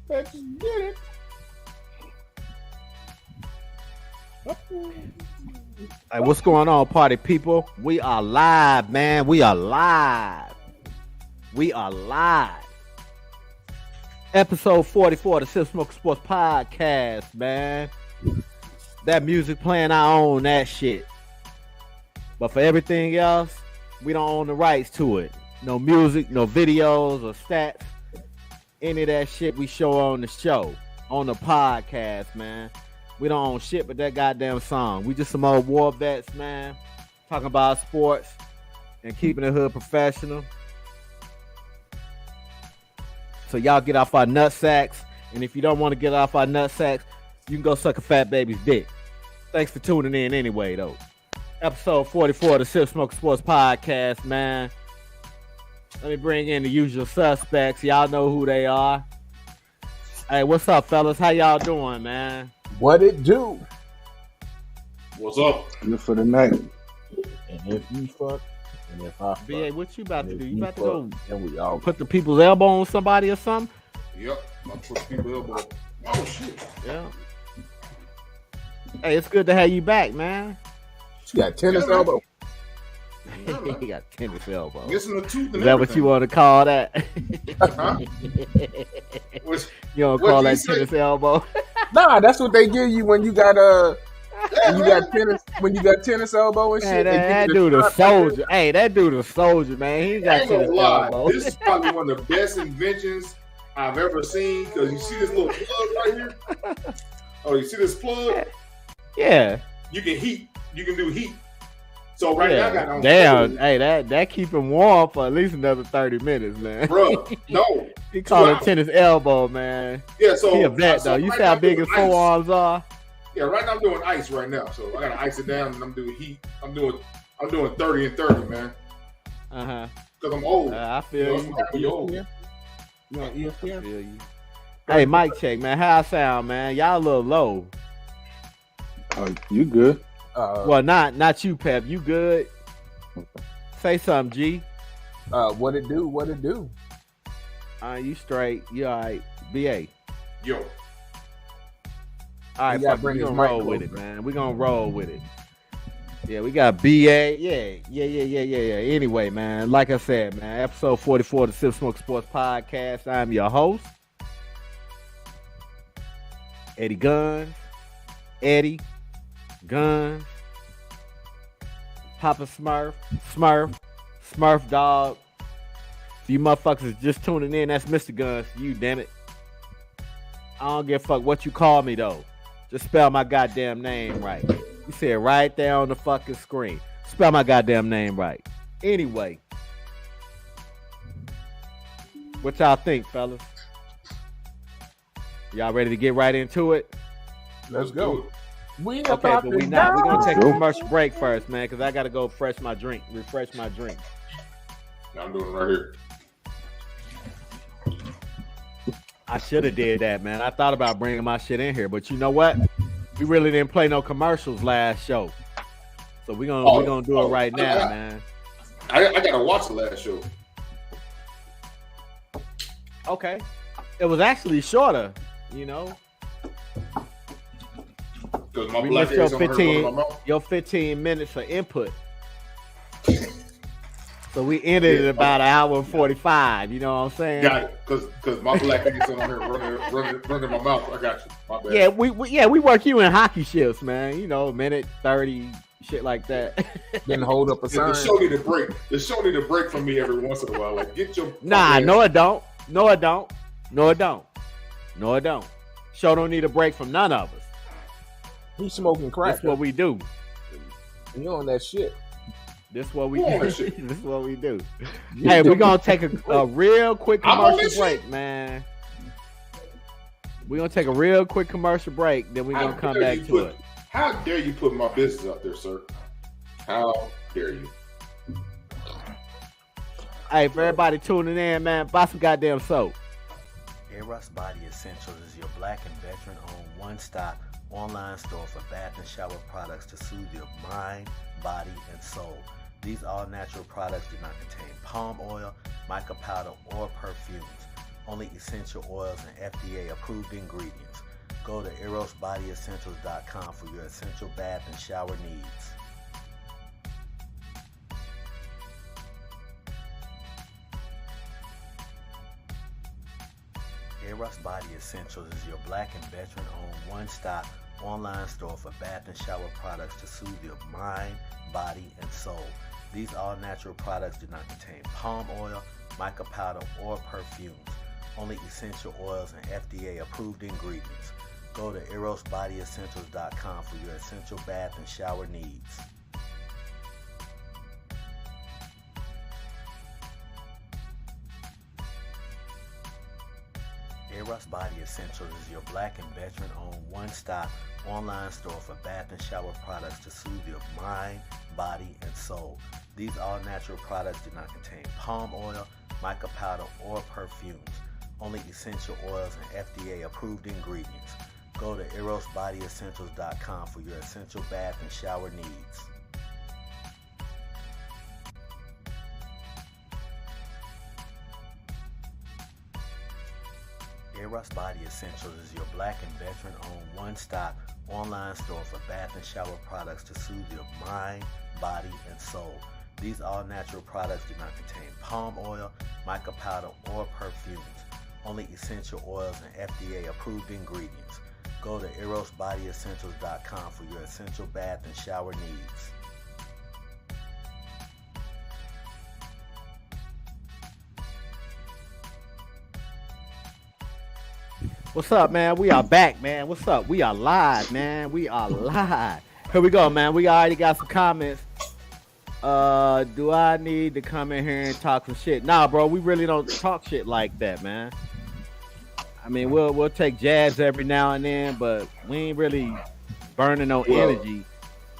Let's get it. Hey, what's going on, party people? We are live, man. We are live. We are live. Episode 44 of the Sip Smoke Sports Podcast, man. That music playing, I own that shit. But for everything else, we don't own the rights to it. No music, no videos or stats. Any of that shit we show on the show, on the podcast, man. We don't own shit but that goddamn song. We just some old war vets, man. Talking about sports and keeping the hood professional. So y'all get off our nut sacks. And if you don't want to get off our nut sacks, you can go suck a fat baby's dick. Thanks for tuning in anyway, though. Episode 44 of the Sip Smoke Sports Podcast, man. Let me bring in the usual suspects. Y'all know who they are. Hey, what's up, fellas? How y'all doing, man? What it do? What's up? Good for the night. And if you fuck, and if I fuck. BA, what you about to do? You about to go and we all put the people's elbow on somebody or something? Yep. I put people elbow. Oh shit. Yeah. Hey, it's good to have you back, man. She got tennis elbow. You got tennis elbow. Missing a tooth. Is that what you want to call that? Huh? You don't call that tennis elbow? Nah, that's what they give you when you got tennis elbow and shit. Man, that dude a soldier. Hey, that dude a soldier, man. He got tennis elbow. This is probably one of the best inventions I've ever seen. Because you see this little plug right here? Oh, you see this plug? Yeah. You can do heat. So now I got on. Damn, hey, that keep him warm for at least another 30 minutes, man. Bro, no. He call it tennis elbow, man. Yeah, so he a vet though. You see how big his forearms are? Yeah, right now I'm doing ice right now. So I gotta ice it down and I'm doing heat. I'm doing 30 and 30, man. Uh-huh. Because I'm old. I feel you. You're old. You want ESPN? I feel you. Hey, mic check, man. How I sound, man? Y'all a little low. Oh, you good? Well, not you, Pep. You good? Say something, G. What it do? What it do? You straight. You all right. BA. Yo. All right, we gonna roll with it, man. We gonna roll with it. Yeah, we got BA. Yeah. Anyway, man, like I said, man, episode 44 of the Sip Smoke Sports Podcast. I'm your host, Eddie Guns. Eddie Guns. Papa Smurf Dog. If you motherfuckers just tuning in, that's Mr. Guns. You, damn it. I don't give a fuck what you call me, though. Just spell my goddamn name right. You see it right there on the fucking screen. Spell my goddamn name right. Anyway. What y'all think, fellas? Y'all ready to get right into it? Let's go. Okay, but we're gonna take a commercial break first, man, because I gotta go refresh my drink. Now I'm doing it right here. I should have did that, man. I thought about bringing my shit in here, but you know what? We really didn't play no commercials last show, so we're gonna do it right now, man. I gotta watch the last show. Okay, it was actually shorter, you know. We missed your 15 minutes of input. So we ended at about an hour and 45. You know what I'm saying? Got it. Because my black ass on here running my mouth. I got you. My bad. Yeah, we work you in hockey shifts, man. You know, minute 30, shit like that. Didn't hold up a sign. The show need a break. The show need a break from me every once in a while. Like, get your no, it don't. No, it don't. Show don't need a break from none of us. He's smoking crack. That's what we do. You on that shit. This is what we do. This is what we do. Hey, we're going to take a real quick commercial break, man. We're going to take a real quick commercial break, then we're going to come back to it. How dare you put my business out there, sir? How dare you? Hey, for everybody tuning in, man, buy some goddamn soap. Eros Body Essentials is your black and veteran-owned one-stop online store for bath and shower products to soothe your mind, body, and soul. These all-natural products do not contain palm oil, mica powder, or perfumes. only essential oils and FDA-approved ingredients. Go to erosbodyessentials.com for your essential bath and shower needs. Eros Body Essentials is your Black and veteran-owned one-stop online store for bath and shower products to soothe your mind, body, and soul. These all-natural products do not contain palm oil, mica powder, or perfumes. Only essential oils and FDA-approved ingredients. Go to erosbodyessentials.com for your essential bath and shower needs. Eros Body Essentials is your Black and veteran-owned one-stop online store for bath and shower products to soothe your mind, body, and soul. These all-natural products do not contain palm oil, mica powder, or perfumes. Only essential oils and FDA-approved ingredients. Go to erosbodyessentials.com for your essential bath and shower needs. Eros Body Essentials is your Black and veteran-owned one-stop online store for bath and shower products to soothe your mind, body, and soul. These all-natural products do not contain palm oil, mica powder, or perfumes. Only essential oils and FDA-approved ingredients. Go to erosbodyessentials.com for your essential bath and shower needs. What's up, man? We are back, man. What's up? We are live, man. We are live. Here we go, man. We already got some comments. Do I need to come in here and talk some shit? Nah, bro. We really don't talk shit like that, man. I mean, we'll take jabs every now and then, but we ain't really burning no energy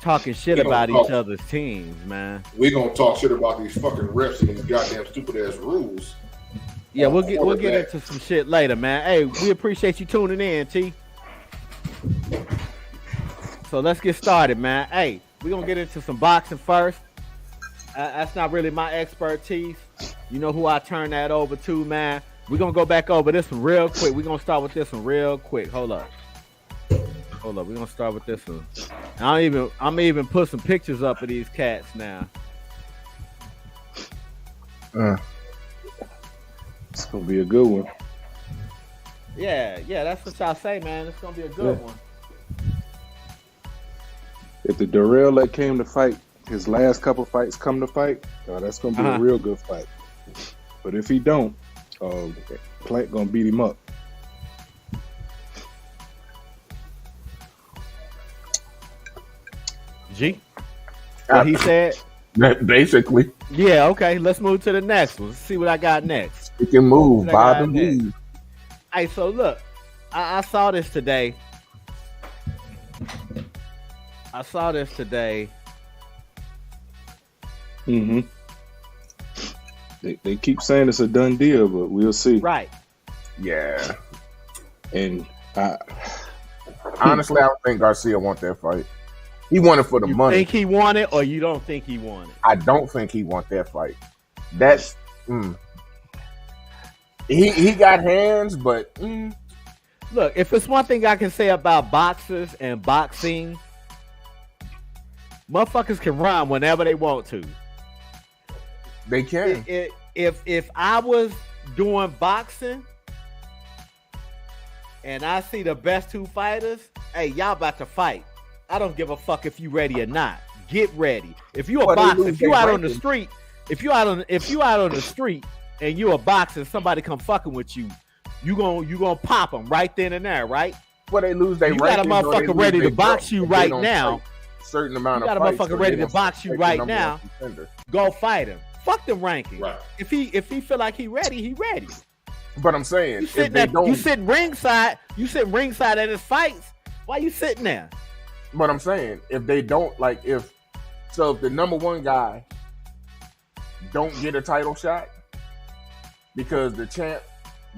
talking shit about each other's teams, man. We gonna talk shit about these fucking refs and these goddamn stupid ass rules. Yeah, we'll get into some shit later, man. Hey, we appreciate you tuning in, T. So let's get started, man. Hey, we're gonna get into some boxing first. That's not really my expertise. You know who I turn that over to, man. We're gonna go back over this one real quick. We're gonna start with this one real quick. Hold up. We're gonna start with this one. I'm even put some pictures up of these cats now. It's gonna be a good one. Yeah, that's what y'all say, man. It's gonna be a good one. If the Darrell that came to fight, his last couple fights come to fight, that's gonna be a real good fight. But if he don't, Plant gonna beat him up. G? What he said? Basically. Yeah, okay. Let's move to the next one. Let's see what I got next. You can move, Bob, and move. Hey, so look, I saw this today. Mm-hmm. They keep saying it's a done deal, but we'll see. Right. Yeah. And honestly, I don't think Garcia want that fight. He won it for the money. Think he won it, or you don't think he won it? I don't think he want that fight. That's he got hands, but look, if it's one thing I can say about boxers and boxing, motherfuckers can run whenever they want to. They can. If I was doing boxing and I see the best two fighters, hey, y'all about to fight. I don't give a fuck if you ready or not. Get ready. If you a boxer, if you out on the street, if you out on the street and you a boxer, and somebody come fucking with you, you gonna pop them right then and there, right? Well, they lose their. You got a motherfucker ready to box you right now. Certain amount of. You got a motherfucker ready to box you right now. Go fight him. Fuck them rankings. Right. If he feel like he ready, he ready. But I'm saying, you sitting ringside at his fights. Why you sitting there? But I'm saying, if they don't if the number one guy don't get a title shot because the champ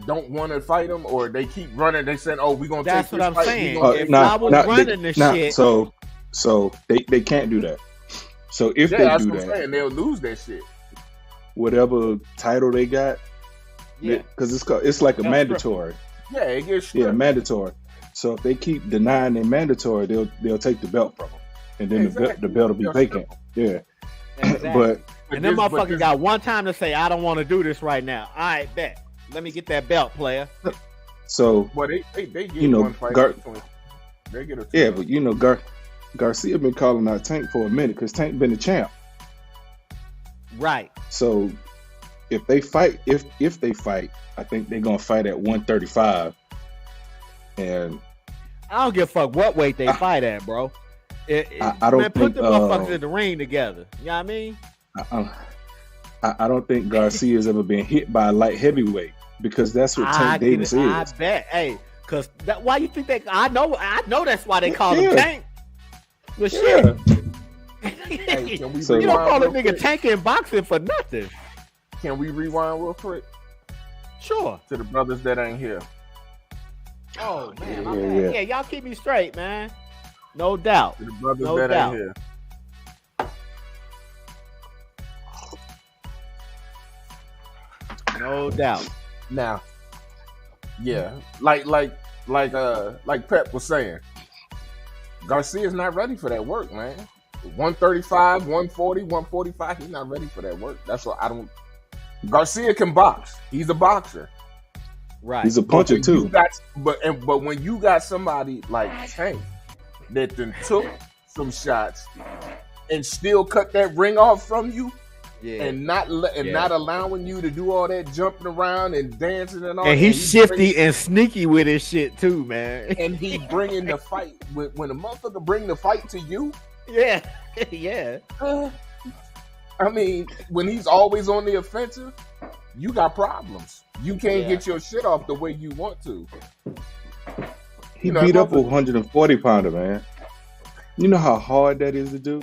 don't want to fight him, or they keep running, they said, "Oh, we're gonna take this what I'm fight." saying. If I was running this shit, so they can't do that. So if they do that, they'll lose that shit. Whatever title they got, Yeah. because it's like a Belt mandatory. Yeah, it gets Yeah, stripped. mandatory. So if they keep denying their mandatory, they'll take the belt from them, and then Exactly. the belt will be They'll vacant. Yeah, Exactly. but And them this- motherfuckers this- got one time to say, I don't want to do this right now. All right, bet. Let me get that belt, player. so Well, they get you know, one fight Gar- between. They get a yeah, but you know, Garcia been calling out Tank for a minute because Tank been the champ. Right. So if they fight, if they fight, I think they're gonna fight at 135. And I don't give a fuck what weight they fight at, bro. I don't man, put think, the motherfuckers in the ring together. You know what I mean? I don't think Garcia's ever been hit by a light heavyweight because that's what Tank Davis is. I bet. Hey, cause why you think they? I know that's why they call him Yeah. Tank. Well, shit. Hey, can we So- You don't call a rewind real nigga quick? Tank in boxing for nothing. Can we rewind real quick Sure. to the brothers that ain't here? Oh man, my Yeah, bad. yeah. Yeah, y'all keep me straight, man. No doubt. To the brothers No that doubt. ain't here. No doubt. Now, yeah, like Pep was saying, Garcia's not ready for that work, man. 135, 140, 145, he's not ready for that work. That's what I don't. Garcia can box. He's a boxer. Right. He's a puncher But when you too. but when you got somebody like Tank that then took some shots and still cut that ring off from you, yeah. and not allowing you to do all that jumping around and dancing and all. And that. he's shifty and sneaky with his shit too, man. And he bringing the fight when a motherfucker bring the fight to you. Yeah. Yeah. I mean, when he's always on the offensive, you got problems. You can't Yeah. get your shit off the way you want to. He You know, beat up a motherfucker- 140 pounder, man. You know how hard that is to do?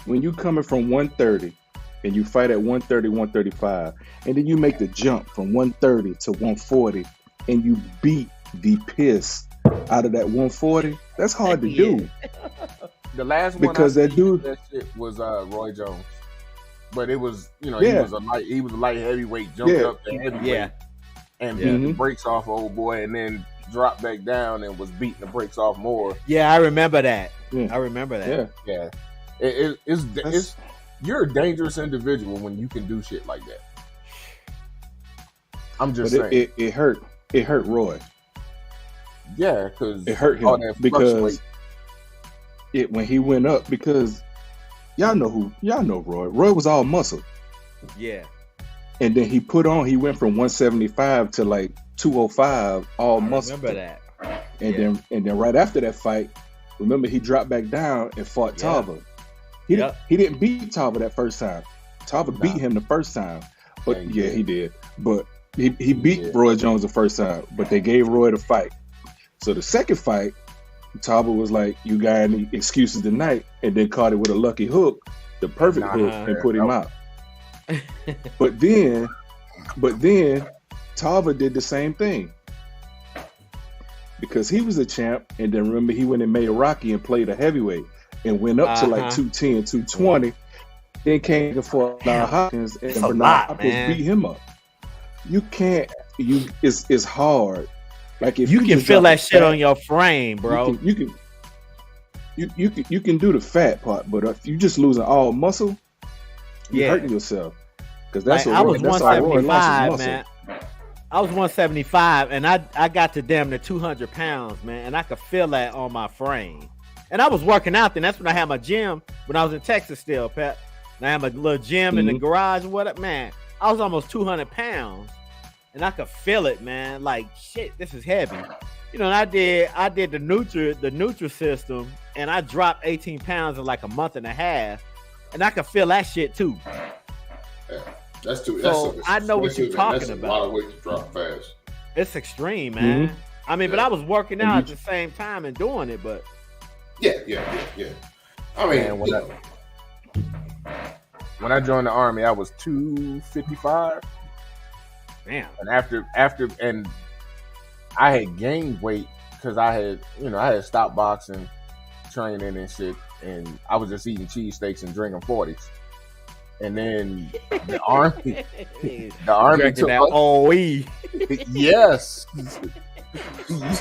When you coming from 130 and you fight at 130, 135, and then you make the jump from 130 to 140 and you beat the piss out of that 140, that's hard to do. The last one Because I that seen dude- that shit was Roy Jones, but it was Yeah. he was a light heavyweight, jumped Yeah. up to heavyweight, Yeah. and Yeah. beat the Mhm. brakes off old boy, and then dropped back down and was beating the brakes off more. Yeah, I remember that. Yeah. I remember that. Yeah. Yeah, it's you're a dangerous individual when you can do shit like that. I'm But just saying, it hurt. It hurt Roy. yeah, because It hurt all him that because fluctuate. when he went up, because y'all know Roy. Roy was all muscle. Yeah. And then he went from 175 to like 205, all I muscle. remember that. And then right after that fight, remember he dropped back down and fought Yeah. Tava. He didn't beat Tava that first time. Tava Nah. beat him the first time. But Yeah, he he did. But he beat did. Roy Jones the first time. But they gave Roy the fight. So the second fight, Tava was like, "You got any excuses tonight?" And then caught it with a lucky hook, the perfect hook, and put him out. But then Tava did the same thing. Because he was a champ, and then remember he went and made Rocky and played a heavyweight and went up to like 210, 220. Then came for Bernard Hopkins, and It's a Bernard lot, Hopkins man. beat him up. You can't. It's hard. Like if You can just feel drop that the shit fat, on your frame, bro. You can do the fat part, but if you just losing all muscle, you're Yeah. hurting yourself. Because that's Like, what I was that's how Roy lost his 175, muscle. man. I was 175, and I got to damn near 200 pounds, man, and I could feel that on my frame. And I was working out then. That's when I had my gym when I was in Texas still, Pep. And I had my little gym in the garage and what up, man. I was almost 200 pounds, and I could feel it, man. Like shit, this is heavy. You know, and I did the Nutri system, and I dropped 18 pounds in like a month and a half, and I could feel that shit too. Yeah, that's too. So, that's I know what you're talking that's about. A lot of weight to drop fast. It's extreme, man. I mean, but I was working out at the same time and doing it, but Yeah. I mean, Man, when I joined the army, I was 255, damn. and after and I had gained weight because I had stopped boxing, training and shit, and I was just eating cheesesteaks and drinking 40s. And then the army, Drinking took that us. OE. Yes,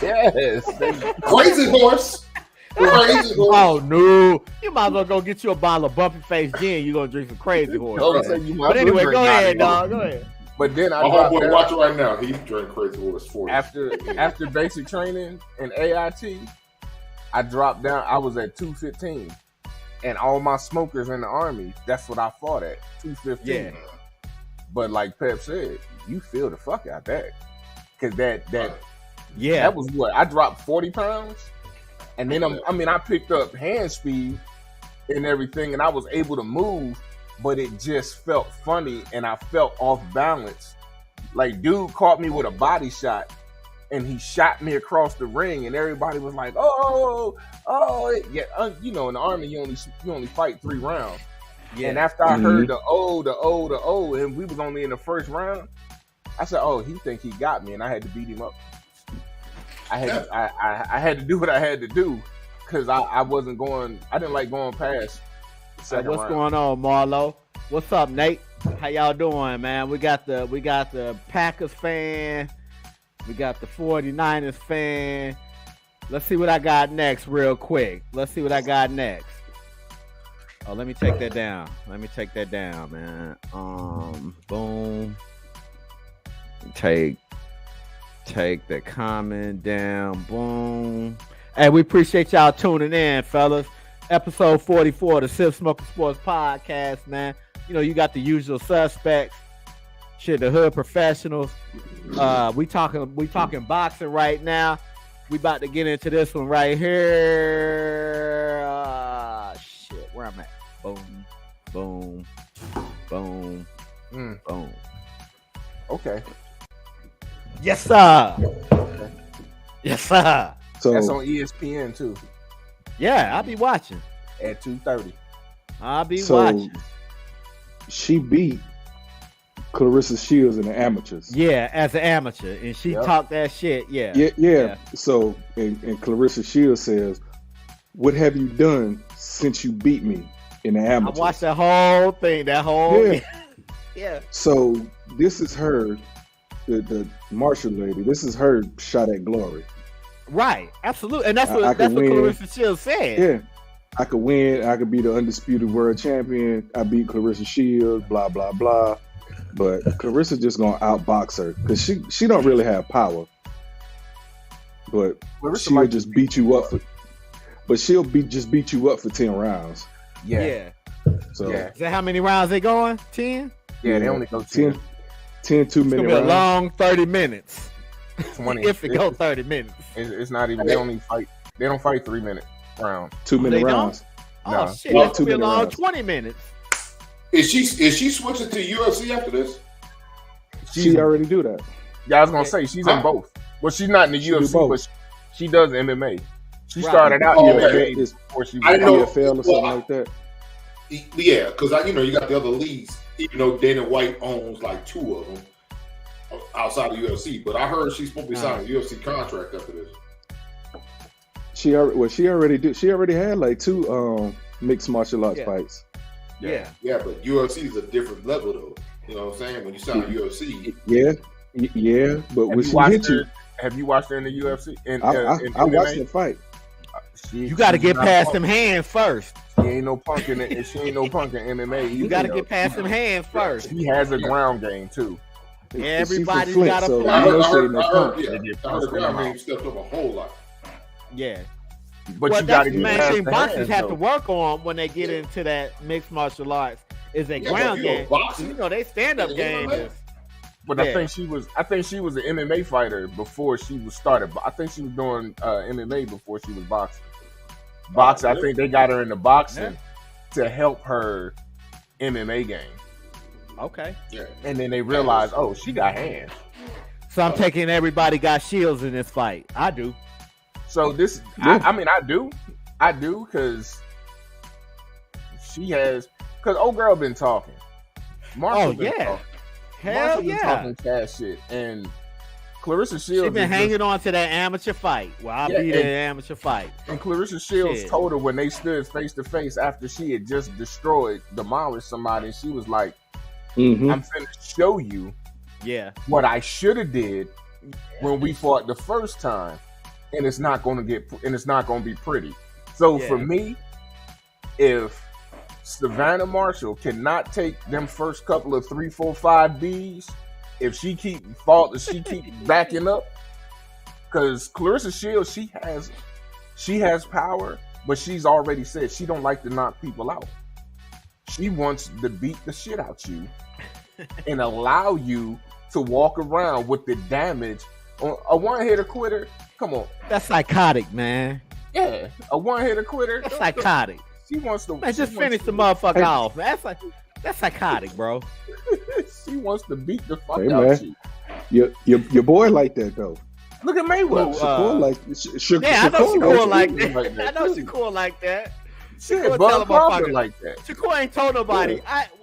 yes. Crazy horse. Crazy horse. Oh no! You might as well go get you a bottle of Bumpy Face gin. You're gonna drink some Crazy Horse. Don't man. say you might But as well anyway, drink go ahead, Naughty dog. Go ahead. But then I My dropped homeboy down watch it right now. He drank Crazy Horse 40. after basic training and AIT. I dropped down. I was at 215, and all my smokers in the army. That's what I fought at 215. Yeah. But like Pep said, you feel the fuck out that, because that Yeah. that was what I dropped 40 pounds, and then I picked up hand speed and everything, and I was able to move, but it just felt funny, and I felt off balance. Like dude caught me with a body shot, and he shot me across the ring, and everybody was like, "Oh, yeah." You know, in the army, you only fight 3 rounds. Yeah. And after I heard the O, and we was only in the first round, I said, "Oh, he think he got me," and I had to beat him up. I had to do what I had to do because I wasn't going. I didn't like going past the second What's round. going on, Marlo? What's up, Nate? How y'all doing, man? We got the Packers fan. We got the 49ers fan. Let's see what I got next real quick. Let's see what I got next. Oh, let me take that down. Man. Boom. Take the comment down. Boom. Hey, we appreciate y'all tuning in, fellas. Episode 44 of the Sip Smoking Sports Podcast, man. You know, you got the usual suspects. Shit, the hood professionals. We talking boxing right now. We about to get into this one right here. Shit, where I'm at. Boom, boom, boom, boom. Okay, Yes, sir. Yes, sir. So that's on ESPN too Yeah, I'll be watching. at 2:30. I'll be So- watching. she beat Clarissa Shields in the amateurs. Yeah, as an amateur, and she Yep. talked that shit. Yeah. Yeah. So and Clarissa Shields says, "What have you done since you beat me in the I amateurs?" watched that whole thing. Yeah. Yeah. So this is her, the Marshall lady. This is her shot at glory. Right. Absolutely. And that's I what could win. Clarissa Shields said. Yeah, I could win. I could be the undisputed world champion. I beat Clarissa Shields. Blah blah blah. But Clarissa just gonna outbox her because she don't really have power. But Clarissa she'll might just beat you up. She'll just beat you up for 10 rounds. Yeah, So Yeah. Is that how many rounds they going? 10? yeah. They only go 10 2 It's gonna minute be a rounds. long 30 minutes. 20. If it goes 30 minutes. It's not even. They only fight. They don't fight 3-minute rounds. 2 minute They don't? rounds. Oh No. shit, Yeah, that's gonna be a 2 minute long rounds. 20 minutes. Is she switching to UFC after this? She already do that. Yeah, I was gonna say she's in both. Well, she's not in the She do UFC, both. but she does MMA. She Right. started out Oh, in okay. MMA It's before she I was. didn't know- PFL or something like that. Yeah, because you got the other leagues. Even though Dana White owns like 2 of them outside of UFC, but I heard she's supposed to be signing a UFC contract after this. She already had like 2 mixed martial arts Yeah. fights. Yeah. Yeah, but UFC is a different level though. You know what I'm saying? When you sign UFC, Yeah, yeah. But when Have she you watched hit you, her? Have you watched her in the UFC? In I MMA? watched the fight. You got to get past them hands first. She ain't no punk in it. She ain't no punk in MMA. You got to get past them hands first. She has a ground game too. Everybody's She's from Flint, gotta so play. I you know heard, she ain't no punk. yeah, They get I heard punched in the ground game mouth. stepped up a whole lot. Yeah. But Well, you got that's to the get main past thing the boxers hands, have to though. work on when they get into that mixed martial arts is their Yeah, ground but you know, game. boxing- You know, they stand-up Yeah, game yeah. is... But Yeah. I think she was an MMA fighter before she was started. I think she was doing MMA before she was boxing. Boxing. I think they got her into boxing to help her MMA game, Okay. Yeah. and then they realized, oh, she got hands. So I'm taking everybody got shields in this fight. I do. So this, Yeah. I mean, I do, because she has, because old girl been talking. Marshall Oh, been yeah. talking. Hell Marshall been yeah. talking cash shit, and Clarissa She Shields been is hanging on to that amateur fight. Well, I'll Yeah, be there in amateur fight. and Clarissa Shields Shit. told her when they stood face to face after she had just demolished somebody, and she was like, Mhm. I'm finna show you Yeah. what I should have did when we fought the first time, and it's not gonna be pretty. So for Yeah. me, if Savannah Marshall cannot take them first couple of 3, 4, 5 B's, if she keep backing up, because Clarissa Shields, she has power, but she's already said she don't like to knock people out. She wants to beat the shit out you and allow you to walk around with the damage. A one-hitter quitter, come on. That's psychotic, man. Yeah, a one-hitter quitter. That's psychotic. She wants to. Man, just she wants finish to- the motherfucker off, man. That's psychotic, bro. She wants to beat the fuck Hey, out man. you. Your boy like that though. Look at Mayweather. Shakur like Yeah, I know Shakur like that. that. I know Shakur like that. Shit, Shakur tell Bud a Crawford motherfucker like that. Shakur ain't told nobody.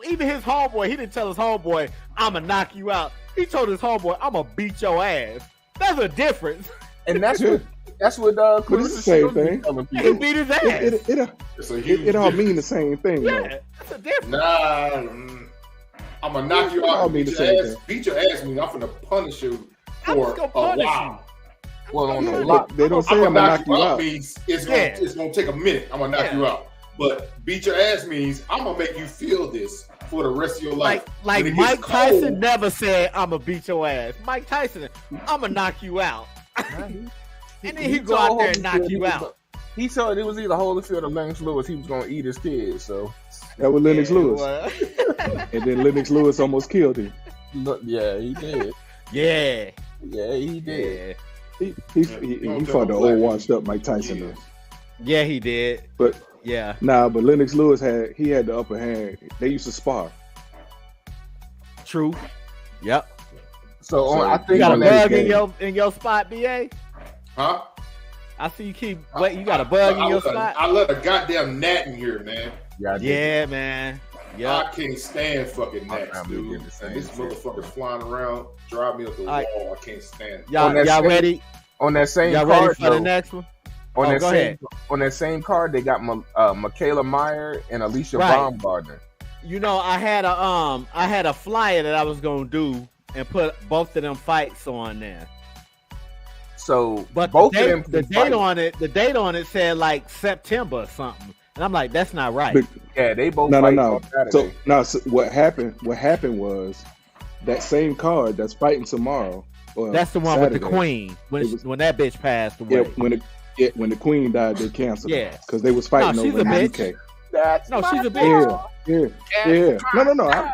Even his homeboy, he didn't tell his homeboy, I'ma knock you out. He told his homeboy, I'ma beat your ass. That's a difference. And that's what But it's Clarissa the same Shields be thing. telling He people. beat his ass. It's a huge It all difference. mean the same thing. though. Yeah, that's a difference. Nah, I'm gonna knock you It all out. mean Beat the your same ass. Beat your ass means I'm gonna punish you I'm for just gonna a punish while. Well, on Yeah, the but block, they don't say I'm gonna knock you out. Means it's Yeah. gonna take a minute. I'm gonna knock Yeah. you out. But beat your ass means I'm gonna make you feel this for the rest of your life. Like When it Mike gets Tyson cold- never said, I'ma beat your ass. Mike Tyson, I'ma knock you out. And then he go out there and knock you out. He told it was either Holyfield or Lennox Lewis. He was gonna eat his kids. So That was Lennox Yeah, Lewis, well, and then Lennox Lewis almost killed him. look, yeah, he did. yeah. Yeah, he did. Yeah. He don't fought the tell black old washed up Mike Tyson Yeah. though. Yeah, he did. But Yeah. but Lennox Lewis had the upper hand. They used to spar. True. Yep. So, So, I You think got a on that that bug in game. your spot, BA? Huh? I see you keep wait, you got a bug in your spot? I let a goddamn gnat in here, man. yeah, I did. Yeah, man. I Yep. can't stand fucking My gnats, family dude. did the same And this shit. motherfucker's flying around, drive me up the Alright. wall. I can't stand it. Y'all On that y'all same- ready? On that same Y'all ready card, for the though, next one? on Oh, that go same ahead. on that same card, they got Michaela Meyer and Alicia Right. Baumgartner. You know, I had a flyer that I was gonna do and put both of them fights on there. So But both the of them, the date on it said like September or something. And I'm like, that's not right. But- yeah, they both No. fight on Saturday. So what happened? What happened was that same card that's fighting tomorrow. Well, That's the one with the Saturday, queen when It was- when that bitch passed Yeah, away. when the queen died, they canceled. Yeah. because they was fighting No, she's over in a the bitch. UK. That's No, she's a my bitch. dog. Yeah. No.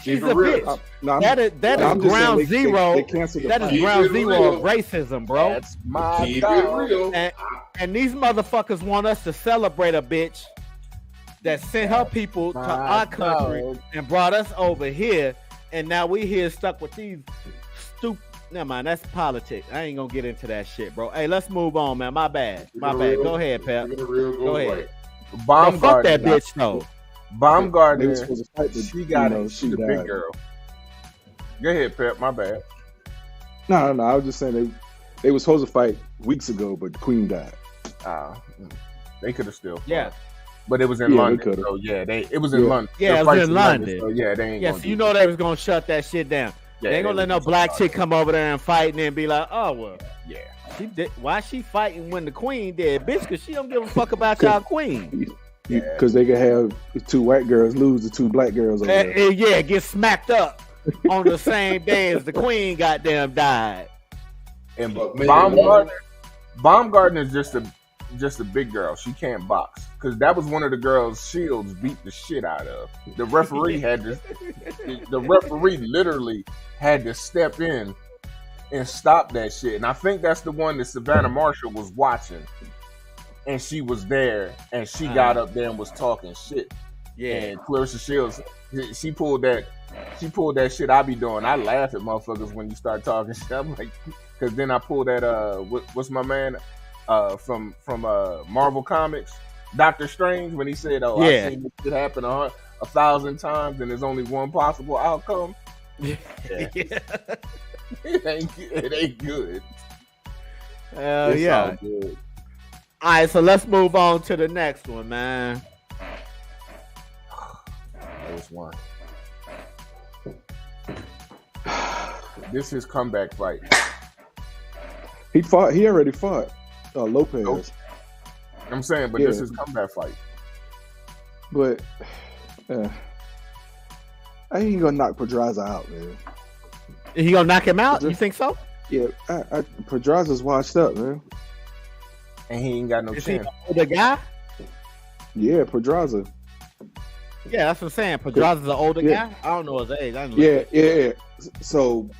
She's Keep a it real. bitch. No, That is I'm just saying ground they zero. canceled the That is fight. ground Keep it zero real. of racism, bro. That's my Keep it dog. real. And these motherfuckers want us to celebrate a bitch that sent her people to My our country dog. and brought us over here, and now we here stuck with these stupid. Never mind, that's politics. I ain't gonna get into that shit, bro. Hey, let's move on, man. My bad. Keep My it bad. real. Go ahead, Pep. Keep it real, Go ahead. right. Bro, fuck that Baumgartner. bitch though. They Baumgartner. was supposed to fight, but, She got you know, it. she She's a died. big girl. Go ahead, Pep. My bad. No. I was just saying they was supposed to fight weeks ago, but the queen died. They could have still fought. Yeah. But it was in Yeah, they London. coulda. So yeah, it was in Yeah. London. Yeah, The it was fight's in London. So yeah, they ain't Yes, gonna you do know that. they was gonna shut that shit down. Yeah, they ain't gonna let no was black gonna chick start come over there and fight and then be like, oh well, Yeah. she did. Why she fighting when the queen dead, bitch? Cause she don't give a fuck about y'all queen. Because they could have the two white girls lose the two black girls over there. And yeah, get smacked up on the same day as the queen goddamn died. And But maybe Baumgartner is just a big girl. She can't box because that was one of the girls Shields beat the shit out of. The referee the referee literally had to step in and stop that shit. And I think that's the one that Savannah Marshall was watching, and she was there, and she got up there and was talking shit. Yeah, And Clarissa Shields, she pulled that shit I be doing. I laugh at motherfuckers when you start talking shit. I'm like, because then I pull that what's my man from Marvel Comics, Doctor Strange, when he said, "Oh, Yeah. I've seen this shit happen 1,000 times, and there's only one possible outcome." yeah. It ain't good. Hell It's yeah. all good. All right, so let's move on to the next one, man. There's one. This is comeback fight. He already fought Lopez. Nope. I'm saying, but this is comeback fight. But I ain't gonna knock Pedraza out, man. He gonna knock him out? You think so? Yeah, Pedraza's washed up, man. And he ain't got no Is he chin. the guy? Yeah, Pedraza. Yeah, that's what I'm saying. Pedraza's an older Yeah. guy. I don't know his age. I didn't look Yeah. So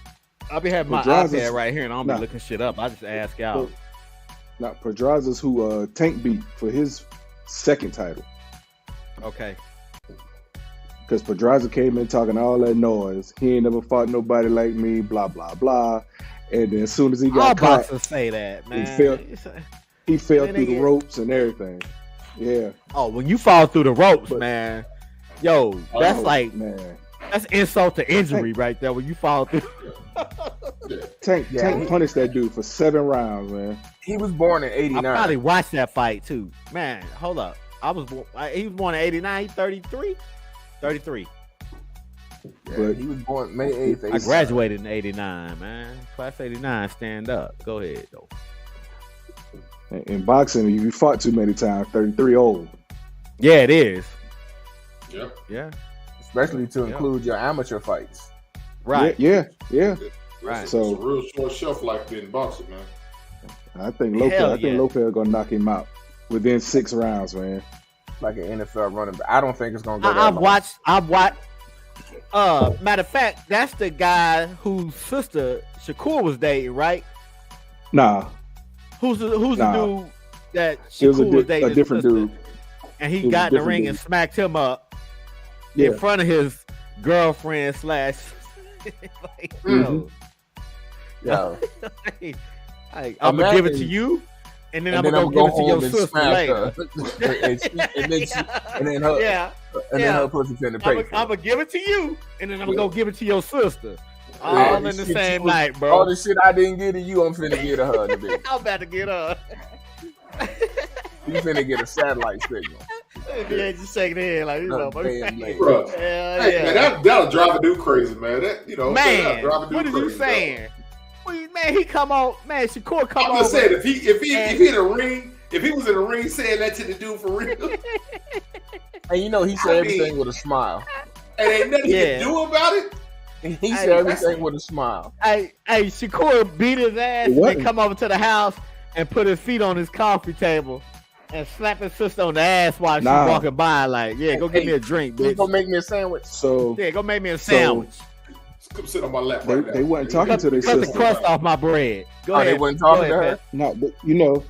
I'll be having my Pedraza's- iPad right here, and I don't nah. be looking shit up. I just ask out. now Pedraza's who Tank beat for his second title. Okay. Because Pedraza came in talking all that noise. He ain't never fought nobody like me, blah, blah, blah. And then as soon as he All got caught, boxers say that, man. he fell Man, through they the ropes and everything. Yeah. Oh, when you fall through the ropes, But- man. Yo, that's Oh, like man. that's insult to injury right there. When you fall through. Tank Yeah. punished that dude for 7 rounds, man. He was born in I 89. probably watched that fight too. Man, hold up. He was born in 89, 33? 33. Yeah, he was born May 8th. I 86. graduated in 89, man. Class 89, stand up. Go ahead, though. In boxing, if you fought too many times, 33 old. Yeah, it is. Yep. Yeah. Especially to Yeah. include your amateur fights. Right. Yeah. Right. So So- it's a real short shelf life in boxing, man. I think Hell Lopez. yeah. Lopez gonna knock him out within 6 rounds, man. Like an NFL running back. I don't think it's gonna go that I've long. watched. Matter of fact, that's the guy whose sister Shakur was dating, right? Nah, Who's the Nah. dude that it was Shakur was dating? a his different sister? dude. And It he was a got in the different ring dude. and smacked him up Yeah, in front of his girlfriend / like, Mhm. Yeah. I'm gonna give it to Imagine- you, and then And I'm then gonna I'm go gonna give it to go your home and sister smack later. her. and then her, Yeah, and yeah. then her pussy finna I'm pay for it. gonna give it to you, and then I'm gonna go give it to your sister. Yeah, All in the the shit same you was- night, All bro. the shit I didn't get to you, I'm finna get to her in a bit. I'm about to get her. You finna get a satellite signal. Yeah, just shaking the head like, you know, No, damn, man. Bro. Hell Hey, yeah. man, that'll drive a dude crazy, man. That that'll Man, drive a dude what are you crazy, saying? Man, he come on, man. Shakur come I'm on. just saying, if he in a ring, if he was in a ring saying that to the dude for real, And you know he said I mean- everything with a smile. and ain't nothing he Yeah. can do about it. He Hey, said everything with a smile. Hey, Shakur beat his ass It and wasn't. then come over to the house and put his feet on his coffee table and slap his sister on the ass while Nah. she's walking by. Like, yeah, go get me a drink, He's bitch. gonna make me a sandwich. so Yeah, go make me a sandwich. Come sit on my lap They- right now. they wasn't talking to their Cut the sister. crust off my bread. Go Oh, ahead. they wasn't talking Go to ahead, her. no, you know,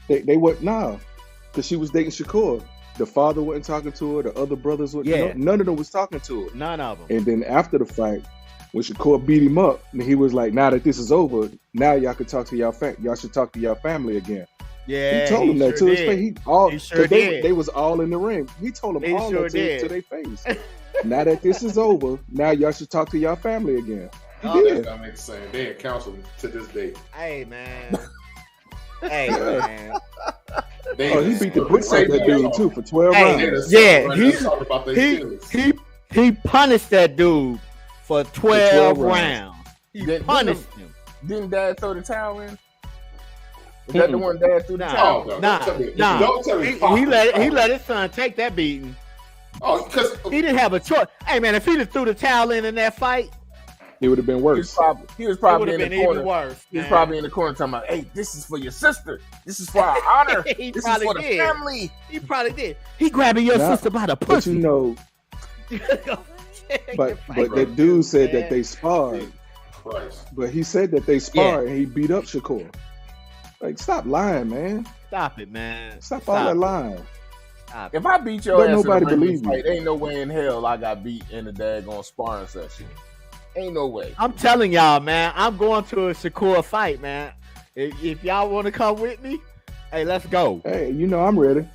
they were because she was dating Shakur. The father wasn't talking to her. The other brothers were. Yeah. None of them was talking to her. None of them. And then after the fight, when Shakur beat him up, and he was like, "Now that this is over, now y'all can talk to y'all should talk to y'all family again." Yeah, He told him that to sure his did. face. He He sure 'cause did. they was all in the ring. He told them He all sure that did. to their face. Now that this is over, now y'all should talk to y'all family again. He Oh, did. That makes sense. They in counseling to this day. Hey, man. Hey, man. They Oh, he beat the bricks out that dude too for 12 Hey, rounds. yeah, he he- talking about their He, feelings. he punished that dude for 12 12 rounds. He Didn't- punished him. Didn't Dad throw the towel in? Is that the one Dad threw the Nah. towel? Oh, no, Nah, don't tell me. nah. Don't tell me. He let his son take that beating. Oh, because He didn't have a choice. Hey, man, if he'd have threw the towel in that fight, It would have been He was worse. probably, he was it would probably have in been the corner. even worse. He was man. probably in the corner talking about, "Hey, this is for your sister. This is for our honor. He This is probably for the did. family." He probably did. He grabbing your Nah, sister by the But pussy. you know, but that dude said that they sparred. Christ. But he said that they sparred and he beat up Shakur. Like, stop lying, man. Stop it, man. Stop all that lying. Stop it. If I beat your Let ass nobody in a believe fight, ain't no way in hell I got beat in a daggone sparring session. Ain't no way. I'm telling y'all, man. I'm going to a Shakur fight, man. If y'all want to come with me, hey, let's go. Hey, you know I'm ready.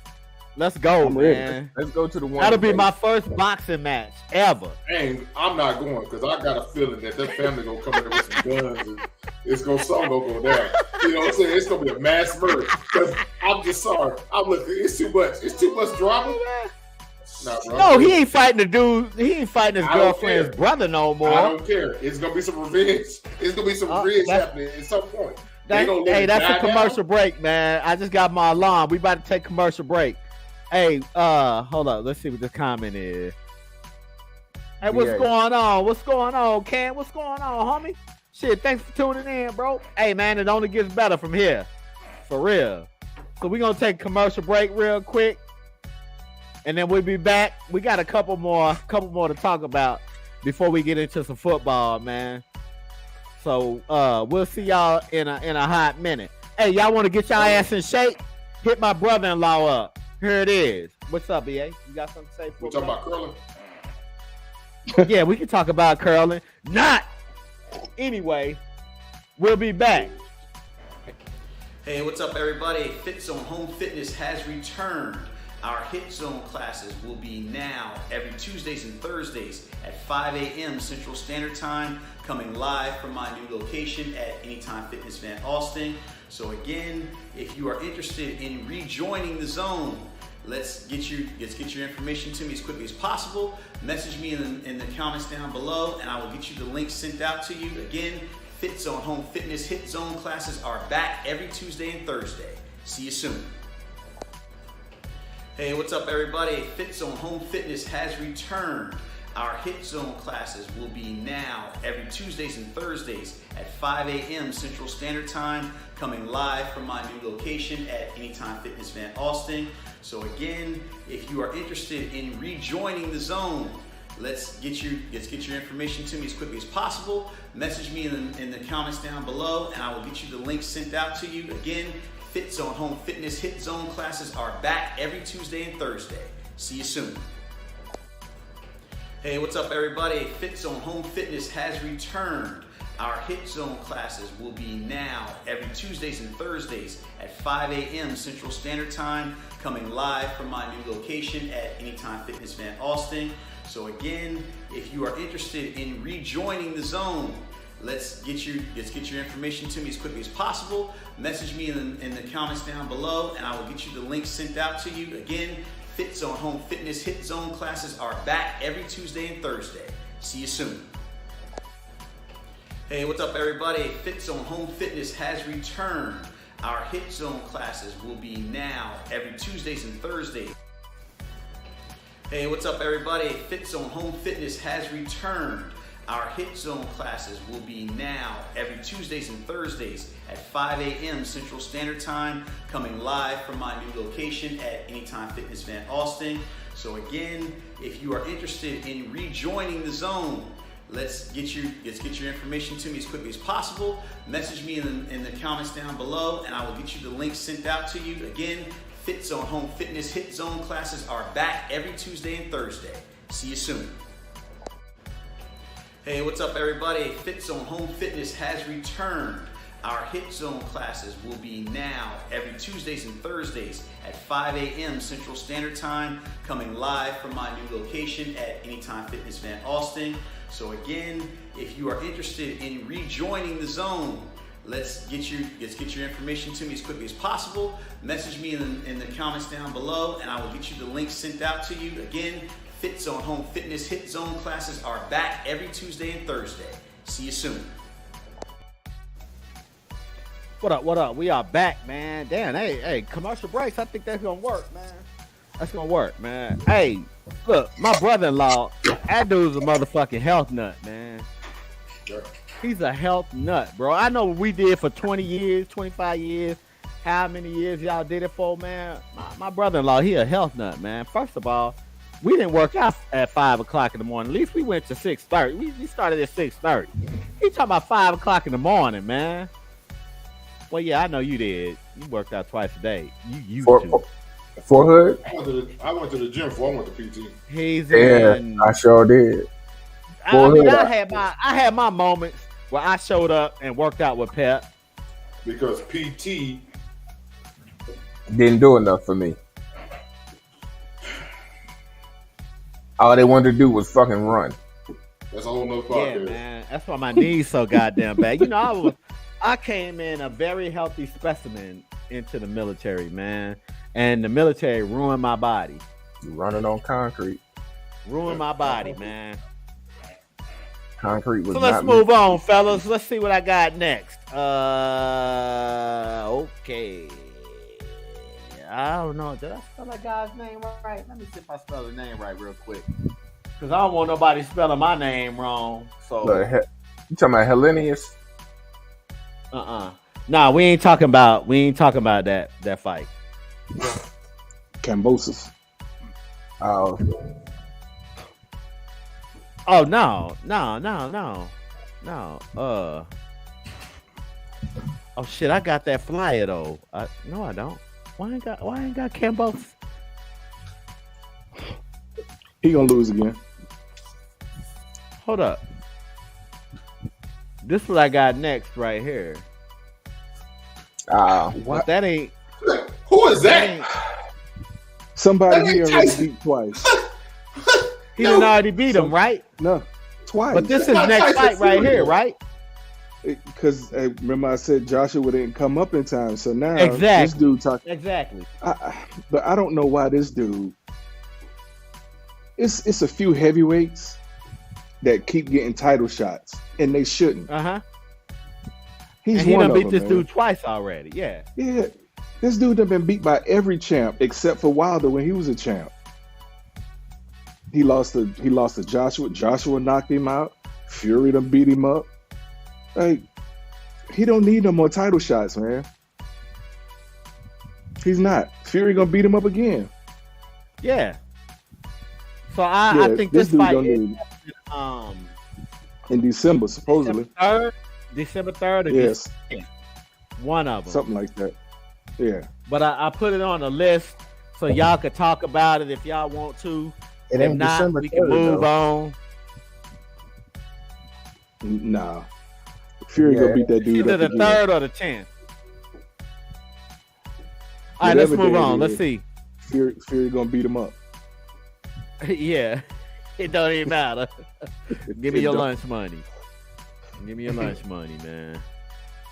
Let's go, I'm ready. man. Let's go to the one. That'll be my first boxing match ever. And I'm not going because I got a feeling that family gonna come in there with some guns and it's gonna go down. You know what I'm saying? It's gonna be a mass murder. Because I'm just sorry. I'm looking. It's too much. It's too much drama. Nah, bro. No, he ain't fighting the dude. He ain't fighting his I don't girlfriend's care. brother no more. I don't care. It's gonna be some revenge. It's gonna be some revenge happening at some point. They gonna let Hey, it that's die a commercial break, man. I just got my alarm. We about to take commercial break. Hey, hold up. Let's see what the comment is. Hey, what's Yeah. going on? What's going on, Cam? What's going on, homie? Shit, thanks for tuning in, bro. Hey, man, it only gets better from here. For real. So we're gonna take a commercial break real quick. And then we'll be back. We got a couple more to talk about before we get into some football, man. So we'll see y'all in a hot minute. Hey, y'all want to get y'all ass in shape? Hit my brother-in-law up. Here it is. What's up, BA? You got something to say? We talking about curling? Yeah, we can talk about curling. Not. Anyway, we'll be back. Hey, what's up, everybody? Fit Zone Home Fitness has returned. Our Hit Zone classes will be now every Tuesdays and Thursdays at 5 a.m. Central Standard Time, coming live from my new location at Anytime Fitness Van Alston. So again, if you are interested in rejoining the zone, let's get your information to me as quickly as possible. Message me in the comments down below, and I will get you the link sent out to you. Again, Fit Zone Home Fitness Hit Zone classes are back every Tuesday and Thursday. See you soon. Hey, what's up, everybody? Fit Zone Home Fitness has returned. Our Hit Zone classes will be now every Tuesdays and Thursdays at 5 a.m. Central Standard Time, coming live from my new location at Anytime Fitness Van Alston. So again, if you are interested in rejoining the zone, let's get your information to me as quickly as possible. Message me in the comments down below, and I will get you the link sent out to you. Again, Fit Zone Home Fitness Hit Zone classes are back every Tuesday and Thursday. See you soon. Hey, what's up, everybody? Fit Zone Home Fitness has returned. Our Hit Zone classes will be now every Tuesdays and Thursdays at 5 a.m. Central Standard Time, coming live from my new location at Anytime Fitness Van Alston. So again, if you are interested in rejoining the zone, let's get your information to me as quickly as possible. Message me in the comments down below, and I will get you the link sent out to you. Again, Fit Zone Home Fitness Hit Zone classes are back every Tuesday and Thursday. See you soon. Hey, what's up, everybody? Fit Zone Home Fitness has returned. Our Hit Zone classes will be now every Tuesdays and Thursdays. Hey, what's up, everybody? Fit Zone Home Fitness has returned. Our Hit Zone classes will be now every Tuesdays and Thursdays at 5 a.m. Central Standard Time, coming live from my new location at Anytime Fitness Van Alston. So again, if you are interested in rejoining the zone, let's get your information to me as quickly as possible. Message me in the comments down below, and I will get you the link sent out to you. Again, Fit Zone Home Fitness Hit Zone classes are back every Tuesday and Thursday. See you soon. Hey, what's up, everybody? Fit Zone Home Fitness has returned. Our Hit Zone classes will be now every Tuesdays and Thursdays at 5 a.m. Central Standard Time, coming live from my new location at Anytime Fitness Van Alston. So again, if you are interested in rejoining the zone, let's get your information to me as quickly as possible. Message me in the comments down below, and I will get you the link sent out to you. Again, Fit Zone Home Fitness Hit Zone classes are back every Tuesday and Thursday. See you soon. What up? We are back, man. Damn, hey, commercial breaks. I think that's gonna work, man. That's gonna work, man. Hey, look, my brother-in-law, that dude's a motherfucking health nut, man. Yeah. He's a health nut, bro. I know what we did for 20 years, 25 years. How many years y'all did it for, man? My brother-in-law, he a health nut, man. First of all, we didn't work out at 5 o'clock in the morning. At least we went to 6:30. We started at 6:30. He talking about 5 o'clock in the morning, man. Well, yeah, I know you did. You worked out twice a day. You used to. For Hood? I went to the gym before I went to PT. He's Yeah, in. I sure did. I mean, Hood. I had my moments where I showed up and worked out with Pep. Because PT, Didn't do enough for me. All they wanted to do was fucking run. That's a whole nother Yeah, podcast. man. That's why my knees so goddamn bad. You know, I came in a very healthy specimen into the military, man. And the military ruined my body. You running on concrete. Ruined my body, man. Concrete was So let's not move on, fellas. Let's see what I got next. Okay. I don't know. Did I spell that guy's name right? Let me see if I spell the name right real quick. Because I don't want nobody spelling my name wrong. So You talking about Hellenius? Nah, we ain't talking about that fight. Kambosos. Oh, Oh no. Oh shit, I got that flyer though. No, I don't. Why ain't got Kambosos? He gonna lose again. Hold up. This is what I got next right here. But that ain't Who is that? Somebody That he ain't already Tyson. beat twice. he done already beat him, right? No, twice. But this is not next Tyson fight right Fury, here, though. right? Because remember I said Joshua didn't come up in time, so now Exactly. this dude talking. Exactly. But I don't know why this dude. It's a few heavyweights that keep getting title shots, and they shouldn't. He's And he one done of beat them, this man. dude twice already. Yeah. Yeah, this dude done been beat by every champ except for Wilder when he was a champ. He lost to Joshua. Joshua knocked him out. Fury done beat him up. Like, he don't need no more title shots, man. He's not. Fury gonna beat him up again. Yeah. So I think this dude fight don't is need in December, supposedly. December 3rd. Yes, One of them. something like that. Yeah. But I put it on the list so y'all could talk about it if y'all want to. it If ain't not, December we can 3rd, move though. on. Nah. Fury Yeah. gonna beat that dude Either up the again. 3rd or the 10th. All right, let's Whatever move day on. it Let's is. see. Fury gonna beat him up. Yeah. It don't even matter. Give me It your don't- lunch money. Give me your lunch money, man.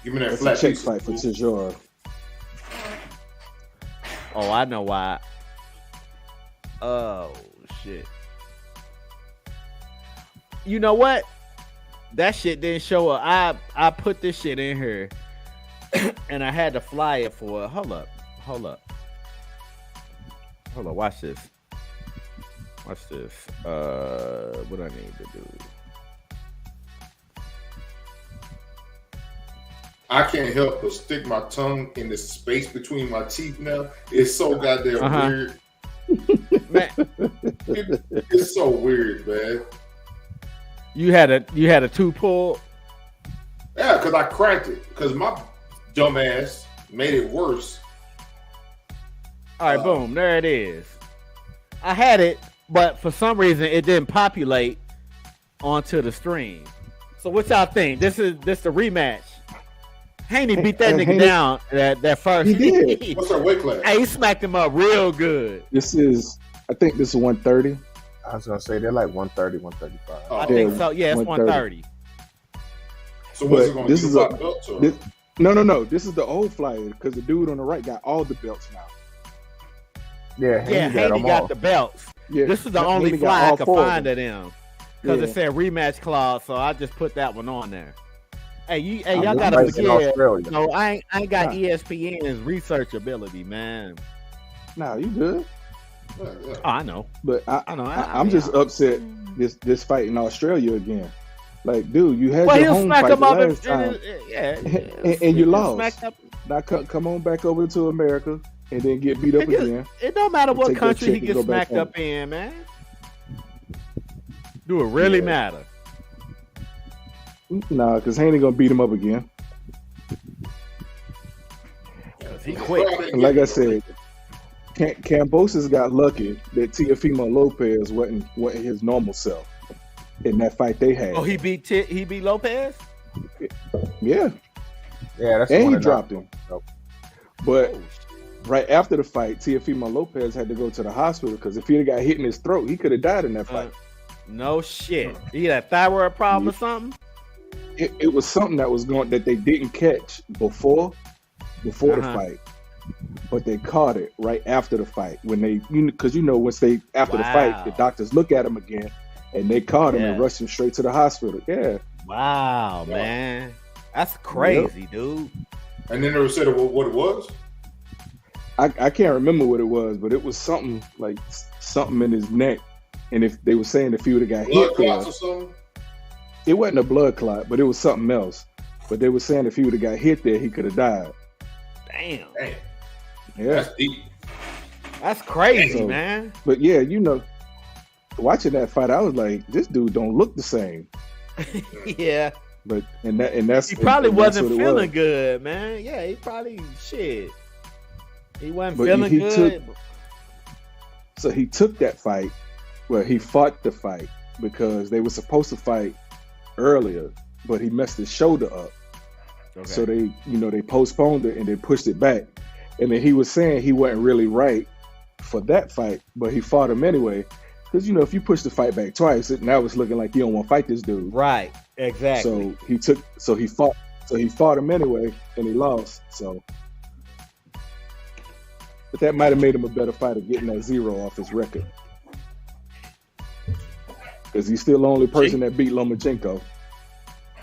Give me that That's a flat check pizza. fight for Tijora. Oh, I know why. Oh shit. You know what? That shit didn't show up. I put this shit in here and I had to fly it for it. Hold up. Watch this. What I need to do? I can't help but stick my tongue in the space between my teeth now. It's so goddamn weird. Man, It's so weird, man. you had a 2 pull. Yeah, because I cracked it. Because my dumb ass made it worse. All right, boom, there it is. I had it, but for some reason it didn't populate onto the stream. So what y'all think? This the rematch. Haney beat that nigga Haney- down that first. He did. What's our weight class? Hey, he smacked him up real good. I think this is 130. I was gonna say they're like 130, 135. Oh, I think Yeah, so. Yeah, it's 130. 130. so what's it but going this to is do a- about belts? Or? this- No. This is the old flyer because the dude on the right got all the belts now. Yeah, Yeah, Haney got Haney them got all. the belts. Yeah, This is the Haney only got fly I all could 4 of find them. of them because it Yeah. said rematch clause. So I just put that one on there. Hey, y'all I'm gotta racing forget. Australia. No, I ain't got Nah. ESPN's research ability, man. Nah, you good. Yeah. Oh, I know. But I know. I'm just upset this fight in Australia again. Like, dude, you had Well, your he'll home smack fight him the up. last time. And you he'll lost. smack up. Now come on back over to America and then get beat up again. It don't matter what Take that country check he and gets go back smacked up in, man. Do it really Yeah. matter? Nah, because Haney gonna beat him up again. Cause he quit. And like I said, Kambosos got lucky that Teofimo Lopez wasn't his normal self in that fight they had. Oh, he beat Lopez. Yeah, Yeah, that's the and one he that dropped knocked him. But Oh, right after the fight, Teofimo Lopez had to go to the hospital because if he'd have got hit in his throat, he could have died in that fight. No shit. He had a thyroid problem or something? It was something that they didn't catch before the fight, but they caught it right after the fight when they, because once they after the fight, the doctors look at him again, and they caught him and rushed him straight to the hospital. Yeah. Wow, man, that's crazy, dude. And then they said what it was. I can't remember what it was, but it was something like something in his neck, and if they were saying if he would have got Blood hit clots there, or something. it wasn't a blood clot, but it was something else. But they were saying if he would have got hit there, he could have died. Damn. Damn. Yeah, That's deep. That's crazy, So- man. but yeah, watching that fight, I was like, this dude don't look the same. Yeah. But that's He probably and that's wasn't what it feeling was. good, man. Yeah, he probably shit. He wasn't But feeling he good. So he took that fight. Well, he fought the fight because they were supposed to fight earlier, but he messed his shoulder up. Okay. So they postponed it and they pushed it back. And then he was saying he wasn't really right for that fight, but he fought him anyway. Because if you push the fight back twice, now it's looking like you don't want to fight this dude. Right. Exactly. So he fought him anyway, and he lost. So, but that might have made him a better fighter, getting that 0 off his record. Because he's still the only person that beat Lomachenko.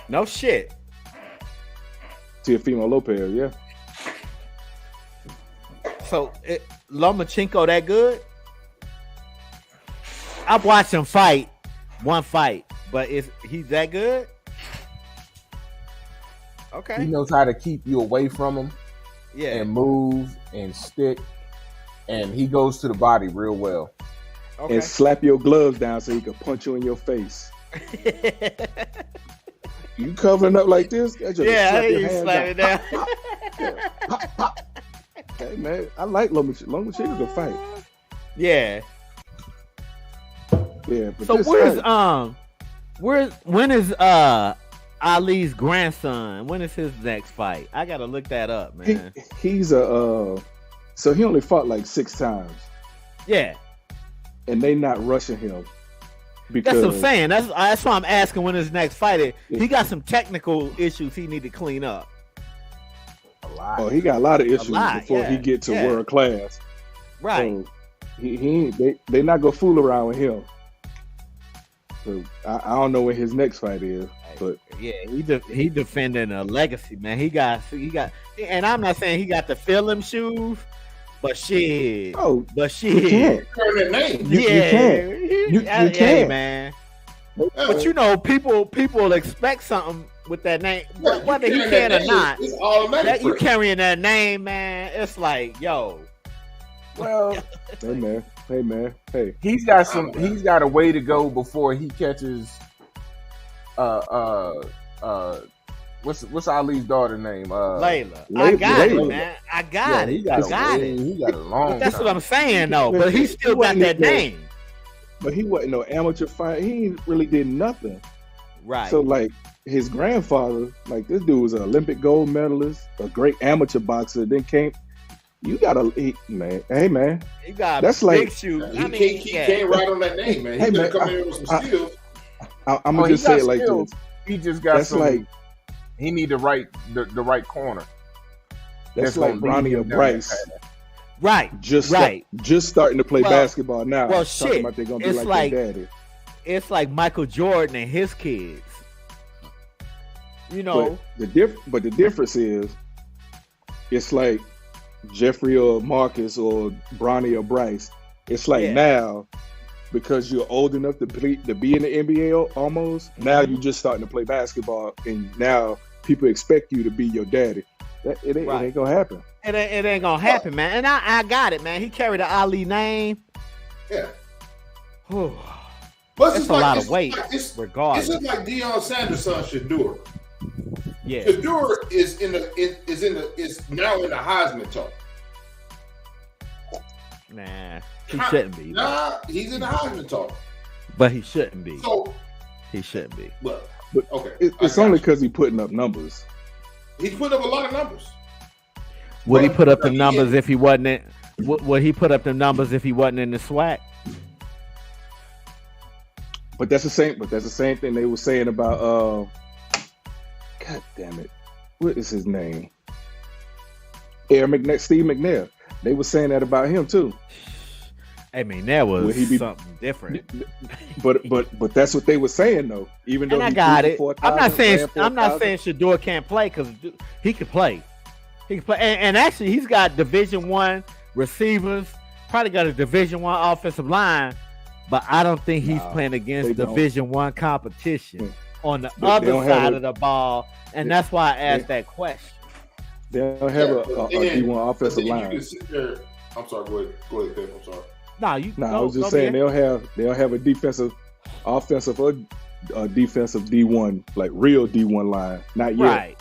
No shit. Teofimo Lopez, yeah. So Lomachenko that good? I've watched him fight one fight, but he's that good? He Okay. knows how to keep you away from him Yeah. and move and stick, and he goes to the body real well. Okay. And slap your gloves down so he can punch you in your face. You covering up like this? That just Yeah, I slap hear your you hand slap it down. down. Pop, pop. Hey man, I like Lomachenko. Lomachenko can fight. Yeah. Yeah, but So this where's fight, when is Ali's grandson? When is his next fight? I gotta look that up, man. he's so he only fought like 6 times, Yeah. and they not rushing him because That's what I'm saying. That's why I'm asking when his next fight is. He got some technical issues he need to clean up. A lot. oh, he got a lot of issues lot, before he yeah, get to yeah. world class. Right. So they not gonna fool around with him. So I don't know when his next fight is, but Yeah, he defending a legacy, man. He got, and I'm not saying he got the film shoes, but shit, you shit, can't. Turn that name. You can't. You Hey, can't. man. But people expect something with that name, whether he can or not. It's automatic. That you for him. carrying that name, man. It's like, yo, Well, Hey man, hey. he's got a way to go before he catches what's Ali's daughter name? Layla. I got it, Layla. man. I got it. He got it. He got a long. But that's time. what I'm saying, though. But he still got that name, But he wasn't no amateur fighter. He ain't really did nothing. right? So like his grandfather, like this dude was an Olympic gold medalist, a great amateur boxer. Then came, man. Hey man, He got That's big like- shoes. He can't ride on that name, man. He Hey, better man, come in with some skills. I'm Oh, gonna he just say got it like skills. this. He just got That's some. like He need the right corner. that's That's like gonna lead Bronny or him down Bryce that Right. just Right. starting to play Well- basketball now. well, talking shit. about they're gonna be It's like, like- their daddy. It's like Michael Jordan and his kids. You know, But the difference is, it's like Jeffrey or Marcus or Bronny or Bryce. It's like Yeah. now, because you're old enough to be in the NBA almost. Now you're just starting to play basketball, and now people expect you to be your daddy. It ain't gonna happen. it ain't gonna happen, man. And I got it, man. He carried the Ali name. Yeah. Whew. But That's a lot of weight, It's regardless. just like Deion Sanders' son Shador. Yeah. Shador is now in the Heisman talk. Nah, he shouldn't be. Nah, he's in the Heisman talk. But he shouldn't be. So, He shouldn't be. but But okay, It's I only got because he's putting up numbers. you. He's put up a lot of numbers. Would he But- put up the but he numbers is- if he wasn't in? Would he put up the numbers if he wasn't in the SWAC? But that's the same. But that's the same thing they were saying about. God damn it, what is his name? Steve McNair. They were saying that about him too. I mean, that was Would he be- something different. But that's what they were saying though. Even though And I he got threw it. for I'm not 4,000, saying ran for I'm not 1,000. saying Shador can't play because he can play. He can play, and actually he's got Division I receivers. Probably got a Division I offensive line, but I don't think he's Nah, playing they against don't. Division I competition on the They other don't have side a- of the ball, and that's why I asked that question. They don't have a but then- D1 but offensive then you line. can sit there. I'm sorry. Go ahead, Pep. I'm sorry. No, you. No, I go- was just go saying ahead. they'll have a defensive, offensive, or defensive D1, like real D1 line. Not yet.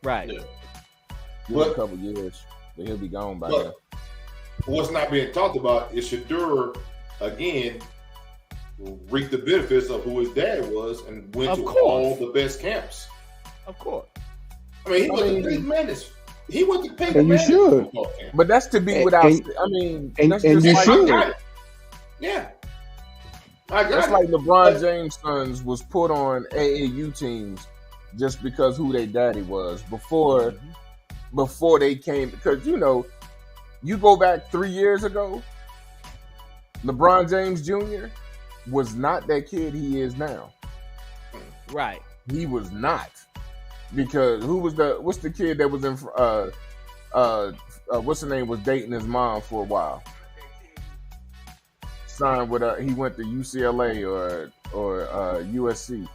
Right. Yeah. Give him a couple years, but he'll be gone by then. But what's not being talked about is Shador again reaped the benefits of who his dad was and went Of to course. all the best camps. Of course. I mean, he went to Peyton Manning. He went to Peyton And you Manning should. football camp. But that's to be And- without. and- I mean, and- that's and just you like, should. I got it. Yeah. I got that's it. like LeBron James' sons was put on AAU teams just because who their daddy was before they came. Because you go back 3 years ago, LeBron James Jr. was not that kid he is now. Right. He was not, because what's the kid that was in what's the name, was dating his mom for a while, signed with he went to UCLA or USC.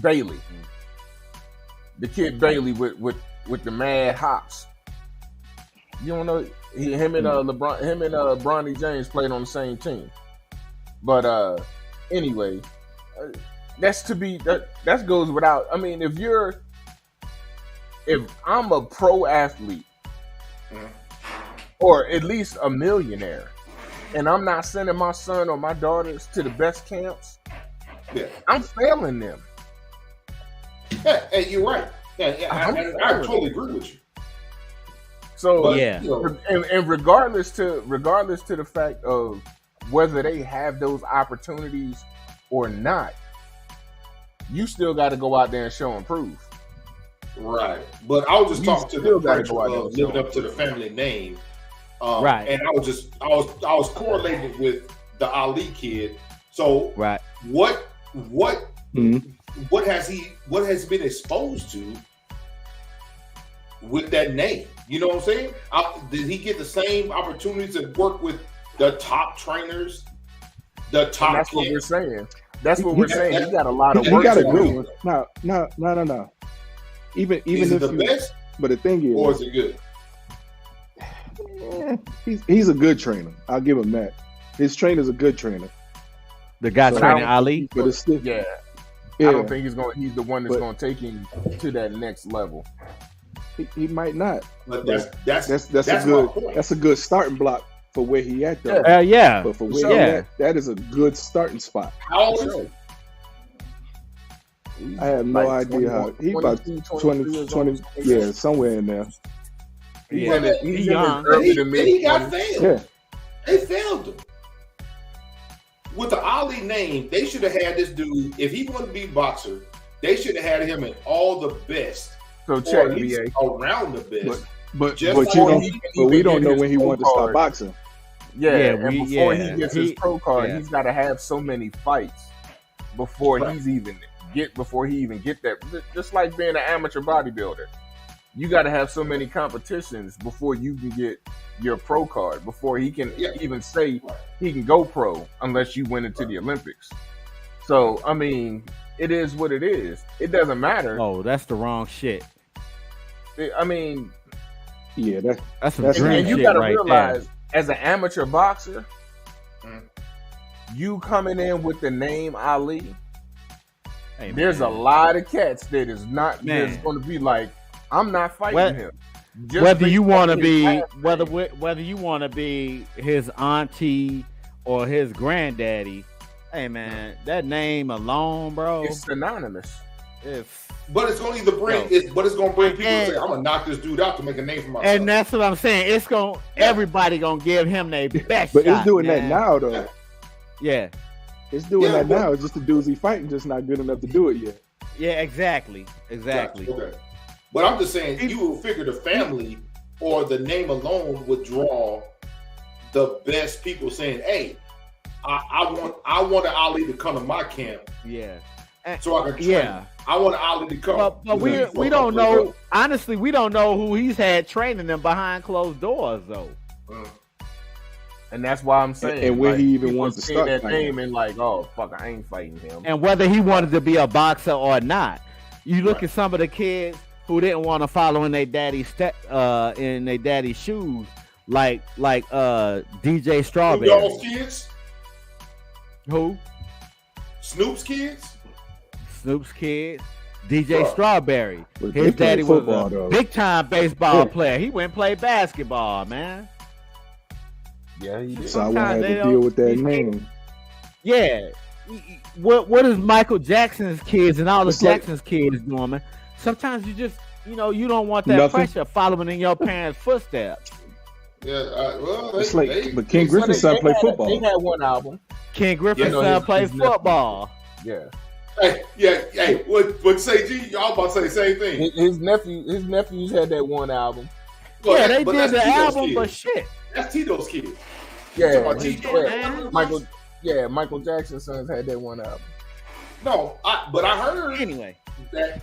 Bailey, the kid Bailey with the mad hops. You don't know him and Bronny James played on the same team. But anyway, that goes without. I mean, if I'm a pro athlete or at least a millionaire, and I'm not sending my son or my daughters to the best camps, Yeah. I'm failing them. Yeah, hey, you're right. Yeah, I totally agree with you. So But, Yeah. you know, and regardless to the fact of whether they have those opportunities or not, you still got to go out there and show and prove. right. But I was just You talking to still the gotta virtue go out there of and living show up to the family name. Right. And I was correlating it with the Ali kid. So Right. what Mhm. what has he been exposed to with that name? You know what I'm saying? Did he get the same opportunities to work with the top trainers, the top And that's what kids? we're saying. That's what He- we're saying. He got a lot of He work got a to good do. one. No. Even Is if it the you, best but the thing or is, is it good? he's a good trainer. I'll give him that. His trainer's a good trainer, The guy So- training Ali. but it's still Yeah, yeah. I don't think he's the one that's But- going to take him to that next level. he might not. But that's That's my a point. good starting block for where he at though. Yeah. Yeah. But for For where sure. he Yeah. at, that is a good starting spot. How old is he? I have no idea how he about 20, yeah, somewhere in there. He's Yeah. in his He young. early to And mid he got 20s. failed. Yeah, They failed him. With the Ali name, they should have had this dude. If he wanted to be a boxer, they should have had him in all the best, So or check, at least BA. around the best. but Just but like you when don't. he can But we even don't get know his when he pro wanted to stop card. boxing. Yeah, Yeah, and we- before yeah. he gets his He- pro card, yeah. he's got to have so many fights before Right. he even get that. Just like being an amateur bodybuilder, you got to have so many competitions before you can get your pro card. Before he can Yeah. even say he can go pro, unless you went into the Olympics. So I mean, it is what it is. It doesn't matter. Oh, that's the wrong shit. I mean, Yeah, That's some That's dream right. and you shit got to right realize, as an amateur boxer, Mhm. you coming in with the name Ali, there. Hey, there's a man. lot of cats that is not Man. just going to be like, I'm not fighting Well, him. Just Whether you because want to his be last whether you want to be his auntie or his granddaddy, hey man, that name alone, bro. name is synonymous. But it's gonna either bring but it's gonna bring people to say, I'm gonna knock this dude out to make a name for myself. And that's what I'm saying. It's gonna everybody gonna give him their best But shot, it's doing man. that now, though. Yeah. It's doing Yeah, that but- now. It's just the dudes he fighting just not good enough to do it yet. Yeah, exactly. Gotcha, okay. But I'm just saying, you will figure the family or the name alone would draw the best people saying, "Hey, I want an Ali to come to my camp, Yeah. so I can train. Yeah. I want an Ali to come." But we don't know. Honestly, we don't know who he's had training them behind closed doors, though. And that's why I'm saying, And where like, he even people wants to see start that fighting. name and like, oh fuck, I ain't fighting him. And whether he wanted to be a boxer or not, you look Right. at some of the kids who didn't want to follow in their daddy's shoes, like DJ Strawberry. Snoop Dogg's kids, Who? Snoop's kids. Snoop's kids. DJ Bruh. Strawberry. But they His play daddy was football, a though. big time baseball Yeah. player. He went and played basketball, man. Yeah, he did. So I won't Sometimes have they to don't- deal with that these name. Yeah. What is Michael Jackson's kids and all the It's like- Jackson's kids doing, man? Sometimes you just, you don't want that Nothing. pressure following in your parents' footsteps. Yeah, well, It's like, but King they- Griffin's son played They football. had one album. Ken Griffin's Yeah, no, son his- played his nephew. football. Yeah, Hey, what say G? Y'all about to say the same thing. his nephews had that one album. Well, Yeah, they but did that's the Tito's album, kids. but shit. That's Tito's kids. Yeah, talking about his- Tito? yeah, Michael Jackson's sons had that one album. No, but I heard Anyway, that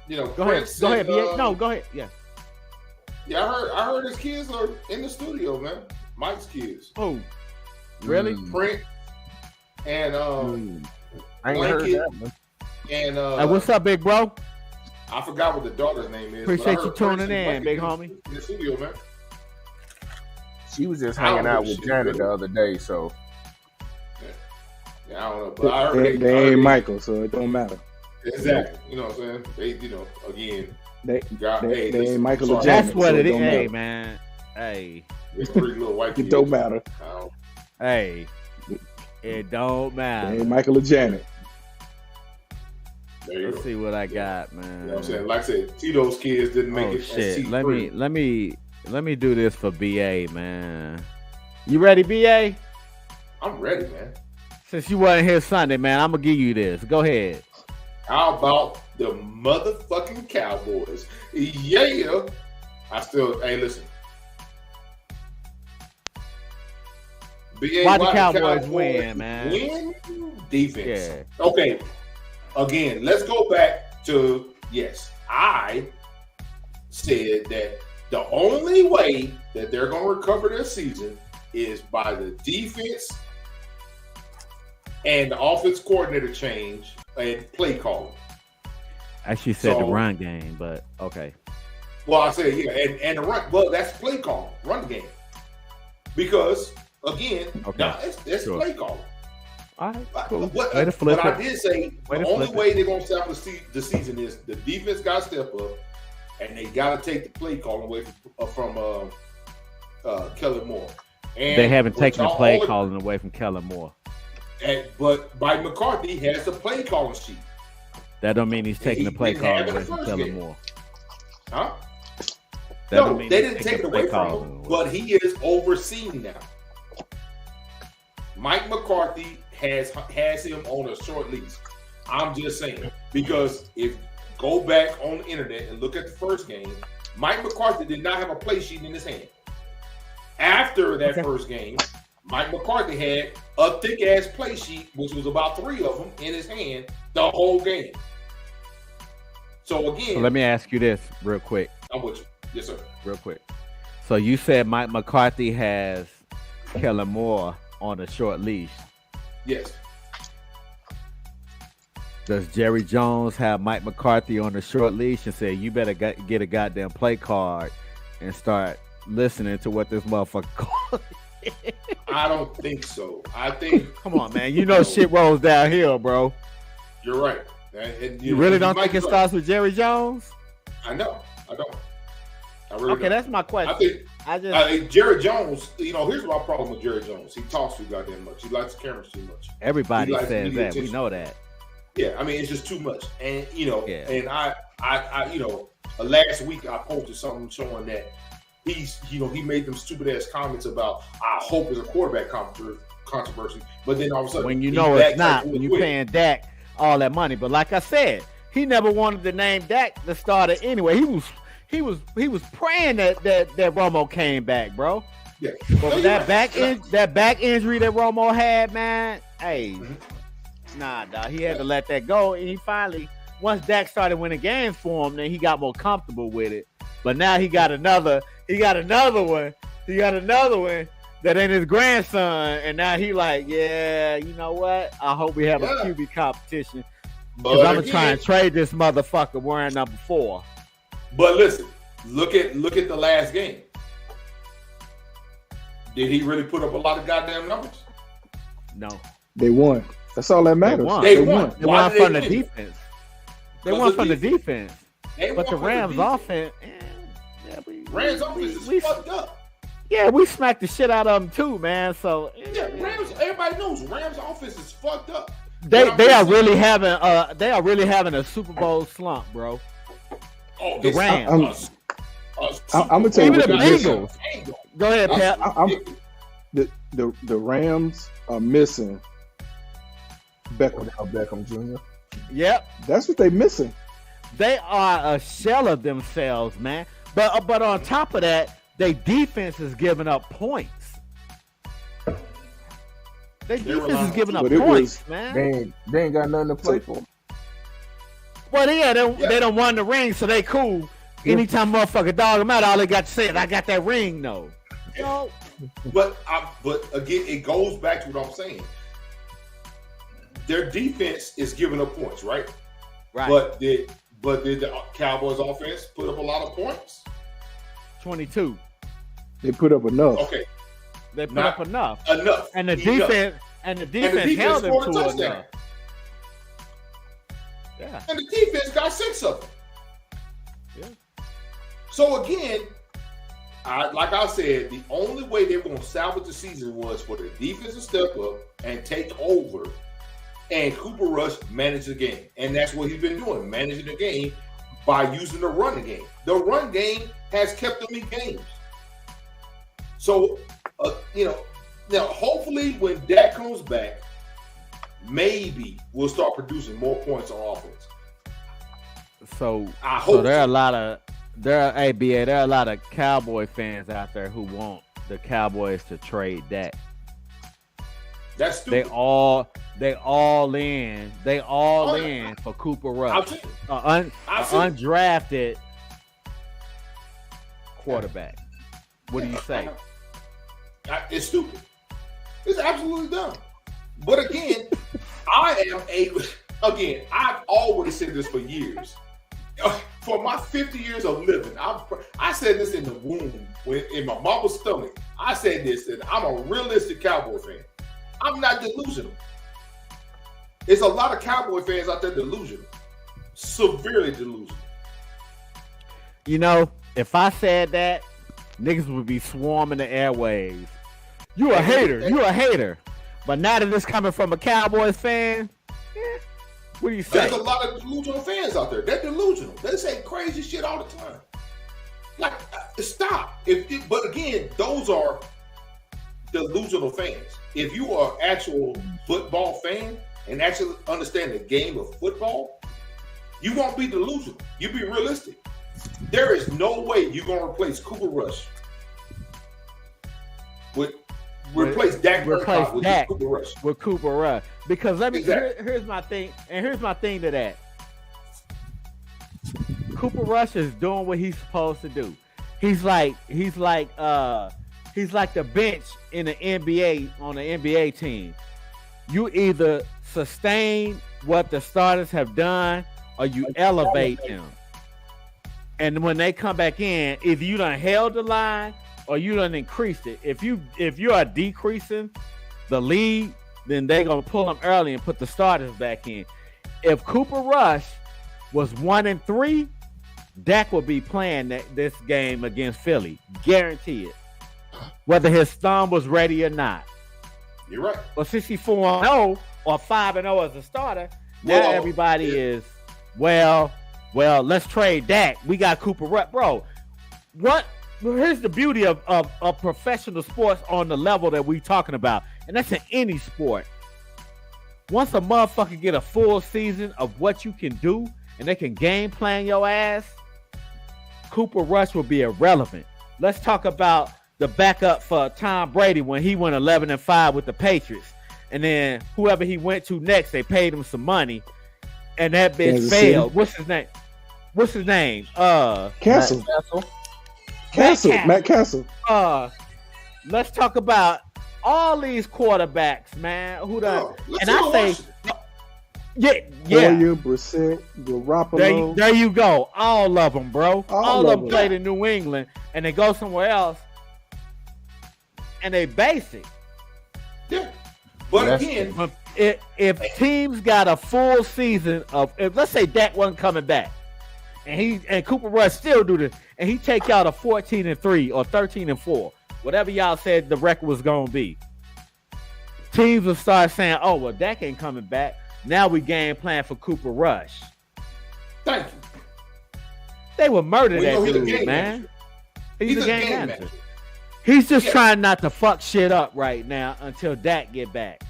go ahead. Prince Go ahead, and, BA. No, go ahead. Yeah. Yeah, I heard his kids are in the studio, man. Mike's kids, Oh, really? Prince and I ain't heard Blanket. that one. and Hey, what's up, big bro? I forgot what the daughter's name is. but I Appreciate heard you Prince tuning and in, Blanket big in homie. In the studio, man. She was just I don't hanging out know with shit, Janet really. the other day, so Yeah, I don't know, but I heard They ain't Michael, so it don't matter. Exactly. You know what I'm saying? They, again, They God, They- hey, they listen, ain't Michael sorry, or Janet. That's what so it it is. don't Hey, matter. man. Hey, They're three little white It kids. don't matter. hey. It don't They matter. ain't Michael or Janet. There you Let's go. see what I got, man. You know what I'm saying? Like I said, Tito's kids didn't make Oh it. shit! As Let T3. me do this for BA, man. You ready, BA? I'm ready, man. Since you wasn't here Sunday, man, I'm gonna give you this. Go ahead. How about the motherfucking Cowboys? Yeah. Hey, listen. BA, Why the Cowboys win, man? Win defense. Yeah. Okay. Again, let's go back to yes. I said that the only way that they're going to recover their season is by the defense and the offense coordinator change and play calling. Actually said the So- run game, but okay. Well, I said yeah, and the run. Well, that's play call, run game, because again, Okay. now it's Sure. play calling. All right, But cool. what, Way to flip but it. I did say Way the to only flip way they're gonna stop the season is the defense got to step up, and they got to take the play calling away from Kellen Moore. And They haven't what taken the y'all play all- calling away from Kellen Moore. but Mike McCarthy has the play calling sheet, That don't mean he's taking He the play didn't have calling it away the from first Kellen game. Moore. huh? That No, don't mean they he's didn't taking take it the away play from calling him, away. but he is overseeing now. Mike McCarthy has him on a short leash. I'm just saying, because if go back on the internet and look at the first game, Mike McCarthy did not have a play sheet in his hand. After that first game, Mike McCarthy had a thick ass play sheet, which was about 3 of them in his hand the whole game. So again, So let me ask you this real quick. I'm with you. Yes, sir. Real quick. So you said Mike McCarthy has Kellen Moore on a short leash. Yes. Does Jerry Jones have Mike McCarthy on a short leash and say, you better get a goddamn play card and start listening to what this motherfucker calls? I don't think so. I think Come on, man. You know shit rolls downhill, bro. you're right. And You really don't might think be it right. starts with Jerry Jones? I know. I don't. I really Okay, don't. that's my I question. think I just Jerry Jones, here's my problem with Jerry Jones. He talks too goddamn much. He likes cameras too much. everybody he likes says media that. We attention. know that. Yeah, I mean, it's just too much. And, Yeah. and I last week I posted something showing that he made them stupid ass comments about, I hope it's a quarterback controversy, but then all of a sudden, When he it's not, backtracked when you quick. paying Dak all that money. But like I said, he never wanted to name Dak the starter anyway. He was praying that Romo came back, bro. Yeah. But with that back injury that Romo had, man, hey, nah, dog, he had to let that go. And he finally, once Dak started winning games for him, then he got more comfortable with it. But now he got another one that ain't his grandson, and now he like, yeah, you know what? I hope we have a QB competition because I'm gonna try and trade this motherfucker wearing number 4. But listen, look at the last game. Did he really put up a lot of goddamn numbers? No, They won. That's all that matters. They won. They Why won did from the win? defense. They Because won of from the defense. defense. They But won the from Rams defense. offense, Rams offense is fucked up. Yeah, we smacked the shit out of them too, man. So Yeah, Rams. Everybody knows Rams offense is fucked up. they But I'm are just really saying- having a Super Bowl slump, bro. Oh, The it's Rams. I'm gonna tell you Even what the they're missing. Bengals. Go ahead, Pat. The Rams are missing Beckham. Odell Beckham Jr. Yep, That's what they're missing. they are a shell of themselves, man. But on top of that, their defense is giving up points. Their defense is giving up But it points, was- man. They ain't got nothing to play for. Well, yeah, they don't won the ring, so they cool. Anytime motherfucker dog them out, all they got to say is, I got that ring, no. No. But again, it goes back to what I'm saying. Their defense is giving up points, right? Right. But did the Cowboys offense put up a lot of points? 22. They put up enough. Okay, They put Not up enough. enough. And the Enough. defense held them scored a to touchdown. enough. Yeah. And the defense got 6 of them. Yeah. So again, like I said, the only way they were going to salvage the season was for the defense to step up and take over, and Cooper Rush manage the game. And that's what he's been doing, managing the game by using the running game. The run game has kept them in games. So, now hopefully when Dak comes back, maybe we'll start producing more points on offense. So I hope there are so. a lot of there are a lot of Cowboy fans out there who want the Cowboys to trade Dak. That's They stupid. all in. They all in for Cooper I'll Rush, take it. an I'll take it. undrafted quarterback. What do you say? It's stupid. It's absolutely dumb. But again, I've always said this for years. For my 50 years of living, I said this in the womb, in my mama's stomach. I said this, that I'm a realistic Cowboy fan. I'm not delusional. There's a lot of Cowboy fans out there delusional. Severely delusional. You know, if I said that, niggas would be swarming the airwaves. You a hater. You a hater. But now that it's coming from a Cowboys fan, what do you say? There's a lot of delusional fans out there. They're delusional. They say crazy shit all the time. Like, stop. But again, those are delusional fans. If you are an actual football fan and actually understand the game of football, you won't be delusional. You be realistic. There is no way you're going to replace Cooper Rush replace Dak Prescott with Dak Cooper Rush. with Cooper Rush. Because Exactly. here's my thing, and here's my thing to that. Cooper Rush is doing what he's supposed to do. He's like the bench in the NBA on the NBA team. You either sustain what the starters have done or you elevate them. And when they come back in, either you done held the line or you done increased it. If you are decreasing the lead, then they're gonna pull them early and put the starters back in. If Cooper Rush was 1-3, Dak will be playing this game against Philly, guarantee it. Whether his thumb was ready or not. You're right. But since he's 4-0 or 5-0 as a starter, Now everybody is well. Let's trade Dak. We got Cooper Rush, bro. What? Here's the beauty of professional sports on the level that we talking about, and that's in any sport. Once a motherfucker get a full season of what you can do, and they can game plan your ass, Cooper Rush will be irrelevant. Let's talk about the backup for Tom Brady when he went 11-5 with the Patriots, and then whoever he went to next, they paid him some money, and that bitch Kansas failed. City. What's his name? Castle. Matt Castle. Let's talk about all these quarterbacks, man. Who done? And I say, yeah. Hoyer, Brissett, Garoppolo. There you go. All of them, bro. All of them them. played in New England, and they go somewhere else, and they basic. Yeah. But That's again, If teams got a full season of, if let's say Dak wasn't coming back, and Cooper Rush still do this, and he take y'all to 14-3 or 13-4, whatever y'all said the record was gonna be, teams will start saying, "Oh well, Dak ain't coming back. Now we game plan for Cooper Rush." thank you. They would murder We that know he's a dude, game man. manager. He's a game manager. He's just trying not to fuck shit up right now until Dak get back.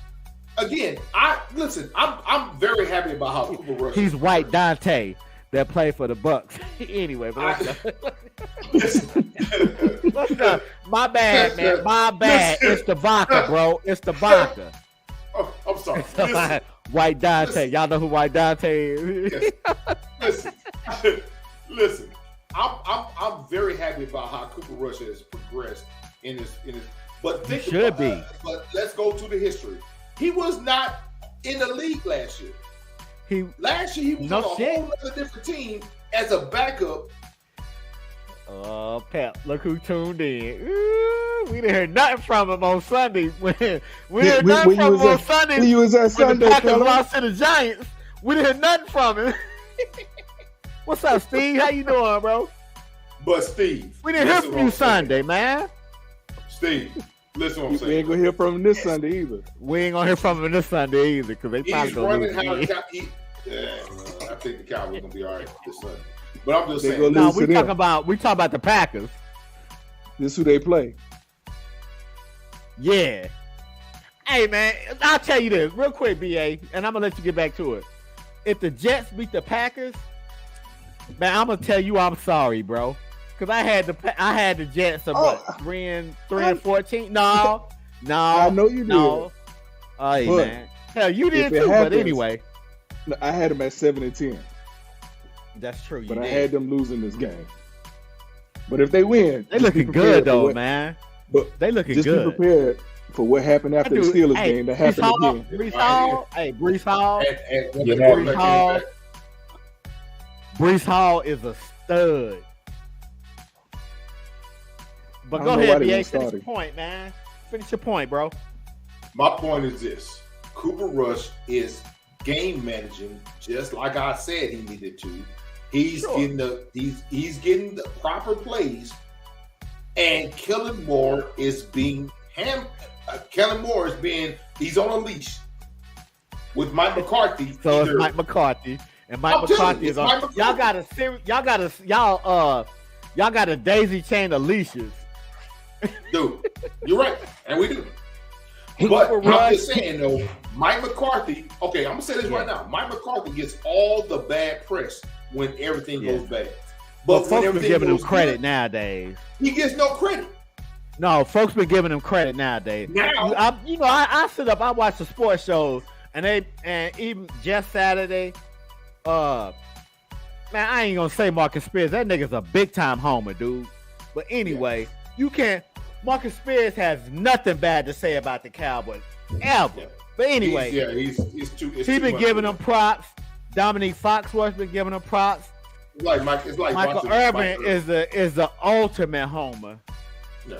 Again, I'm very happy about how Cooper Rush. He's White Dante that played for the Bucks. Anyway, but let's go. My bad, man. My bad. It's the vodka, bro. It's the vodka. Oh, I'm sorry. Listen, White Dante. Y'all know who White Dante is? listen. I'm very happy about how Cooper Rush has progressed in this. But think should about, be. But let's go to the history. He was not in the league last year. Last year he was on a whole other different team as a backup. Oh, Pep, look who tuned in. Ooh, we didn't hear nothing from him on Sunday. We didn't hear nothing from him on Sunday. When you was at when Sunday, the Packers fella. lost to the Giants. We didn't hear nothing from him. What's up, Steve? How you doing, bro? But Steve, We didn't hear listen from what you I'm saying. Sunday, man. Steve, listen what I'm We saying. ain't gonna hear from him this Sunday either. We ain't gonna hear from him this Sunday either because they probably He's gonna running lose how again. I think the Cowboys gonna be all right this Sunday. But I'm just They saying. gonna No, lose we to them. talking about the Packers. This who they play. Yeah. Hey, man, I'll tell you this real quick, BA, and I'm going to let you get back to it. If the Jets beat the Packers, man, I'm going to tell you I'm sorry, bro. Because I had the Jets of what, 3 and 14? No. I know you did. No. Hey, But man. Hell, you did if it too, but happens- anyway. No, I had them at 7-10, That's true. You but I did. had them losing this game. But if they win, They just be looking prepared good, for though, what- man. But They looking just good. be prepared for what happened after the Steelers game that happened again. Brees Hall. Hey, Brees Hall. And when Yeah, the quarterback Brees came Hall. back, Brees Hall is a stud. But I go don't know ahead, why they BA. won't Finish start your him. point, man. Finish your point, bro. my point is this: Cooper Rush is game managing just like I said he needed to. He's Sure. getting he's getting the proper plays, and Kellen Moore is being he's on a leash with Mike McCarthy. So it's either- Mike McCarthy, and Mike I'm telling McCarthy you, is it's on. Mike Y'all got a daisy chain of leashes. Dude, you're right, and we do. Cooper But I'm Rush. just saying though, Mike McCarthy. Okay, I'm gonna say this right now. Mike McCarthy gets all the bad press when everything Yeah. goes bad. But when folks been everything giving him goes credit good, nowadays. he gets no credit. No, folks been giving him credit nowadays. Now, I sit up, I watch the sports shows, and even just Saturday, man, I ain't gonna say Marcus Spears. That nigga's a big time homer, dude. But anyway, you can't. Marcus Spears has nothing bad to say about the Cowboys ever. Yeah. But anyway, he's too. It's he too been much giving for them props. Dominique Foxworth been giving them props. It's like Michael watching Irvin Mike is the ultimate homer. Yeah.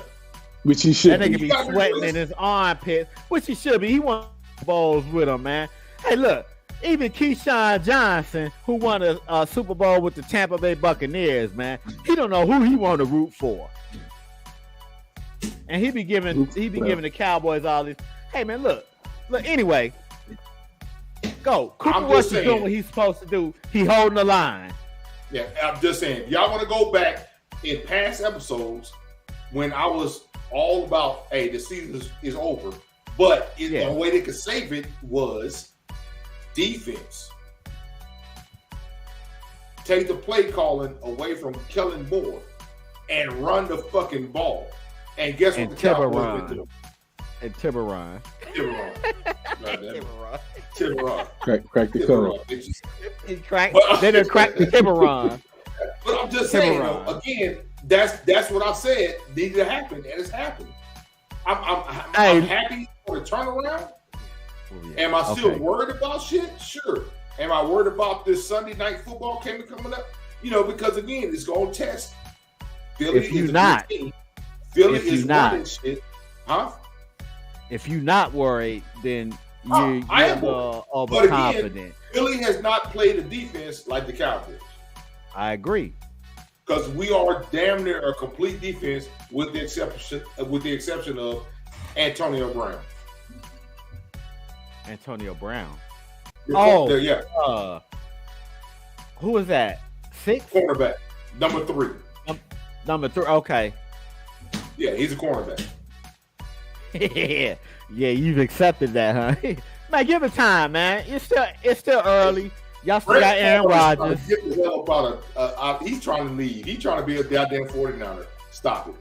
Which he should That nigga be. be You gotta sweating in realize- his armpits, which he should be. He won bowls with him, man. Hey, look, even Keyshawn Johnson, who won a Super Bowl with the Tampa Bay Buccaneers, man, he don't know who he want to root for, and he be giving the Cowboys all this. Hey, man, look. Anyway, Go. Cooper I'm Rush just is doing saying. what he's supposed to do. He holding the line. Yeah, I'm just saying. If y'all want to go back in past episodes when I was all about, hey, the season is over, but the only way they could save it was defense. Take the play calling away from Kellen Moore and run the fucking ball. And guess what the Cowboys did do? And Tiburon. Tiburon. Crack the code. He cracked. They done cracked the Tiburon. But I'm just saying, though, again, that's what I said needed to happen, and it's happened. I'm happy for the turnaround. Am I still worried about shit? Sure. Am I worried about this Sunday night football game coming up? You know, because again, it's gonna test. Philly If you is a not, good team. Philly if you is not, running shit, huh? If you're not worried, then you're overconfident. Philly has not played a defense like the Cowboys. I agree. Because we are damn near a complete defense, with the exception of Antonio Brown. Antonio Brown. Yeah. Who was that? 6? Cornerback. Number 3. Number 3. Okay. Yeah, he's a cornerback. Yeah, you've accepted that, huh? Man, give it time, man. It's still early. Y'all still got Aaron Rodgers. He's trying to leave. He's trying to be a goddamn 49er. Stop it.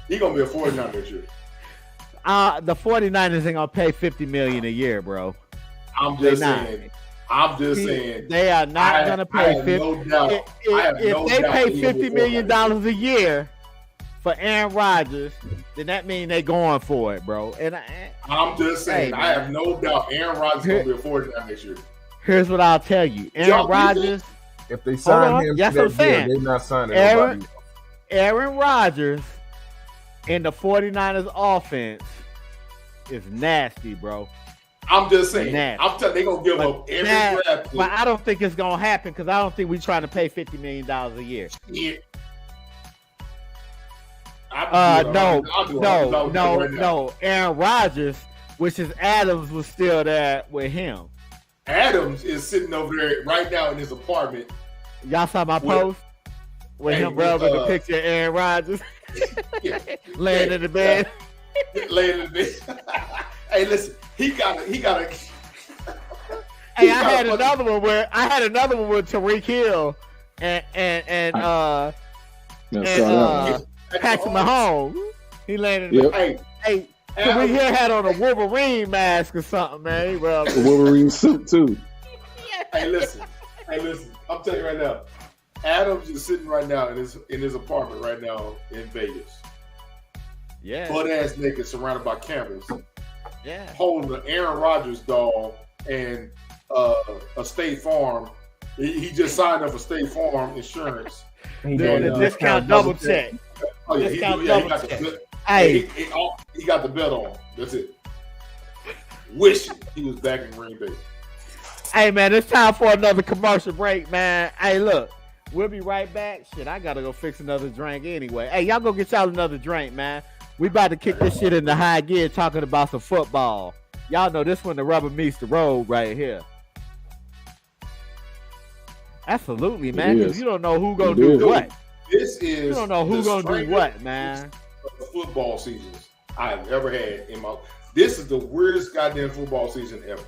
He's gonna be a 49er this year. The 49ers ain't gonna pay $50 million a year, bro. I'm just saying. They are not gonna pay $50 million. If they pay $50 million a year for Aaron Rodgers, then that means they going for it, bro. And I'm just saying, I have no doubt Aaron Rodgers is gonna be a 49er next year. Here's what I'll tell you. Aaron Rodgers. If they sign him, that's what I'm saying. They're not signing Aaron Rodgers in the 49ers offense is nasty, bro. I'm just saying. Nasty. I'm telling you, they're gonna give up every draft pick. But I don't think it's gonna happen because I don't think we're trying to pay $50 million a year. Yeah. No. Aaron Rodgers, which is Adams, was still there with him. Adams is sitting over there right now in his apartment. Y'all saw my post with him rubbing the picture of Aaron Rodgers laying in the bed. Laying in the bed. Hey, listen, he got a. Hey, I had another one with Tyreek Hill and Patrick Mahomes. He landed. Yep. Hey, Tyreek Hill had on a Wolverine mask or something, man. Well, a Wolverine suit too. Hey, listen. I'm telling you right now, Adams is sitting right now in his apartment right now in Vegas. Yeah. Butt ass naked, surrounded by cameras. Yeah. Holding an Aaron Rodgers doll and a State Farm. He just signed up for State Farm insurance. Doing the discount double check. Oh yeah, he got the belt on. That's it. Wishing he was back in Green Bay. Hey man, it's time for another commercial break, man. Hey, look, we'll be right back. Shit, I gotta go fix another drink anyway. Hey, y'all go get y'all another drink, man. We about to kick this shit into high gear, talking about some football. Y'all know this one, the rubber meets the road right here. Absolutely, man. Because you don't know who gonna do what. You don't know who gonna do what, man. Football seasons I have ever had in my. This is the weirdest goddamn football season ever.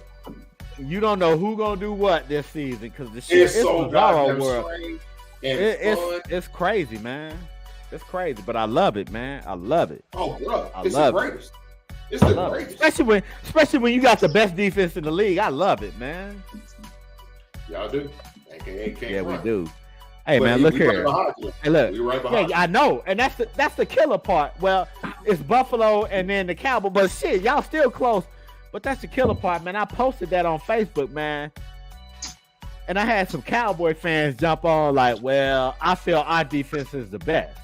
You don't know who gonna do what this season because the shit is so bizarre world. It's crazy, man. It's crazy, but I love it, man. I love it. Oh, bro, it's the greatest. It's the greatest. Especially when you got the best defense in the league. I love it, man. Y'all do. Yeah, we do. Hey, but man, look here. Hey, look. Yeah, I know, and that's the killer part. Well, it's Buffalo and then the Cowboys, but shit, y'all still close. But that's the killer part, man. I posted that on Facebook, man. And I had some Cowboy fans jump on like, well, I feel our defense is the best.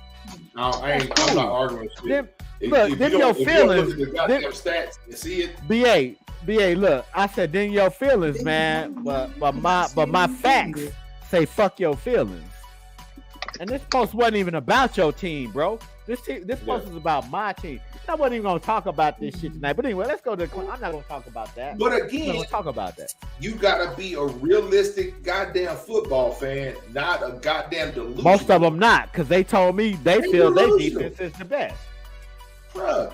No, I'm not arguing with you. Look, then your feelings. Stats and see it. BA, look, I said, then your feelings, man. But my facts say fuck your feelings. And this post wasn't even about your team, bro. This post is about my team. I wasn't even gonna talk about this shit tonight. But anyway, let's go to. I'm not gonna talk about that. But I'm not again, gonna talk about that. you gotta be a realistic goddamn football fan, not a goddamn delusional. Most of them not, because they told me they feel their delusional. defense is the best. Bruh.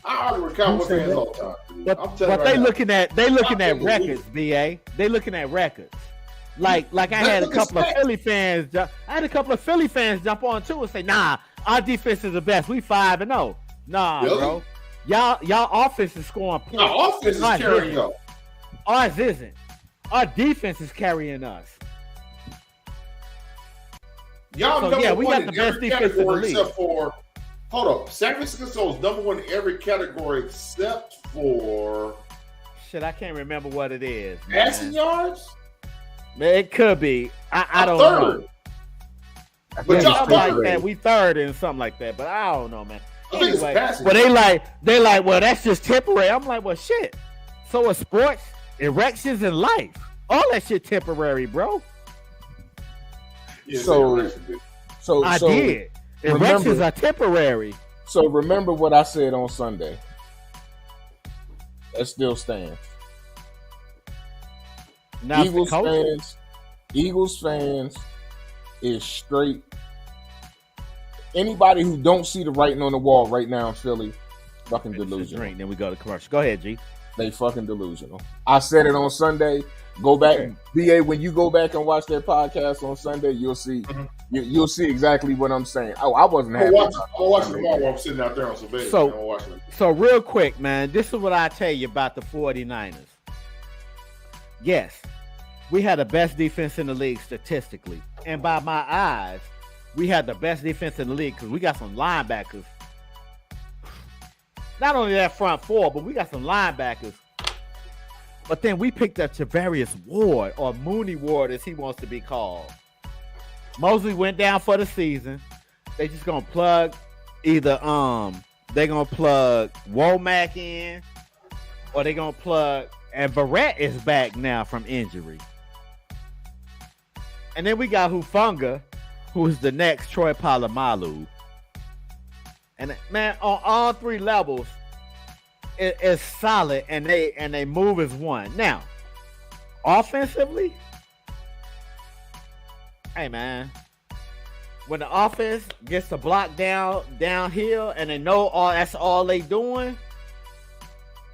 I argue with Cowboy fans all the time. Dude. I'm But telling you they right looking at they looking Stop at being records, BA. They looking at records. Like I had a couple of Philly fans. I had a couple of Philly fans jump on too and say, "Nah, our defense is the best. We 5-0." Nah, Really? bro. Y'all offense is scoring points. now. Our offense is Ours carrying isn't. y'all. Ours isn't. Our defense is carrying us. Y'all So, number yeah, we one got in the best every defense in the category league. except for. Hold up, San Francisco's number one in every category except for Shit, I can't remember what it is. passing Man. yards. Man, it could be. I don't third. know. But Yeah, y'all something like third. that. We third and something like that, but I don't know, man. I think it's Anyway, passing. but they like, well, that's just temporary. I'm like, well, shit. So is sports, erections, and life. All that shit temporary, bro. Yeah, So- So I so, did. remember- Erections are temporary. So remember what I said on Sunday. That still stands. Now it's the coach. Eagles fans is straight. Anybody who don't see the writing on the wall right now in Philly, fucking Finish this delusional. drink, then we go to commercial. Go ahead, G. They fucking delusional. I said it on Sunday. Go back, BA. When you go back and watch their podcast on Sunday, you'll see. You'll see exactly what I'm saying. Oh, I wasn't I'm happy. gonna watch it tomorrow while I'm sitting out there on some bed. So- I'm gonna watch it. So real quick, man, this is what I tell you about the 49ers. Yes, we had the best defense in the league statistically. And by my eyes, we had the best defense in the league because we got some linebackers. Not only that front four, but we got some linebackers. But then we picked up Javarius Ward, or Mooney Ward as he wants to be called. Mosley went down for the season. They just gonna plug either they're gonna plug Womack in, or they're gonna plug, and Verrett is back now from injury. And then we got Hufanga, who is the next Troy Polamalu. And man, on all three levels, it's solid, and they move as one. Now, offensively, hey man, when the offense gets the block downhill and they know that's all they doing,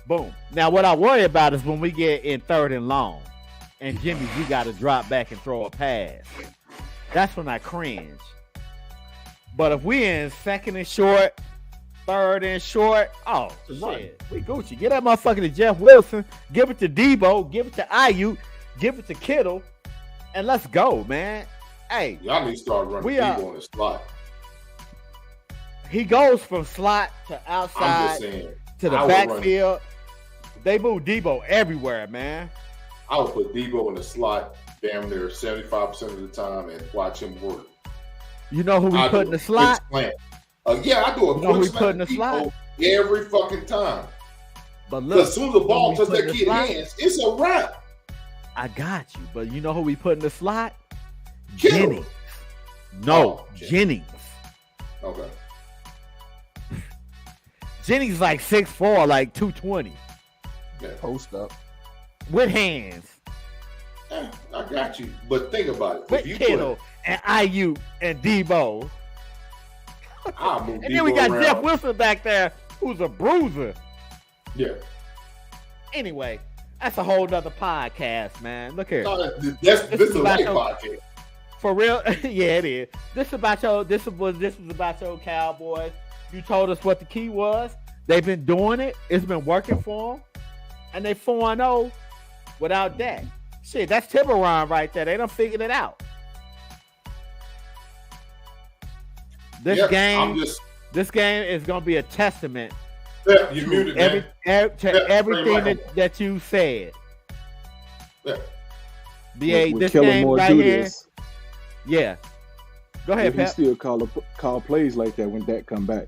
boom. Now what I worry about is when we get in third and long and Jimmy G got to drop back and throw a pass. That's when I cringe. But if we in second and short, third and short, oh shit, we Gucci. Get that motherfucker to Jeff Wilson, give it to Debo, give it to Ayuk, give it to Kittle, and let's go, man. Hey, Y'all need to start running We people are- on the slot. he goes from slot to I'm just outside saying. to the I would run- backfield. They move Debo everywhere, man. I would put Debo in the slot damn near 75% of the time and watch him work. You know who we I put do in the a quick slot? slant. Yeah, I do a You know who quick we slant put in the to slot? Debo every fucking time. But Because look, as soon as the ball we touches put in that the kid's slot? hands, it's a wrap. I got you. But you know who we put in the slot? Kittle. Jennings. No, Oh, Jennings. Okay. Jennings like 6'4", like 220 Yeah. Post up. with hands. Yeah, I got you. But think about it. With If you Kittle and Ayuk and Debo. I'll move And then we got Debo Jeff around. Wilson back there, who's a bruiser. Yeah. Anyway, that's a whole nother podcast, man. Look here. No, this This is is a about light your- podcast. For real, yeah, it is. This was about your Cowboys. You told us what the key was. They've been doing it. It's been working for them, and they 4-0 without Dak. Shit, that's Tiburon right there. They done figured it out. This Yeah, game is gonna be a testament Yeah, you to, muted, man. everything that you said. Yeah. BA, Would this Kellen game Moore right do here. this? Yeah. Go ahead, If he Pep. still call plays like that when Dak come back?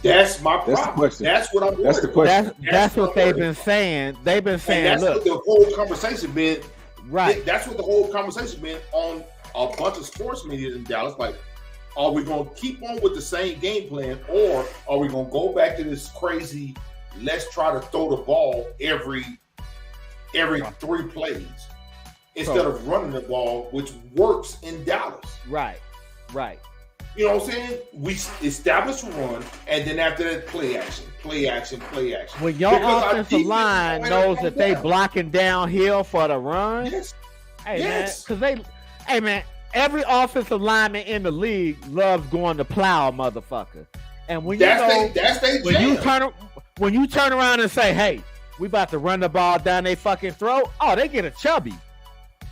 That's my problem. That's the question. That's what I'm worried That's the about. question. That's what they've I'm worried been saying. They've been And saying, that's look, what the whole conversation been. right. That's what the whole conversation been on a bunch of sports media in Dallas. Like, are we going to keep on with the same game plan, or are we going to go back to this crazy, let's try to throw the ball every 3 plays instead of running the ball, which works in Dallas? Right. You know what I'm saying? We establish a run, and then after that, play action. When your offensive line knows that they blocking downhill for the run, yes. Man, every offensive lineman in the league loves going to plow a motherfucker. And when when you turn around and say, "Hey, we about to run the ball down their fucking throat," oh, they get a chubby.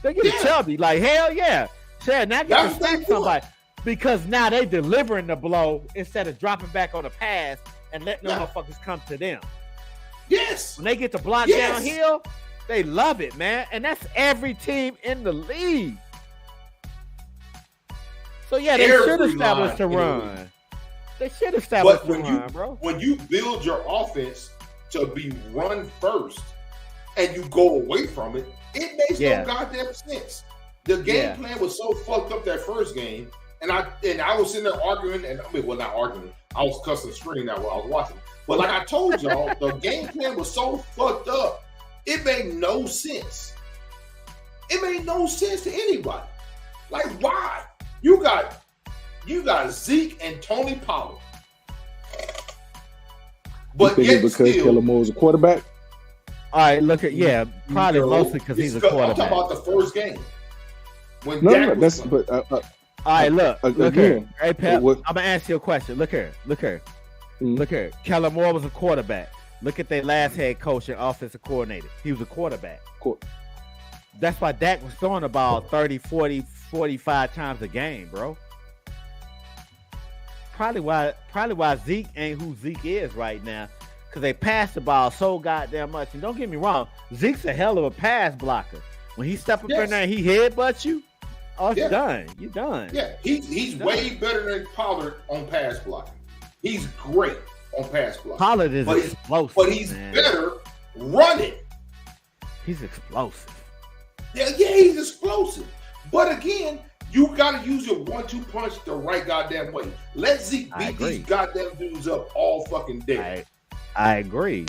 Like hell yeah. Shit, now get to stack somebody. Because now they delivering the blow instead of dropping back on the pass and letting them motherfuckers come to them. Yes. When they get to block downhill, they love it, man. And that's every team in the league. So yeah, they should establish the run. They should establish the run, bro. When you build your offense to be run first and you go away from it, it makes no goddamn sense. The game plan was so fucked up that first game. And I was sitting there arguing, not arguing. I was cussing the screen out while I was watching. But like I told y'all, the game plan was so fucked up, it made no sense. It made no sense to anybody. Like, why? You got Zeke and Tony Pollard. But yet because Kellen Moore is a quarterback? All right, probably mostly because he's a quarterback. I'm talking about the first game. All right, look here. Hey, Pep, I'm gonna ask you a question. Look here. Look here. Kellen Moore was a quarterback. Look at their last head coach and offensive coordinator. He was a quarterback. That's why Dak was throwing the ball 30, 40, 45 times a game, bro. Probably why Zeke ain't who Zeke is right now, because they pass the ball so goddamn much. And don't get me wrong, Zeke's a hell of a pass blocker. When he step up in there and he headbutts you, oh, it's done. You're done. Yeah, he's way better than Pollard on pass blocking. He's great on pass blocking. Pollard is explosive, but he's better running. He's explosive. Yeah, he's explosive. But again, you got to use your 1-2 punch the right goddamn way. Let Zeke beat these goddamn dudes up all fucking day. I agree.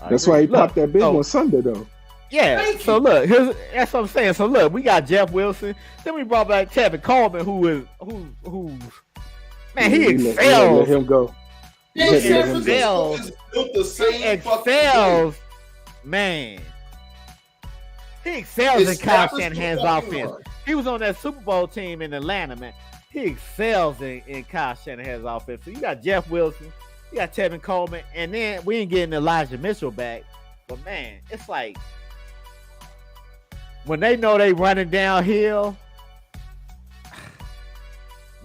That's why he popped that big one Sunday, though. Yeah, so look, that's what I'm saying. So look, we got Jeff Wilson. Then we brought back Tevin Coleman, who man, he excels. Let him go. He excels, man. He excels in Kyle Shanahan's offense. He was on that Super Bowl team in Atlanta, man. He excels in Kyle Shanahan's offense. So you got Jeff Wilson, you got Tevin Coleman, and then we ain't getting Elijah Mitchell back. But man, it's like, when they know they running downhill,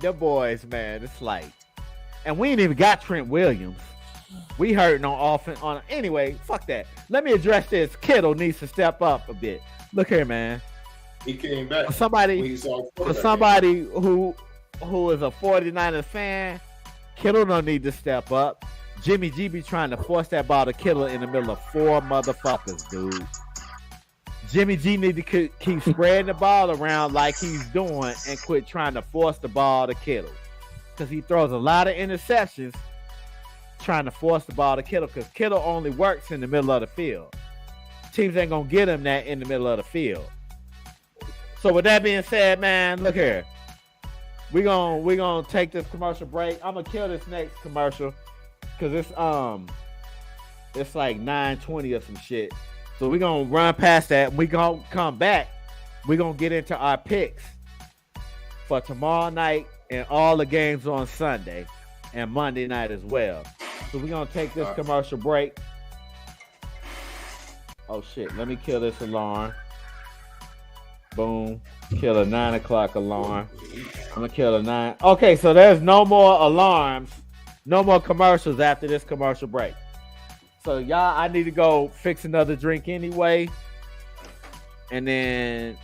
the boys, man, it's like, and we ain't even got Trent Williams. We hurting on offense. Anyway, fuck that. Let me address this. Kittle needs to step up a bit. Look here, man. He came back. For somebody who is a 49ers fan, Kittle don't need to step up. Jimmy G be trying to force that ball to Kittle in the middle of 4 motherfuckers, dude. Jimmy G need to keep spreading the ball around like he's doing and quit trying to force the ball to Kittle, because he throws a lot of interceptions trying to force the ball to Kittle, because Kittle only works in the middle of the field. Teams ain't gonna get him that in the middle of the field. So with that being said, man, look here. We're gonna take this commercial break. I'm gonna kill this next commercial because it's like 9:20 or some shit. So we're going to run past that. We're going to come back. We're going to get into our picks for tomorrow night and all the games on Sunday and Monday night as well. So we're going to take this commercial break. Oh, shit. Let me kill this alarm. Boom. Kill a 9 o'clock alarm. I'm going to kill a 9. Okay, so there's no more alarms. No more commercials after this commercial break. So y'all, I need to go fix another drink anyway. And then,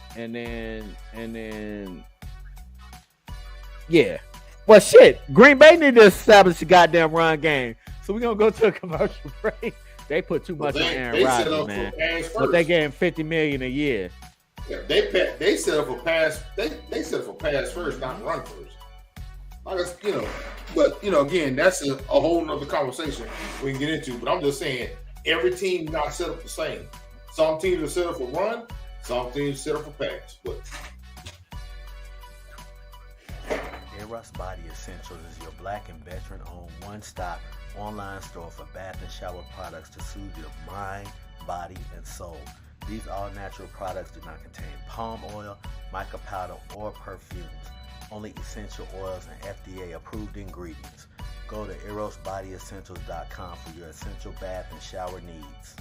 yeah. Well, shit, Green Bay need to establish a goddamn run game. So we're going to go to a commercial break. They put too much on Aaron Rodgers, man. But they gave him $50 million a year. Yeah, they set up a pass. They set up a pass first, not run first. Like but again, that's a whole nother conversation we can get into. But I'm just saying, every team not set up the same. Some teams are set up for run, some teams set up for pass. But Eros Body Essentials is your black and veteran-owned one-stop online store for bath and shower products to soothe your mind, body, and soul. These all-natural products do not contain palm oil, mica powder, or perfumes. Only essential oils and FDA-approved ingredients. Go to erosbodyessentials.com for your essential bath and shower needs.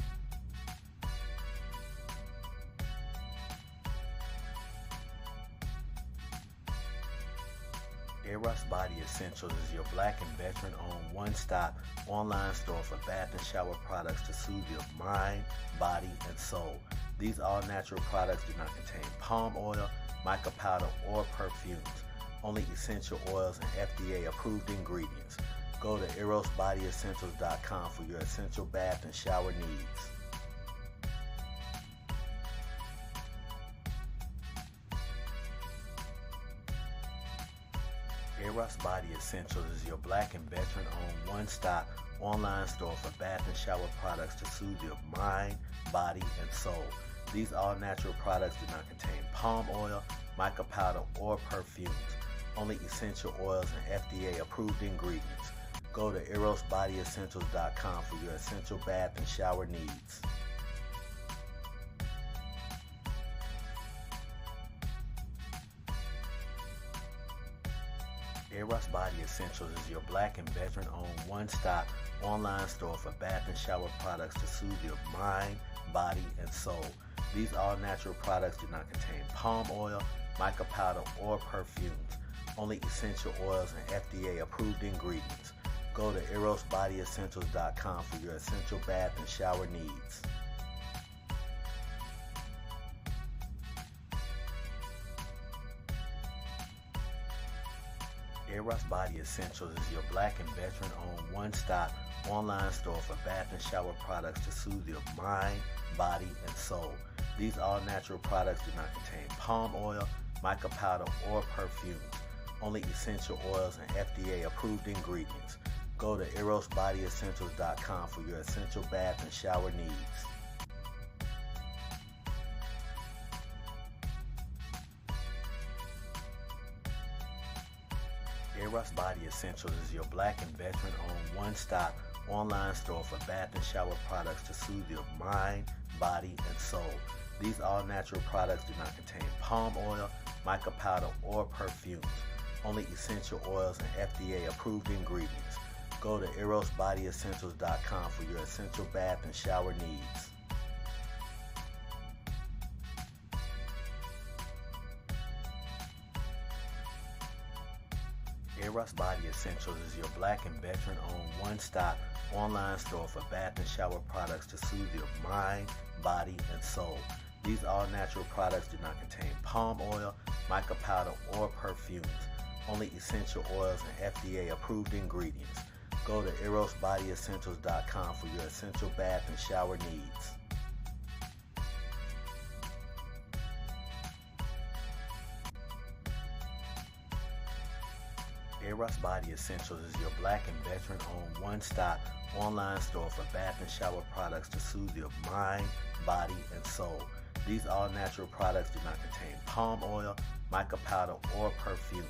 Eros Body Essentials is your black and veteran-owned one-stop online store for bath and shower products to soothe your mind, body, and soul. These all-natural products do not contain palm oil, mica powder, or perfumes. Only essential oils and FDA-approved ingredients. Go to erosbodyessentials.com for your essential bath and shower needs. Eros Body Essentials is your black and veteran-owned one-stop online store for bath and shower products to soothe your mind, body, and soul. These all-natural products do not contain palm oil, mica powder, or perfumes. Only essential oils and FDA-approved ingredients. Go to erosbodyessentials.com for your essential bath and shower needs. Eros Body Essentials is your black and veteran-owned one-stop online store for bath and shower products to soothe your mind, body, and soul. These all-natural products do not contain palm oil, mica powder, or perfumes. Only essential oils and FDA-approved ingredients. Go to erosbodyessentials.com for your essential bath and shower needs. Eros Body Essentials is your black and veteran-owned one-stop online store for bath and shower products to soothe your mind, body, and soul. These all-natural products do not contain palm oil, mica powder, or perfumes. Only essential oils and FDA-approved ingredients. Go to erosbodyessentials.com for your essential bath and shower needs. Eros Body Essentials is your black and veteran-owned one-stop online store for bath and shower products to soothe your mind, body, and soul. These all-natural products do not contain palm oil, mica powder, or perfumes. Only essential oils and FDA-approved ingredients. Go to erosbodyessentials.com for your essential bath and shower needs. Eros Body Essentials is your black and veteran-owned one-stop online store for bath and shower products to soothe your mind, body, and soul. These all-natural products do not contain palm oil, mica powder, or perfumes. Only essential oils and FDA-approved ingredients. Go to erosbodyessentials.com for your essential bath and shower needs. Eros Body Essentials is your black and veteran-owned one-stop online store for bath and shower products to soothe your mind, body, and soul. These all-natural products do not contain palm oil, mica powder, or perfumes.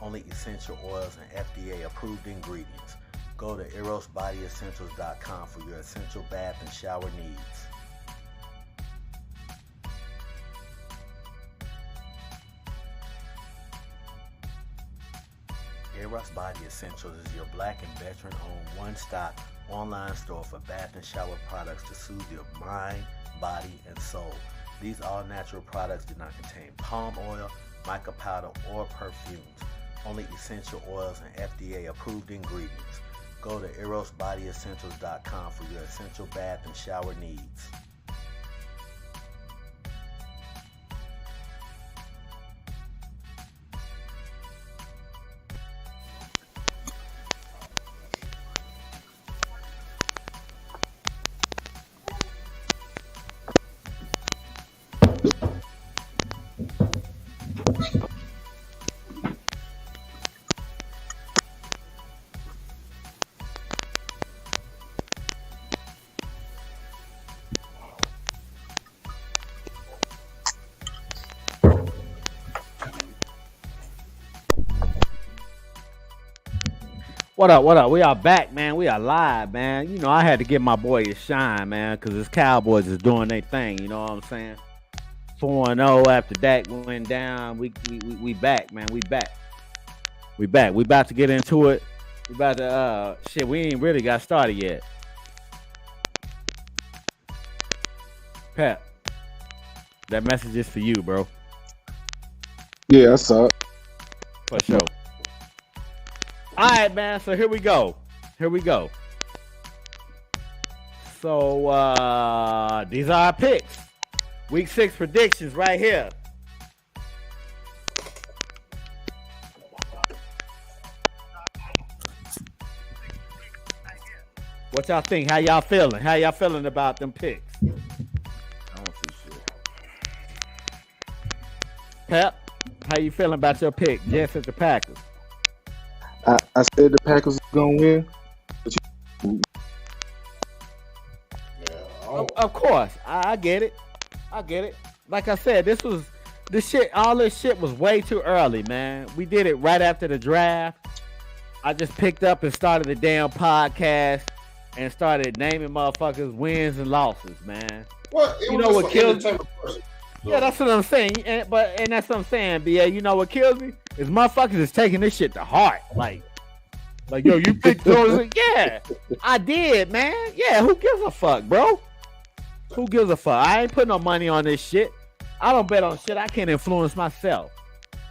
Only essential oils and FDA-approved ingredients. Go to erosbodyessentials.com for your essential bath and shower needs. Eros Body Essentials is your black and veteran-owned one-stop online store for bath and shower products to soothe your mind, body, and soul. These all-natural products do not contain palm oil, mica powder, or perfumes. Only essential oils and FDA-approved ingredients. Go to erosbodyessentials.com for your essential bath and shower needs. What up? What up? We are back, man. We are live, man. You know, I had to give my boy his shine, man, because his Cowboys is doing their thing. You know what I'm saying? 4-0 after Dak went down. We back, man. We back. We back. We about to get into it. We about to shit. We ain't really got started yet. Pep, that message is for you, bro. Yeah, I saw it. For sure. All right, man. So here we go. Here we go. So these are our picks. Week 6 predictions right here. What y'all think? How y'all feeling? How y'all feeling about them picks? I don't see shit. Pep, how you feeling about your pick? Jets at the Packers. I said the Packers are gonna win. Of course, I get it. I get it. Like I said, all this shit was way too early, man. We did it right after the draft. I just picked up and started the damn podcast and started naming motherfuckers wins and losses, man. Well, you know what kills me? Yeah, that's what I'm saying. And that's what I'm saying, BA. You know what kills me? Is motherfuckers is taking this shit to heart. Like yo, you picked those. Yeah, I did, man. Yeah, who gives a fuck, bro? Who gives a fuck? I ain't putting no money on this shit. I don't bet on shit I can't influence myself.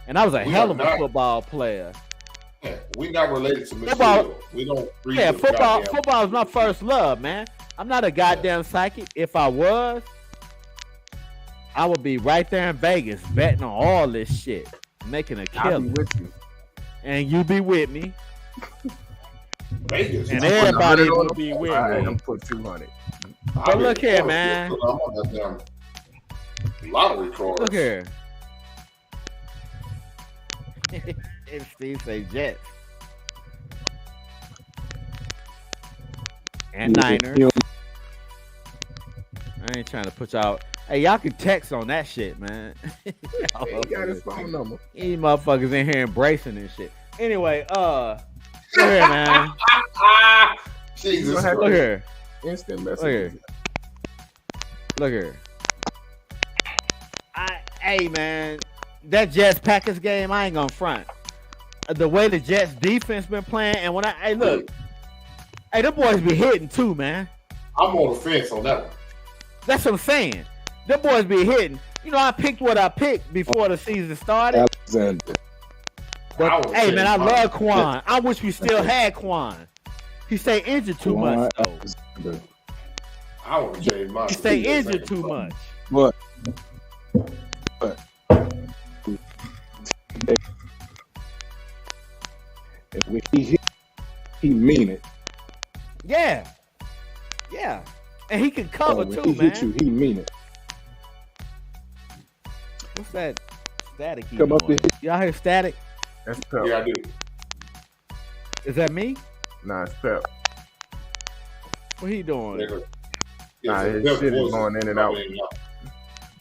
And I was a hell of a football player. Yeah, we not related to football. We don't. Yeah, football is my first love, man. I'm not a goddamn psychic. If I was, I would be right there in Vegas betting on all this shit, making a I'll killing. be with you. And you be with me. Vegas. And everybody will be with All right, me. I'm put 200. But look here, man. I'm on that damn lottery card. Look here. And Steve say Jets. And Niners. I ain't trying to put y'all. Hey, y'all can text on that shit, man. He got his phone number. These motherfuckers in here embracing this shit. Anyway, look here, man. Jesus Look Look here. Instant Look here. message. Look here. Hey, man. That Jets Packers game, I ain't gonna front. The way the Jets defense been playing, and when hey, look. Hey, them boys be hitting too, man. I'm on the fence on that one. That's what I'm saying. Them boys be hitting. You know, I picked what I picked before the season started. Alexander. But would hey, say man, I mine. love Quan. I wish we still had Quan. He stay injured too much, though. Alexander. I want to change mine. He stay injured too much. But if when he hit, he mean it. Yeah. Yeah. And he can cover when too, he man. hit you, he mean it. What's that static? Come up doing? here. Y'all hear static? That's Pep. Yeah, I do. Is that me? Nah, it's Pep. What he doing? Nigga. Nah, so his Bill shit is Wilson going in and out. coming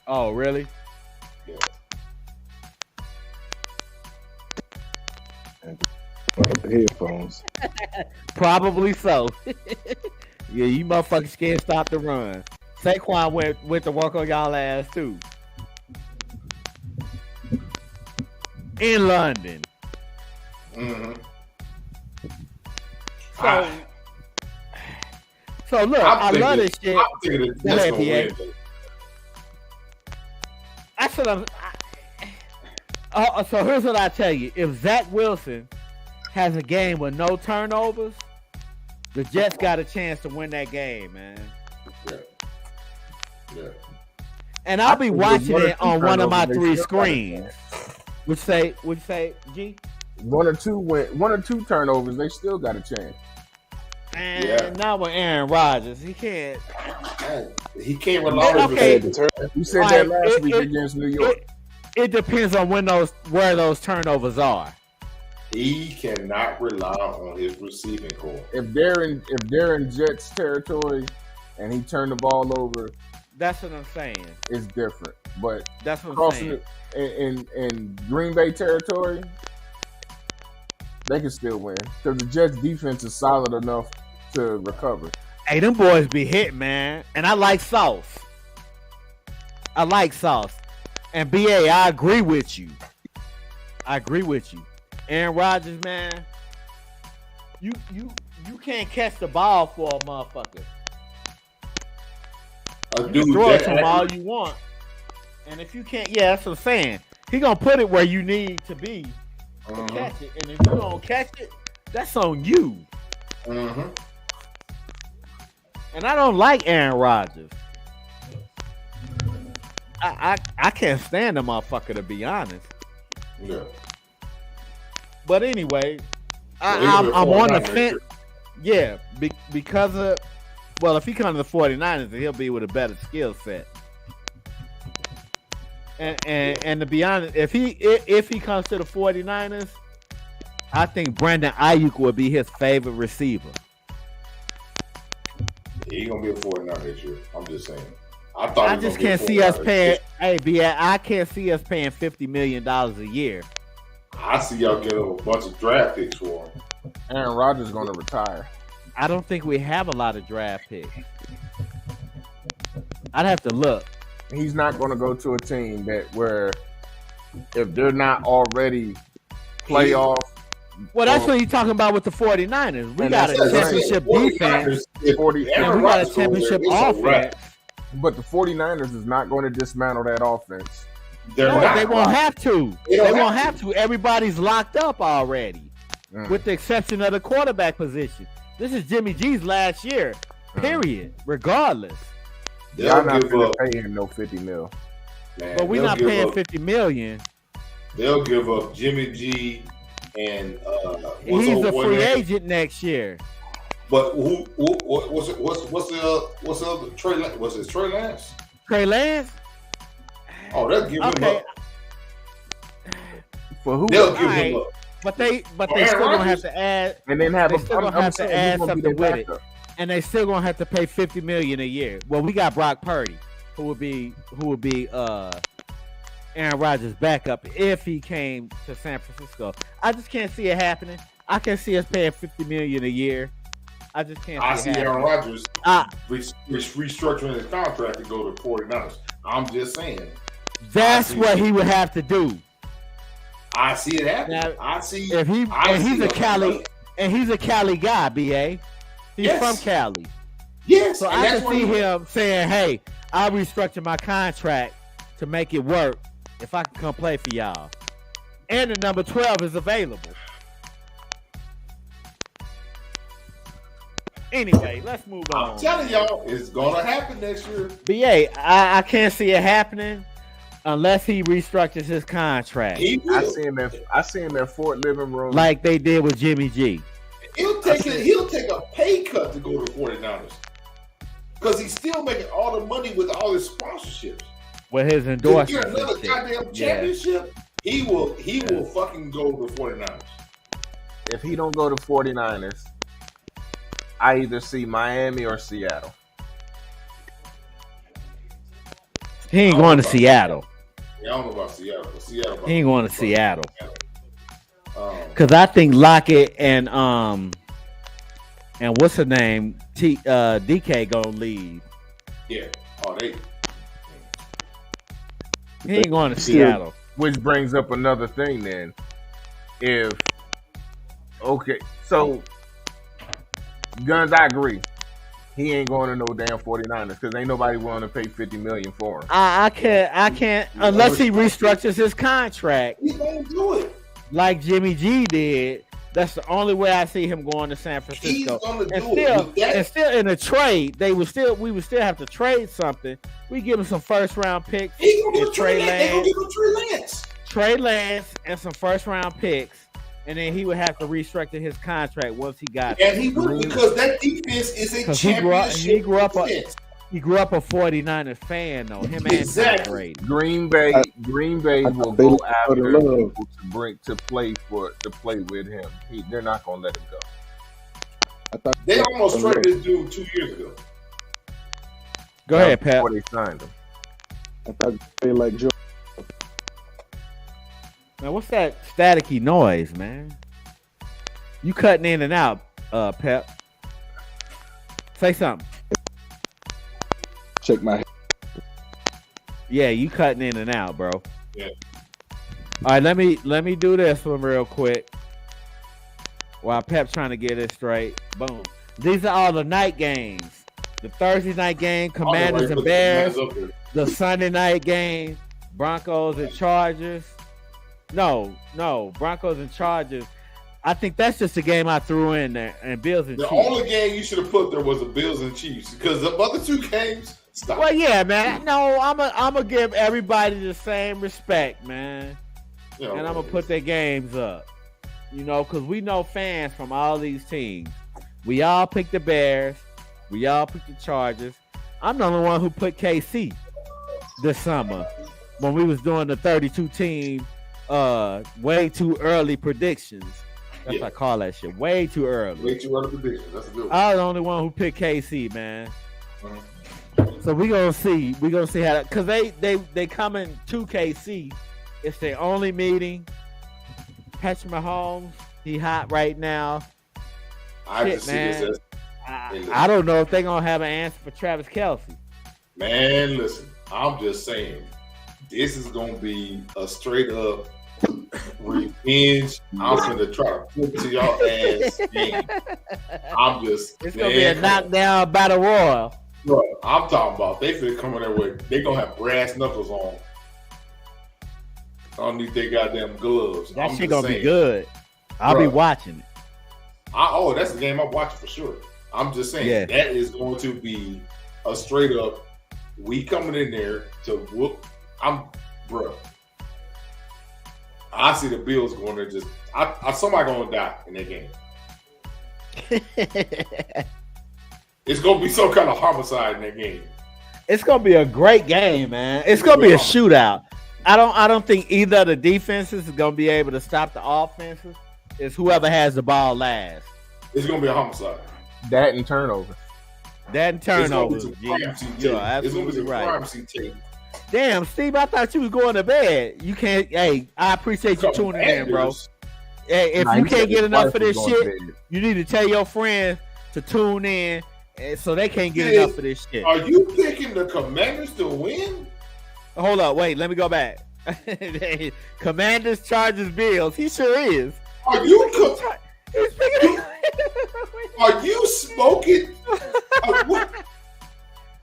Oh, really? Yeah. The headphones. Probably so. Yeah, you motherfuckers can't stop the run. Saquon went to work on y'all ass too. In London. Mm-hmm. So look, I love this shit. I'm thinking the Go Jets ahead, gonna win. PA. That's what so here's what I tell you. If Zach Wilson has a game with no turnovers, the Jets got a chance to win that game, man. Yeah. Yeah. And I'll be think watching with it on one of my turnovers, they 3 still got a screens. Would say, G? One or two turnovers, they still got a chance. And Yeah. not with Aaron Rodgers. He can't. Man, he can't rely on Okay. his You said All that right, last week against New York. It depends on where those turnovers are. He cannot rely on his receiving core. If they're in Jets territory and he turned the ball over, That's what I'm saying. it's different. But That's what I'm crossing saying. it in Green Bay territory, They can still win because the Jets' defense is solid enough to recover. Hey, them boys be hit, man. And I like Sauce. And BA, I agree with you. Aaron Rodgers, man. You can't catch the ball for a motherfucker. You can throw it to him all you want. And if you can't, yeah, that's what I'm saying. He gonna put it where you need to be to catch it. And if you don't catch it, that's on you. And I don't like Aaron Rodgers. I can't stand the motherfucker, to be honest. Yeah. But anyway, I'm on the fence. Yeah, because of, well, if he comes to the 49ers, he'll be with a better skill set. And to be honest, if he comes to the 49ers, I think Brandon Ayuk would be his favorite receiver. He's gonna be a 49 this year. I'm just saying. I just can't see us paying. Hey, I can't see us paying $50 million a year. I see y'all get a bunch of draft picks for him. Aaron Rodgers is going to retire. I don't think we have a lot of draft picks. I'd have to look. He's not going to go to a team where if they're not already playoff. Well, that's what you're talking about with the 49ers. We got a championship defense. And we got a championship offense. But the 49ers is not going to dismantle that offense. They won't have to. They won't have to. Everybody's locked up already, with the exception of the quarterback position. This is Jimmy G's last year, period, regardless. Y'all not going to pay him no $50 million. But we're not paying $50 million. They'll give up Jimmy G and he's a free agent next year. But what's the other Trey Lance? Was it Trey Lance? Trey Lance? Oh, they'll give him up. For who? They'll give him up. But they still gonna have to add, and then have to add something with it, and they still gonna have to pay $50 million a year. Well, we got Brock Purdy, who would be Aaron Rodgers' backup if he came to San Francisco. I just can't see it happening. I can see us paying $50 million a year. I just can't. I see Aaron Rodgers restructuring his contract to go to 49ers. I'm just saying. That's what he would have to do. I see it happening. Now, I see. He's a Cali guy, BA. He's from Cali. Yes. So I can see him saying, "Hey, I'll restructure my contract to make it work if I can come play for y'all." And the number 12 is available. Anyway, let's move on. I'm telling y'all, it's gonna happen next year. BA, I can't see it happening unless he restructures his contract. I see him at Fort Living Room, like they did with Jimmy G. He'll take a pay cut to go to the 49ers because he's still making all the money with all his sponsorships. With his endorsements, to get another goddamn championship, he will fucking go to the 49ers. If he don't go to 49ers, I either see Miami or Seattle. He ain't going to Seattle. Yeah, I don't know about Seattle. But Seattle. He ain't going to Seattle. Because I think Lockett and what's her name? DK gonna leave. Yeah. Oh, they. He ain't going to Seattle. Which brings up another thing then. So Guns, I agree. He ain't going to no damn 49ers because ain't nobody willing to pay $50 million for him. I can't unless he restructures his contract. He gonna do it like Jimmy G did. That's the only way I see him going to San Francisco. And still in a trade, we would still have to trade something. We give him some first round picks. He gonna give Trey Lance. They gonna give him Trey Lance and some first round picks. And then he would have to restructure his contract once he got. And he would because that defense is a championship. He grew up a 49ers fan though. Him and Tom Brady. Green Bay will go after people to play with him. They're not gonna let him go. They almost traded this dude 2 years ago. Go ahead, Pat. Before they signed him. I thought they like Joe. Now, what's that staticky noise, man? You cutting in and out, Pep. Say something. Check my. Yeah, you cutting in and out, bro. Yeah. All right, let me do this one real quick. While Pep's trying to get it straight. Boom. These are all the night games. The Thursday night game, Commanders and Bears. The Sunday night game, Broncos and Chargers. No, Broncos and Chargers. I think that's just the game I threw in there. And Bills and The Chiefs. only game you should have put there was the Bills and Chiefs because the other two games. Stop. Well, yeah, man. No, I'm gonna give everybody the same respect, man. You know, And I'm gonna put their games up. You know, because we know fans from all these teams. We all picked the Bears. We all picked the Chargers. I'm the only one who put KC this summer when we was doing the 32 team way too early predictions. That's what I call that shit. Way too early. Way too early predictions. That's a good one. I was the only one who picked KC, man. So we gonna see. We gonna see how, because they coming to KC. It's their only meeting. Patrick Mahomes, he hot right now. I Shit, just see this as I don't know if they're gonna have an answer for Travis Kelce. man. Listen, I'm just saying, this is gonna be a straight up revenge. I'm gonna try to put to y'all ass game. I'm just. It's gonna be a knockdown battle royal. Bro, I'm talking about they finna come in there with they gonna have brass knuckles on. Underneath their goddamn gloves. That I'm shit just gonna be saying. good. I'll be watching it. That's the game I'm watching for sure. I'm just saying Yeah. that is going to be a straight up. We coming in there to whoop. Bro. I see the Bills going there. Just somebody gonna die in that game. It's gonna be some kind of homicide in that game. It's gonna be a great game, man. It's gonna be a shootout. I don't think either of the defenses is gonna be able to stop the offenses. It's whoever has the ball last. It's gonna be a homicide. That and turnover. That and turnovers. It's gonna be some crime scene You're tape. It's gonna be absolutely some right. crime scene tape. Damn, Steve, I thought you was going to bed. You can't. Hey, I appreciate you tuning in, bro. Hey, if you can't get enough of this shit, you need to tell your friends to tune in, so they can't get enough of this shit. Are you picking the Commanders to win? Hold up, wait, let me go back. Commanders, Chargers, Bills. He sure is. Are you He's picking. Are you smoking? What?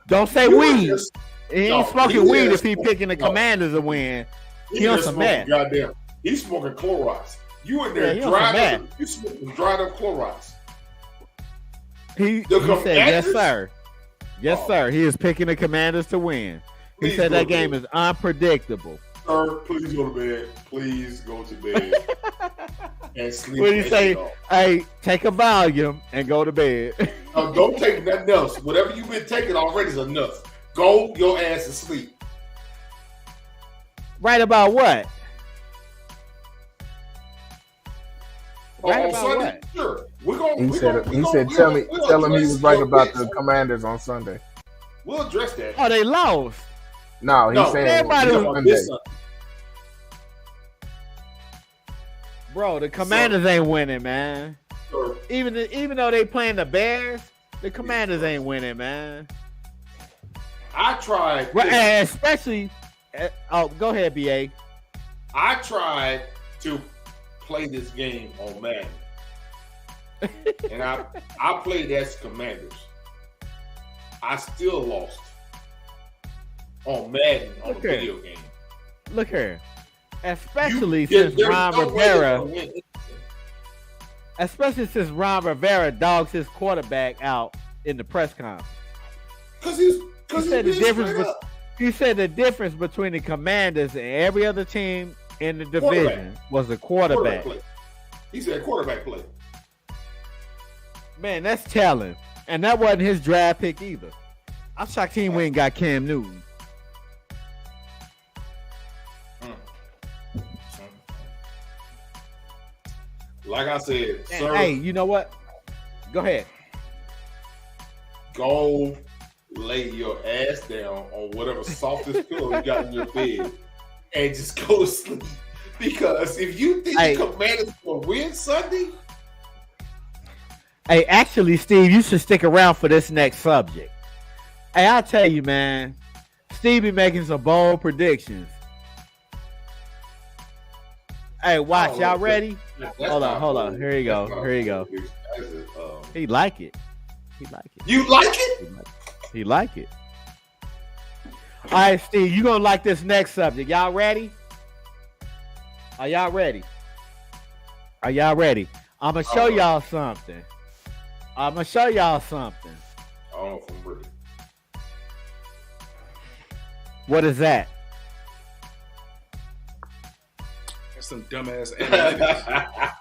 Don't say You weed. just- He ain't No, smoking he weed is if he picking the no. Commanders to win. He He on just some smoking meth. goddamn. He's smoking Clorox. You in there Yeah, he on some dried up? You smoking dried up Clorox? He The said, yes, Commanders? sir. Yes, Oh. sir. He is picking the Commanders to win. He Please said go that to game bed. is unpredictable. Sir, please go to bed. Please go to bed and sleep. What do you that say? shit off. Hey, take a volume and go to bed. No, don't take nothing else. Whatever you've been taking already is enough. Go your ass to sleep. Right about what? Right On about Sunday, what? sure. We're gonna. He said, tell him he was right about the Commanders on Sunday. We'll address that. Oh, they lost. No, he's No, saying everybody this was- Sunday. This Sunday. Bro, the Commanders ain't winning, man. Sure. Even though they playing the Bears, the Commanders ain't winning, man. I tried. Right, and especially. Oh, go ahead, BA. I tried to play this game on Madden, and I played as Commanders. I still lost on Madden on the Okay. video game. Look here. Especially There's since Ron no way they're Rivera. gonna win. Especially since Ron Rivera dogs his quarterback out in the press conference. Because He said the difference. He said the difference between the Commanders and every other team in the division was the quarterback. play. He said quarterback play. Man, that's telling. And that wasn't his draft pick either. I'm shocked he went and got Cam Newton. Like I said, And, sir, hey, you know what? Go ahead. go lay your ass down on whatever softest pillow you got in your bed and just go to sleep. Because if you think Hey. the Commanders will win Sunday, Hey, actually, Steve, you should stick around for this next subject. Hey, I'll tell you, man. Steve be making some bold predictions. Hey, watch. Oh, Y'all ready? That's Hold not on. bold. Here you go. That's not Here you bold. go. That's it. He like it. He like it. You like it? He like it. All right, Steve, you gonna like this next subject. Y'all ready? Are y'all ready? Are y'all ready? I'm gonna show y'all something. I'm gonna show y'all something. I don't know if I'm ready. What is that? That's some dumbass analytics.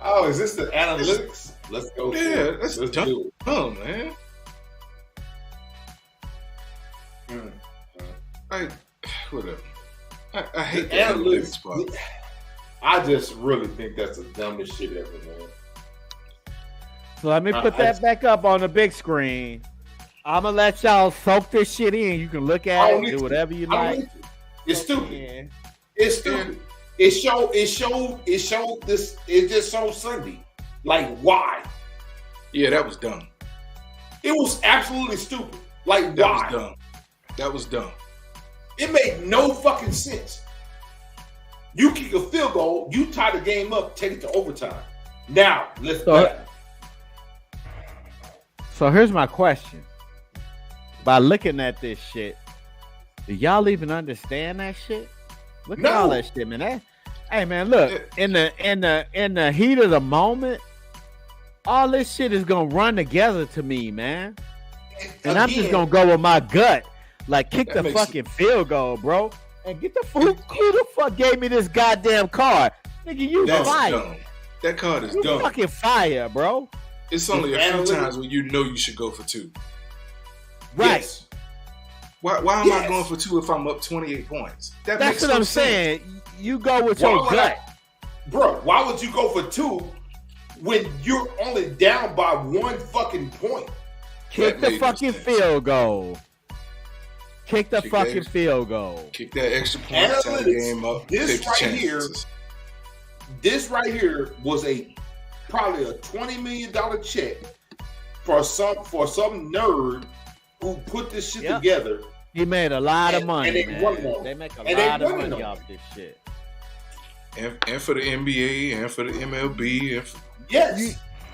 Oh, is this the analytics? Let's go. Yeah, that's Let's dumb. do it. Oh man, like whatever. I hate the analytics part. I just really think that's the dumbest shit ever, man. So let me put that back up on the big screen. I'm gonna let y'all soak this shit in. You can look at it, do whatever you like. It's stupid. Yeah. It's stupid. It showed this. It just showed Sunday. Like, why? Yeah, that was dumb. It was absolutely stupid. Like, That why? was dumb. That was dumb. It made no fucking sense. You kick a field goal, you tie the game up, take it to overtime. Now, let's go. So here's my question. By looking at this shit, do y'all even understand that shit? Look at all that shit, man. Hey man, look, in the heat of the moment, all this shit is gonna run together to me, man. And I'm just gonna go with my gut. Like, kick the fucking field goal, bro. And get the who the fuck gave me this goddamn card? Nigga, you fire. Dumb. That card is You dumb. fucking fire, bro. It's only a few times when you know you should go for two. Right. Yes. Why am I going for two if I'm up 28 points? That's what I'm saying. You go with your gut. Bro, why would you go for two when you're only down by 1 fucking point? Kick the fucking field goal. Kick the fucking field goal. Kick that extra point, tie the game up. This right here was probably a $20 million check for some nerd who put this shit together. He made a lot of money. And they make a lot of money off this shit. And for the NBA and for the MLB and for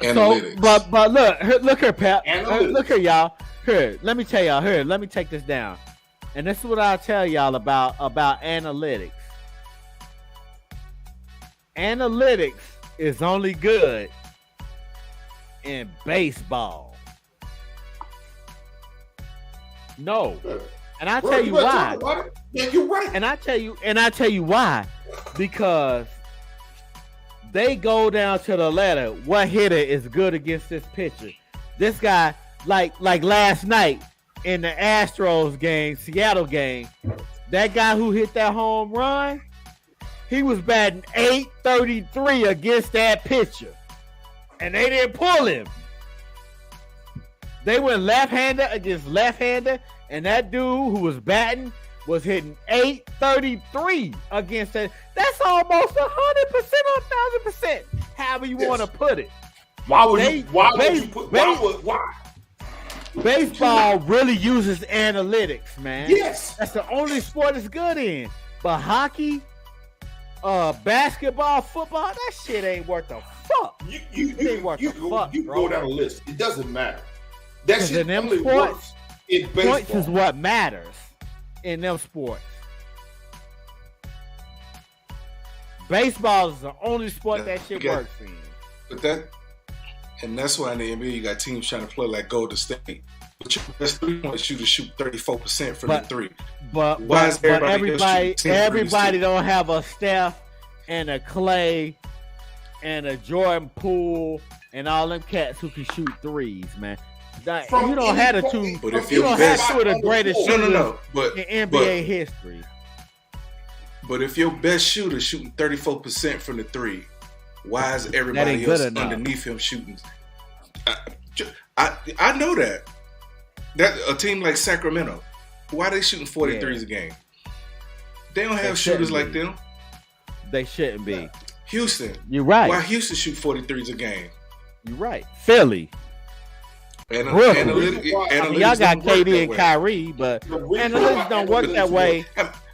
analytics. So, but look here, Pat. Look here, y'all. Here, let me tell y'all. Here, let me take this down. And this is what I'll tell y'all about analytics. Analytics is only good in baseball. No. And I'll tell you why. Yeah, you're right. And I tell you why. Because they go down to the letter. What hitter is good against this pitcher? This guy, like last night in the Astros game, Seattle game, that guy who hit that home run, he was batting .833 against that pitcher. And they didn't pull him. They went left-hander against left-hander, and that dude who was batting was hitting .833 against that. That's almost 100% or 1,000%. However you want to put it. Baseball really uses analytics, man. Yes. That's the only sport it's good in. But hockey, basketball, football, that shit ain't worth a fuck. You go down the list. It doesn't matter. That shit in them only sports, works in baseball. Points is what matters in them sports. Baseball is the only sport that shit works in. And that's why in the NBA you got teams trying to play like Golden State. But your best 3-point shooter shoot 34% from the three. But everybody don't have a Steph and a Clay and a Jordan Poole and all them cats who can shoot threes, man. You don't have the two. But if you don't have two of the best, greatest shooters but, in NBA history. But if your best shooter shooting 34% from the three, why is everybody else underneath him shooting? I know that. That a team like Sacramento, why they shooting 43s a game? They don't have shooters like them. They shouldn't be. Houston. You're right. Why Houston shoot 43s a game? You're right. Philly. And Brooklyn. analytics Y'all got don't work KD that and way. Kyrie, but analytics don't work that way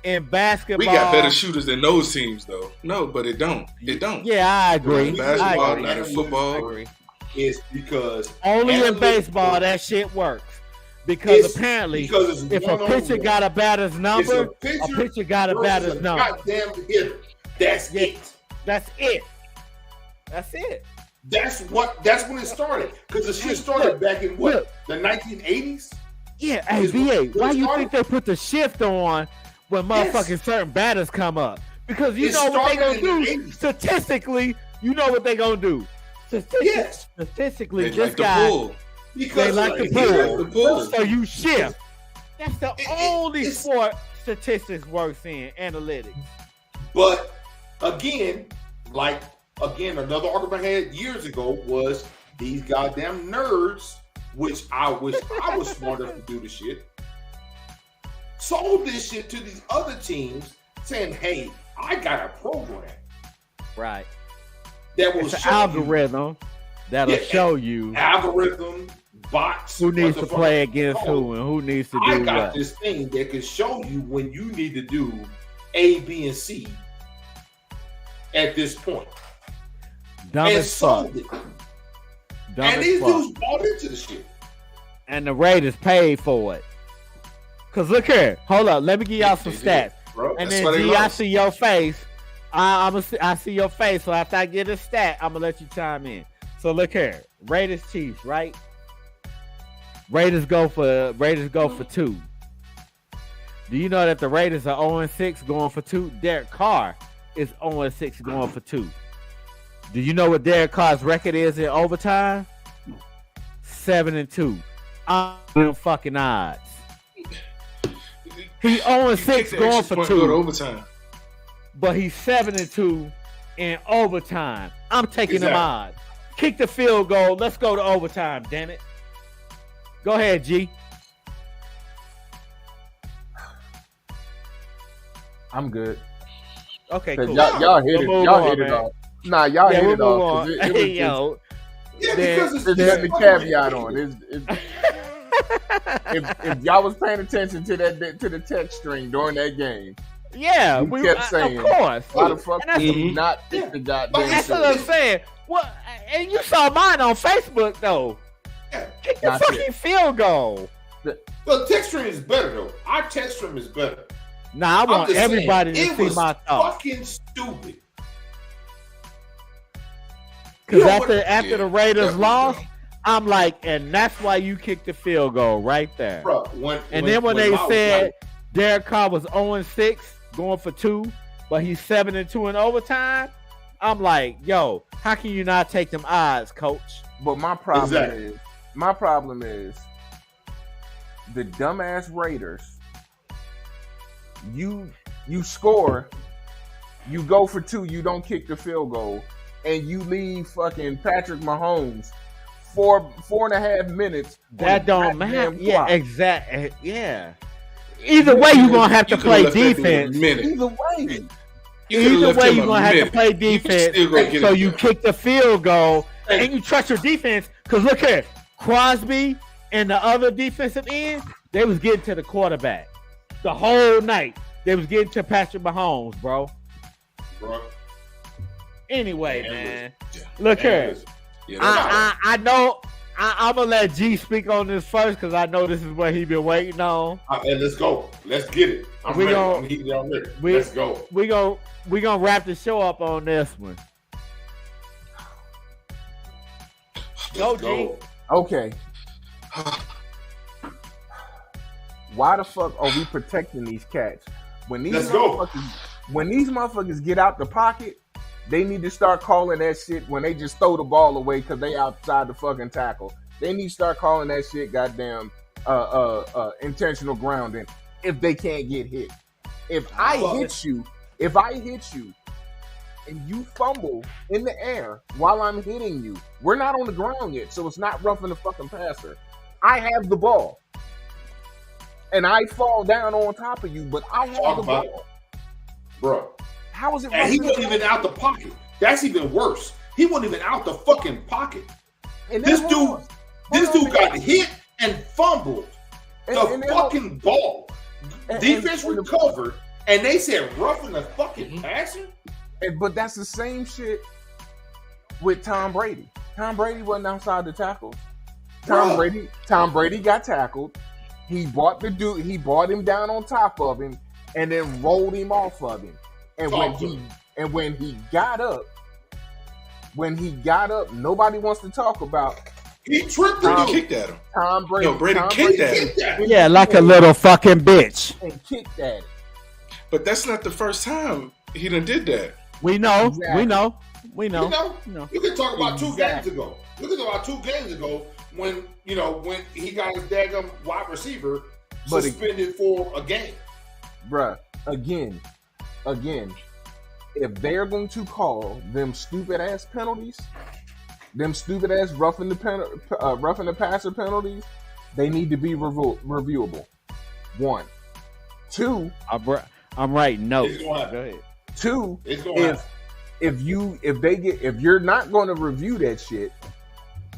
in basketball. We got better shooters than those teams, though. No, but it don't. It don't. Yeah, I agree. Not in basketball, I agree. not in football. I agree. It's because Only in analytics baseball work. that shit works. Because It's apparently, because it's if a one-on-one. pitcher got a batter's number, It's a pitcher got a versus batter's a number. Goddamn hitter. That's Yeah. it. That's it. That's it. That's when it started. Because the shit started back in what? The 1980s? Yeah, hey, Is VA, when why it you started? think they put the shift on when motherfucking certain batters come up? Because you It know what they started gonna in do. the 80s. Statistically, you know what they gonna do. Yes. Statistically, They this like the guy, bull. Because they like the he liked bull. the bull. So you shift. That's the only it's- sport statistics works in, analytics. But again, another argument I had years ago was these goddamn nerds, which I wish I was smart enough to do the shit, sold this shit to these other teams saying, hey, I got a program Right. that will It's an show you algorithm that'll Yeah, show you algorithm, bots, who needs to motherfucker. play against who and who needs to I do got what. this thing that can show you when you need to do A, B, and C at this point. Dumb And as fuck. sold it. Dumb And as these fuck. dudes bought into the shit. And the Raiders paid for it. Cause look here, hold up, let me give y'all some They did, stats. bro. And That's then why they G, I lost. see your face. I see your face. So after I get a stat, I'm gonna let you chime in. So look here, Raiders Chiefs, right? Raiders go for 2. Do you know that the Raiders are 0-6 going for 2? Derek Carr is 0-6 going for 2. Do you know what Derek Carr's record is in overtime? 7-2. I'm them fucking odds. He 0-6 going for Go to 2, overtime. but he's 7-2 in overtime. I'm taking them Exactly. odds. Kick the field goal. Let's go to overtime, damn it. Go ahead, G. I'm good. Okay, 'Cause cool. y'all hit it. We'll move Y'all on, hit it man. off. Nah, y'all Yeah, hit we'll it move off. on. 'Cause it was Hey, yo. Yeah, Then- because it's there's the just caveat on it. If y'all was paying attention to the text string during that game, Yeah, You kept saying, of course. why the fuck And that's- did you not pick the goddamn That's shit? what I'm saying. What? And you saw mine on Facebook though. Yeah. Kick the Not fucking yet. field goal. Well, text stream is better though. Our text stream is better. Nah, I I'm want just everybody saying, to it see was my thoughts. fucking stupid. Because You know after what- the Raiders Definitely lost, don't. I'm like, and that's why you kicked the field goal right there. Bro, And then when they Miles said like, Derek Carr was 0-6 going for 2, but he's 7-2 in overtime, I'm like, yo, how can you not take them odds, coach? But my problem Exactly. is the dumbass Raiders. You score, you go for 2, you don't kick the field goal, and you leave fucking Patrick Mahomes 4.5 minutes. on That the don't goddamn matter. Yeah, clock. exactly. Yeah. Either way, you're gonna have to You could've play left that dude a defense. minute. Either way, You could've Either left way, him you're a gonna have to minute. play You could defense. still go get So it you done. kick the field goal and you trust your defense. Because look here, Crosby and the other defensive end, they was getting to the quarterback the whole night. They was getting to Patrick Mahomes, bro. bro. Anyway, Yeah, man, Yeah. look Man, here. listen, Yeah, that's I know. I'm gonna let G speak on this first because I know this is what he been waiting on. and let's go. Let's get it. I'm We ready. gon- I'm heated already. we- Let's go. We gonna wrap the show up on this one. Go, Let's G. go. okay. Why the fuck are we protecting these cats? When these Let's go. motherfuckers get out the pocket, they need to start calling that shit when they just throw the ball away because they outside the fucking tackle. They need to start calling that shit goddamn intentional grounding if they can't get hit. If I hit you and you fumble in the air while I'm hitting you, we're not on the ground yet, so it's not roughing the fucking passer. I have the ball. And I fall down on top of you, but I have Talk the about it. ball. Bro. How is it And he roughing wasn't the even out the pocket. That's even worse. He wasn't even out the fucking pocket. And This then, dude got hit and fumbled the fucking ball. Defense recovered, and they said roughing the fucking passer. But that's the same shit with Tom Brady. Tom Brady wasn't outside the tackles. Tom Brady got tackled. He brought the dude. He brought him down on top of him, and then rolled him off of him. And when he got up, nobody wants to talk about. He tripped the Brady dude. kicked at him. Tom Brady. No, Brady Tom kicked Brady at him. Yeah, like a little fucking bitch. and kicked at him. But that's not the first time he done did that. We know. Exactly. We know. We know. You can talk about 2 games Exactly. ago. You can talk about 2 games ago when he got his daggum wide receiver But suspended for a game. Bruh, again, if they're going to call them stupid ass penalties, them stupid ass roughing the passer penalties, they need to be reviewable. 1, 2, I'm writing notes. It's gonna happen. Go ahead. 2. It's gonna happen. If you're not going to review that shit,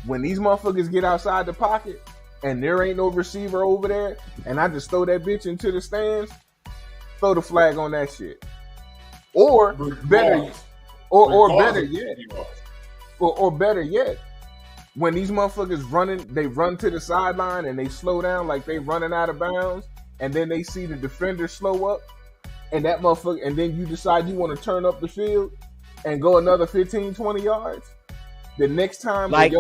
when these motherfuckers get outside the pocket and there ain't no receiver over there, and I just throw that bitch into the stands, throw the flag on that shit. Or better, or better yet, or better yet, when these motherfuckers they run to the sideline and they slow down like they running out of bounds, and then they see the defender slow up, and that motherfucker, and then you decide you want to turn up the field and go another 15, 20 yards. The next time, like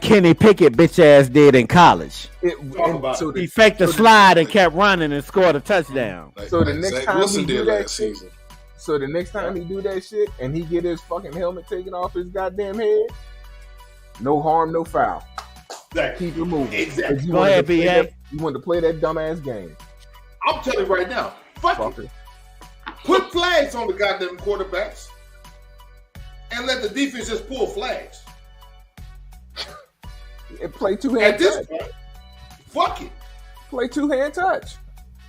Kenny Pickett bitch ass did in college. He faked the slide and kept running and scored a touchdown. So the next Zach time Wilson he do did that last shit, season. so the next time he do that shit and he get his fucking helmet taken off his goddamn head, no harm, no foul. Exactly. Keep it moving. Exactly. You Go ahead, B.A. You want to play that dumbass game. I'm telling you right now, fuck it. Put flags on the goddamn quarterbacks and let the defense just pull flags. And play two-hand At this touch. point, fuck it. Play two-hand touch.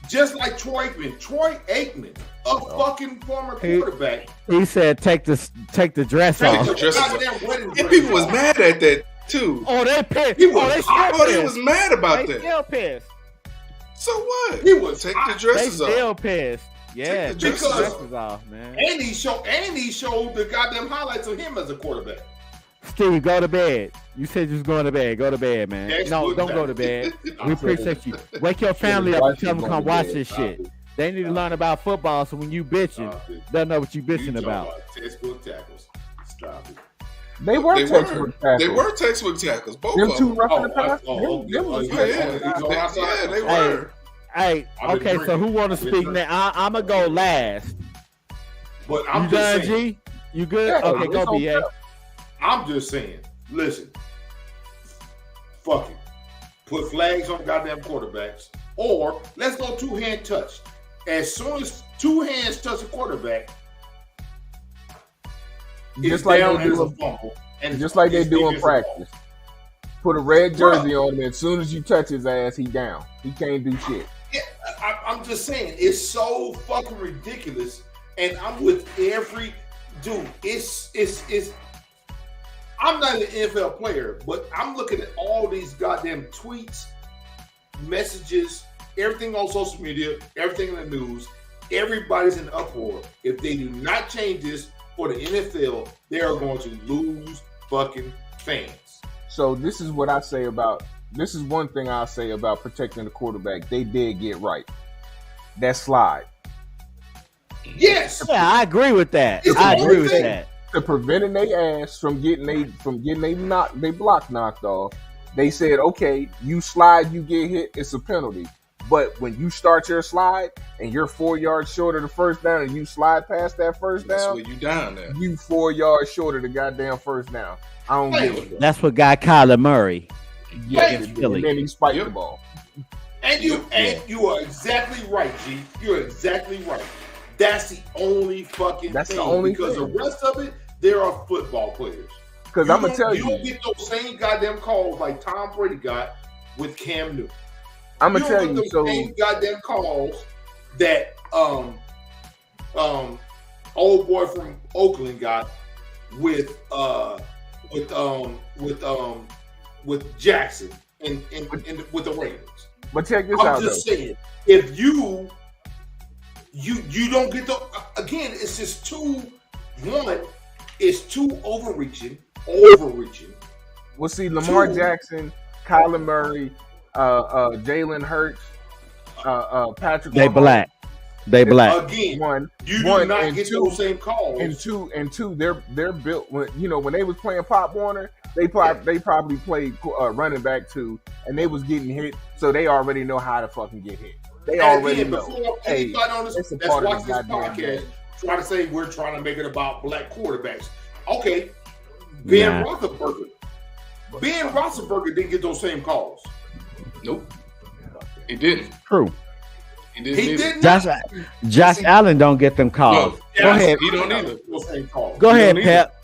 Just like Troy Aikman, a fucking former quarterback. He said, "Take the dress Take off." the Dress off. goddamn wedding And dress people was off. mad at that too. Oh, they pissed. He was they hot. still Oh, they pissed. was mad about They that. still pissed. So what? He was Take hot. the They dresses off. still pissed. Yeah, the take dresses dresses off, man. And he showed the goddamn highlights of him as a quarterback. Steve, go to bed. You said you was going to bed. Go to bed, man. That's No, good, don't man. go to bed. We appreciate you. Wake your family up and tell them to come watch this shit. They need to learn about football, so when you bitching, they'll know what you bitching about. Textbook tackles. Stop it. They were textbook tackles. They were textbook tackles. Both Them of two them. roughing the pass. Yeah, they were. Hey, I've been okay, so who want to speak now? I'm going to go last. But I'm You just done, saying. G? You good? Yeah, Okay, it's go, on BA. I'm just saying. Listen. Fuck it. Put flags on goddamn quarterbacks. Or let's go two-hand touch. As soon as 2 hands touch a quarterback, Just like down they as a do, fumble. And just like they it's do in defensive ball. practice. Put a red jersey on him, and as soon as you touch his ass, he down. He can't do shit. Yeah, I'm just saying, it's so fucking ridiculous, and I'm with every dude. It's. I'm not an NFL player, but I'm looking at all these goddamn tweets, messages, everything on social media, everything in the news. Everybody's in uproar. If they do not change this for the NFL, they are going to lose fucking fans. So this is what I say about. This is one thing I'll say about protecting the quarterback. They did get right. That slide. Yes. Yeah, I agree with that. It's I the agree only with thing. that. To preventing their ass from getting they block knocked off, they said, okay, you slide, you get hit, it's a penalty. But when you start your slide and you're 4 yards short of the first down and you slide past that first That's down, where you down there. you 4 yards short of the goddamn first down. I don't give a fuck. That's what got Kyler Murray. Yeah, Thank and then he spiked Yep. the ball. And you are exactly right, G. You're exactly right. That's the only fucking That's the thing. only because thing. the rest of it, there are football players. Because I'm gonna tell you don't get those same goddamn calls like Tom Brady got with Cam Newton. I'm gonna tell don't you. get So those same goddamn calls that old boy from Oakland got with Jackson and with the Ravens. But check this I'm out, just though. saying, if you don't get the again, it's just it's too overreaching. Well, see, Lamar Two. Jackson, Kyler Murray, Jalen Hurts, Patrick. They Mahomes. Black. They Black. Again, you do one, not and get two, those same calls. And two, they're built. When they was playing Pop Warner, they probably played running back too, and they was getting hit, so they already know how to fucking get hit. They already know. Before Hey, anybody on this it's a that's part of watching the this goddamn podcast game. try to say we're trying to make it about black quarterbacks. Okay, Ben Roethlisberger didn't get those same calls. Nope. He didn't. True. He didn't. He either. did not. Josh Allen don't get them calls. No, Go ahead. He don't either. Those same calls. Go ahead, don't Pep.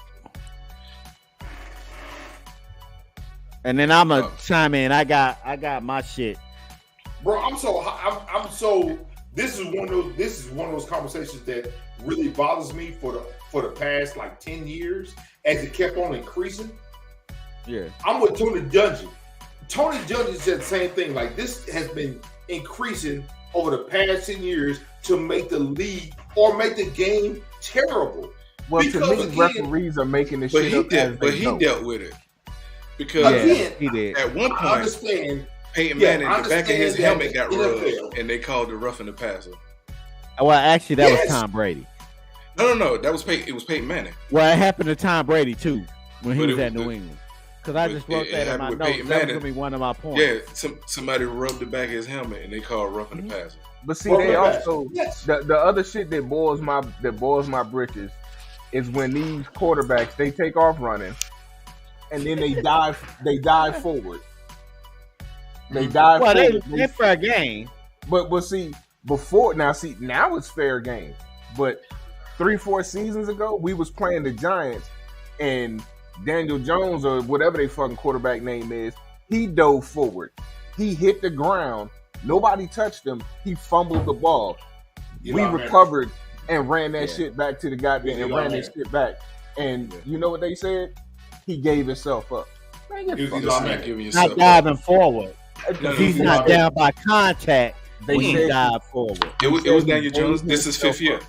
And then I'm gonna chime in. I got my shit. Bro, I'm so. This is one of those conversations that really bothers me for the past like 10 years as it kept on increasing. Yeah. I'm with Tony Dungy. Tony Dungy said the same thing. Like, this has been increasing over the past 10 years to make the league or make the game terrible. Well, Because, to me, again, referees are making the But shit he up as they go. dealt with it because Again, he did. at one I point understand. Peyton Yeah, Manning, I the back of his understand helmet that got NFL. rubbed, and they called it roughing the passer. Well, actually, that Yes. was Tom Brady. No, that was Peyton. It was Peyton Manning. Well, it happened to Tom Brady too when he But was it at was New England. Because I but just wrote it that in happened my with notes. Peyton That was Manning. gonna be one of my points. Yeah, somebody rubbed the back of his helmet, and they called roughing the passer. But see, Well, they look, also yes. the other shit that boils my britches is when these quarterbacks they take off running and then they dive forward. They dive Well, forward. they fair game. But see, now it's fair game. But 3-4 seasons ago, we was playing the Giants and Daniel Jones or whatever they fucking quarterback name is, he dove forward. He hit the ground. Nobody touched him. He fumbled the ball. We recovered and ran that shit back to the goddamn and ran that shit back. And you know what they said? He gave himself up. Man, get He was fucked not up. Not giving yourself Not up. diving forward. No, He's no, not down by contact They when he said dive forward. It was They said Daniel he Jones. gave This is himself fifth year. up.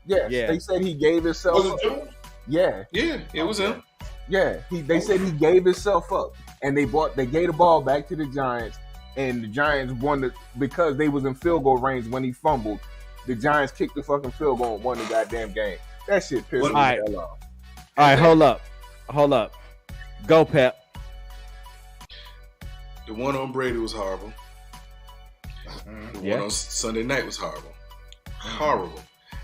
Yes, Yeah. they said he gave himself Was up. it Jones? Yeah, Yeah, it was him. yeah. They said he gave himself up, and they gave the ball back to the Giants, and the Giants won because they was in field goal range when he fumbled. The Giants kicked the fucking field goal and won the goddamn game. That shit pissed me the Alright. hell off. All right, hold up. Go, Pep. The one on Brady was horrible. The Yeah. one on Sunday night was horrible.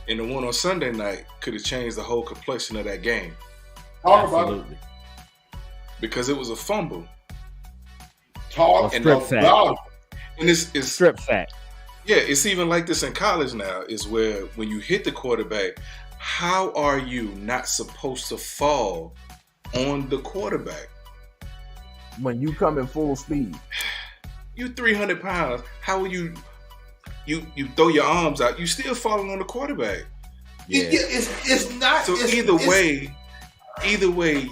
And the one on Sunday night could have changed the whole complexion of that game Talk about it. Absolutely. because it was a fumble. Talk And strip sack. about it. And it's Strip sack. yeah, it's even like this in college now. Is where when you hit the quarterback, how are you not supposed to fall on the quarterback? When you come in full speed, You 300 pounds. How are you throw your arms out? You still falling on the quarterback. Yeah. It's not. So it's, either it's- way,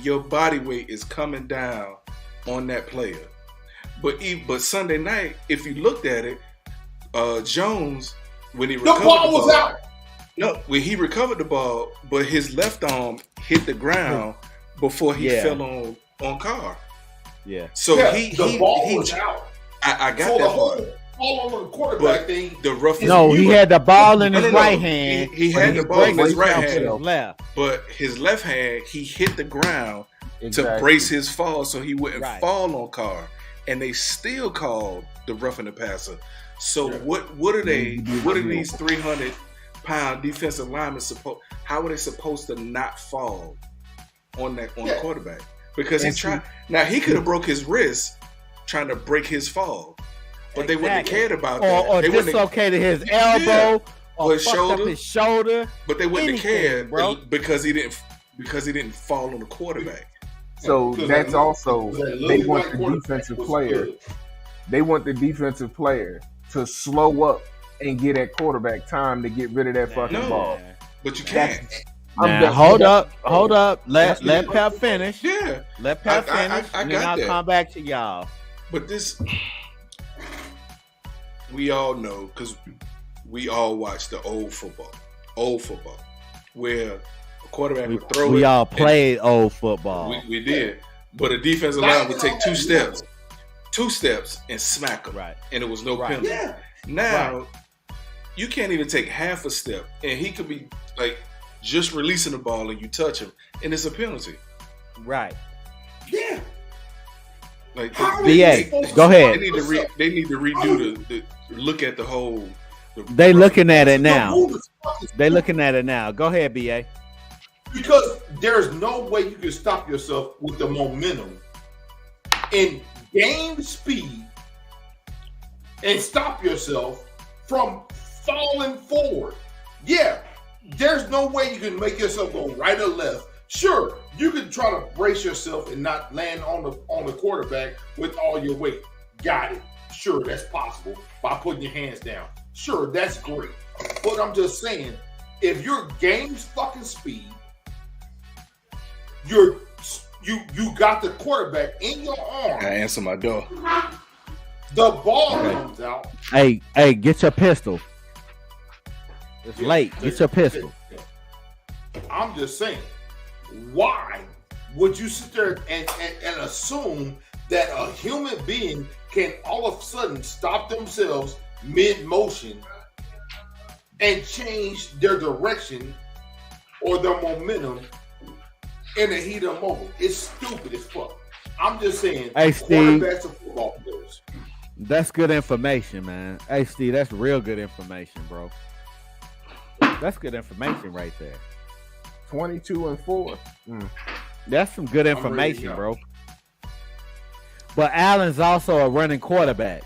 your body weight is coming down on that player. But Sunday night, if you looked at it, Jones when he the recovered ball the was ball, out. no, when he recovered the ball, but his left arm hit the ground before he Yeah. fell on Carr. Yeah. So Yeah, he the ball was out. I got So that the whole part. ball on the quarterback But thing. the rough No, he had the ball in his right hand. He but had the ball in braced his right himself hand. with his left. But his left hand, he hit the ground to exactly. brace his fall so he wouldn't Right. fall on Carr. And they still called the roughing the passer. So what are they? What are these 300-pound defensive linemen supposed? How are they supposed to not fall on the quarterback? Because he tried. Now he could have broke his wrist trying to break his fall, but they wouldn't have Exactly. cared about that. Or They wouldn't have- dislocated his elbow Or or his fucked up shoulder. his shoulder. But they wouldn't have Anything, cared, bro. because he didn't fall on the quarterback. So Because that's that- also that they little want white the quarterback defensive was player. good. They want the defensive player to slow up and get that quarterback time to get rid of that fucking No. ball. But you can't. Now hold up. Let Pep finish. Yeah, Let Pep finish. I and then got I'll that. come back to y'all. But this, we all know because we all watch the old football, where a quarterback would throw it. We all played old football. We did, but a defensive line would take two steps, and smack them, Right. and it was no Right. penalty. Yeah. Now, you can't even take half a step, and he could be like just releasing the ball, and you touch him, and it's a penalty. Right. Yeah. Like How are BA, supposed to go ahead. they need to redo the look at the whole. They looking at it The now. rule is fucking They looking at it now. Go ahead, BA. because there's no way you can stop yourself with the momentum in game speed and stop yourself from falling forward. Yeah, there's no way you can make yourself go right or left. Sure, you can try to brace yourself and not land on the quarterback with all your weight. Got it. Sure, that's possible by putting your hands down. Sure, that's great. But I'm just saying, if your game's fucking speed, you got the quarterback in your arm, I answer my door. the ball comes out. Hey, get your pistol. It's late. Get your pistol. I'm just saying, why would you sit there and assume that a human being can all of a sudden stop themselves mid-motion and change their direction or their momentum in the heat of the moment? It's stupid as fuck. I'm just saying, Hey, Steve. quarterbacks are football players. That's good information, man. Hey, Steve, that's real good information, bro. That's good information right there. 22-4. That's some good ready to information, go. bro. But Allen's also a running quarterback.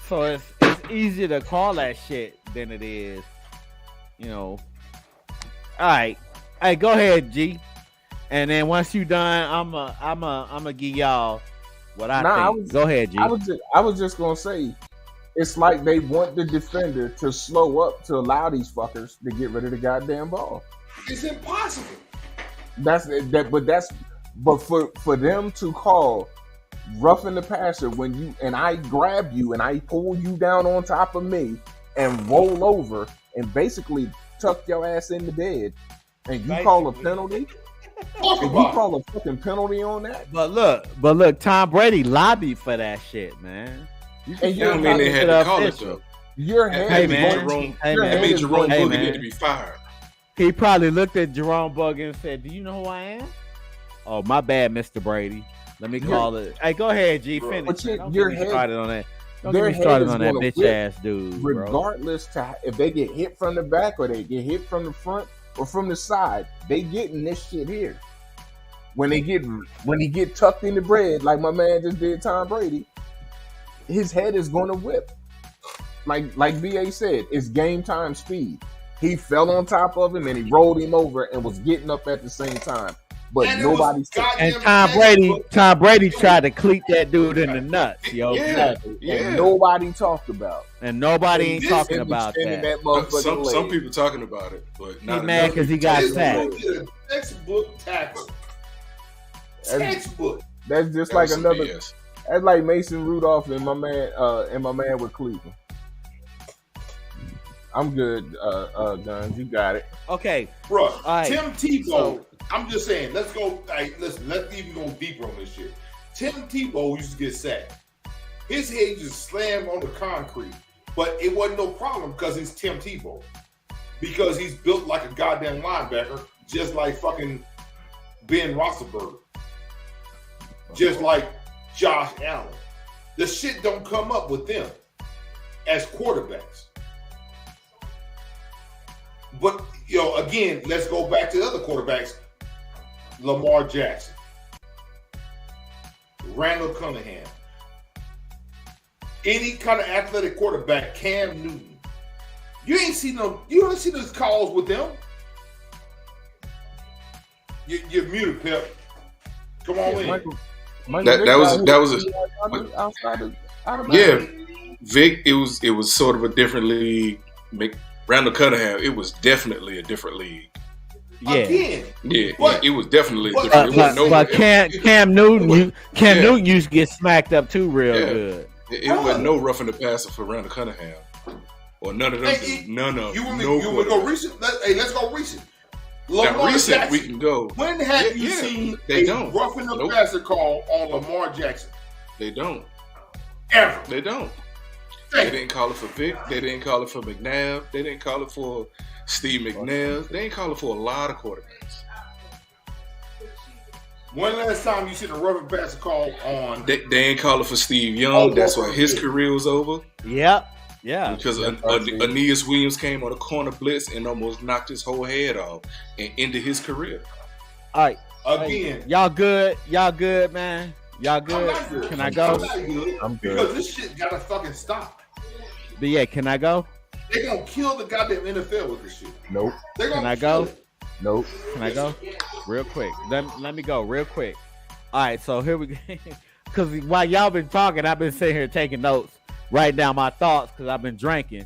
So it's easier to call that shit than it is, you know. All right. Hey, go ahead, G. And then once you done, I'm give y'all what I think. Go ahead, G. I was just gonna say, it's like they want the defender to slow up to allow these fuckers to get rid of the goddamn ball. It's impossible. But for them to call roughing the passer when you and I grab you and I pull you down on top of me and roll over and basically tuck your ass in the bed, and you call a penalty. Talk And you about it. call a fucking penalty on that? But look, Tom Brady lobbied for that shit, man. You And I don't mean they had to call it though. Your That head Hey, is man. going Jerome, Hey, your man. that head made is Jerome going- Hey, Boogie man. need to be fired. He probably looked at Jerome Bugger and said, "Do you know who I am?" Oh, my bad, Mr. Brady. Let me call it. Hey, go ahead, G. Bro. Finish. But Don't your get me head- started on that. Don't their get me head started is on that gonna bitch whip ass dude, bro. regardless to if they get hit from the back or they get hit from the front or from the side, they getting this shit here. When he get tucked in the bread like my man just did Tom Brady, his head is going to whip. Like BA said, it's game time speed. He fell on top of him and he rolled him over and was getting up at the same time. But And it was nobody goddamn And Tom Brady tried to cleat that dude in the nuts, yo. Yeah, and yeah. nobody talked about. And nobody ain't This talking Him about extending that. motherfucking Some leg. people talking about it, but He not mad enough. because he got This sacked. dude did a textbook tackle. Textbook. That's just That like was some another. BS. That's like Mason Rudolph and my man with Cleveland. I'm good, Guns. You got it. Okay, Bro, right. Tim Tebow. So- I'm just saying, let's go. Hey, listen, let's even go deeper on this shit. Tim Tebow used to get sacked. His head just slammed on the concrete, but it wasn't no problem because he's Tim Tebow. Because he's built like a goddamn linebacker, just like fucking Ben Roethlisberger, just like Josh Allen. The shit don't come up with them as quarterbacks. But again, let's go back to the other quarterbacks. Lamar Jackson, Randall Cunningham, any kind of athletic quarterback, Cam Newton. You ain't seen those calls with them. You're muted, Pep. Come on in. That was outside of yeah. Vic, it was sort of a different league. Randall Cunningham, it was definitely a different league. Yeah. Again, Yeah, But- it was definitely but- different. It wasn't But Cam Newton, Yeah. Newton used to get smacked up too real Yeah. good. it wasn't no roughing the passer for Randall Cunningham. Or none of them. Hey, None of you them. want me No you want me to go quarterback. recent? Let's go recent. Now, Lamar recent, Jackson. we can go. When have you Yeah, seen they a don't. roughing the Nope. passer call on Lamar Jackson? They don't. Ever. They don't. They didn't call it for Vic. They didn't call it for McNabb. They didn't call it for Steve McNabb. They didn't call it for a lot of quarterbacks. When last time you seen a roughing passer call on? They ain't call it for Steve Young. Oh, That's why Walker his did. career was over. Yep. Yeah. Because Aeneas Williams came on a corner blitz and almost knocked his whole head off and ended his career. All right. Again, Y'all good? Y'all good, man? Y'all I'm good? not good. Can I I'm go? not good. I'm good. Because this shit gotta fucking stop. But yeah, can I go? They gonna kill the goddamn NFL with this shit. Nope. They gonna Can I kill go? it. Nope. Can I go? Real quick. Let me go real quick. All right, so here we go. Because while y'all been talking, I've been sitting here taking notes, writing down my thoughts because I've been drinking.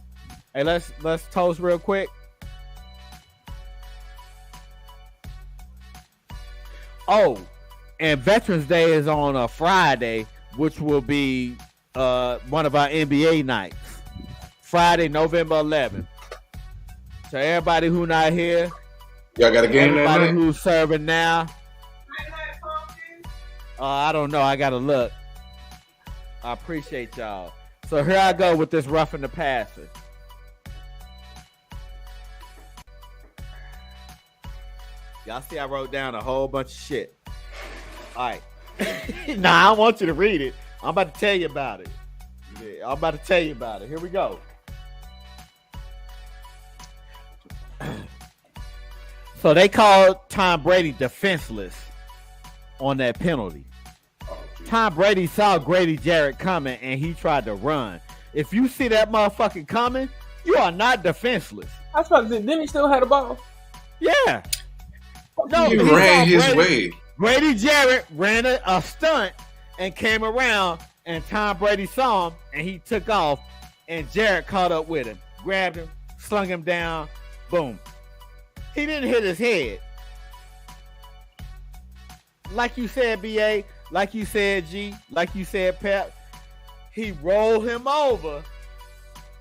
Hey, let's toast real quick. Oh, and Veterans Day is on a Friday, which will be one of our NBA nights. Friday, November 11th. So everybody who not here, Y'all got a game that everybody night? who's serving now. I don't know. I gotta look. I appreciate y'all. So here I go with this roughing the passer. Y'all see I wrote down a whole bunch of shit. All right. Nah, I don't want you to read it. I'm about to tell you about it. Yeah, I'm about to tell you about it. Here we go. So they called Tom Brady defenseless on that penalty. Oh, geez. Tom Brady saw Grady Jarrett coming and he tried to run. If you see that motherfucker coming, you are not defenseless. I was about to say, didn't he still have the ball? Yeah. No, He but he ran saw his Brady- way. Grady Jarrett ran a stunt and came around, and Tom Brady saw him and he took off, and Jarrett caught up with him, grabbed him, slung him down, boom. He didn't hit his head. Like you said, BA, like you said, G, like you said, Pep, he rolled him over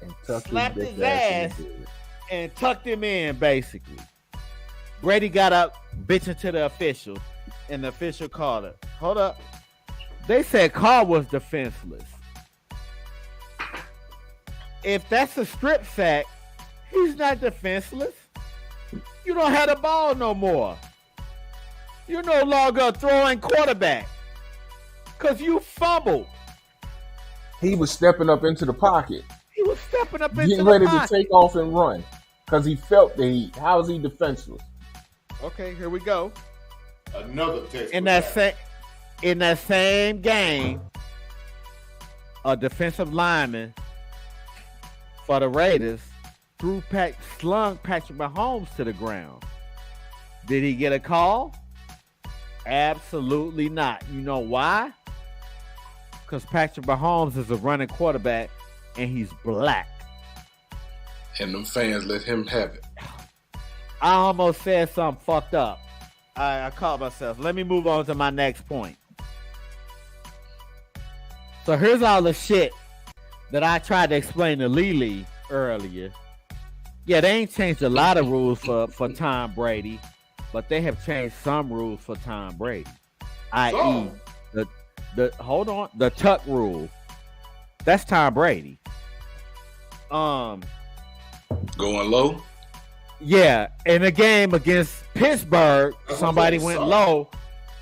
And tucked Slapped big his in ass. the bed. and tucked him in, basically. Brady got up, bitching to the official, and the official called it. Hold up. They said Carr was defenseless. If that's a strip sack, he's not defenseless. You don't have the ball no more. You're no longer a throwing quarterback. Because you fumbled. He was stepping up into the pocket, He was stepping up into getting the ready to pocket. take off and run because he felt the heat. How is he defenseless? Okay, here we go. Another test. In that same game, a defensive lineman for the Raiders slung Patrick Mahomes to the ground. Did he get a call? Absolutely not. You know why? Because Patrick Mahomes is a running quarterback and he's black. And them fans let him have it. I almost said something fucked up. I caught myself. Let me move on to my next point. So here's all the shit that I tried to explain to Lily earlier. Yeah, they ain't changed a lot of rules for Tom Brady, but they have changed some rules for Tom Brady. I.e., the tuck rule. That's Tom Brady. Going low. Yeah, in a game against Pittsburgh, That's somebody what I'm went saying. low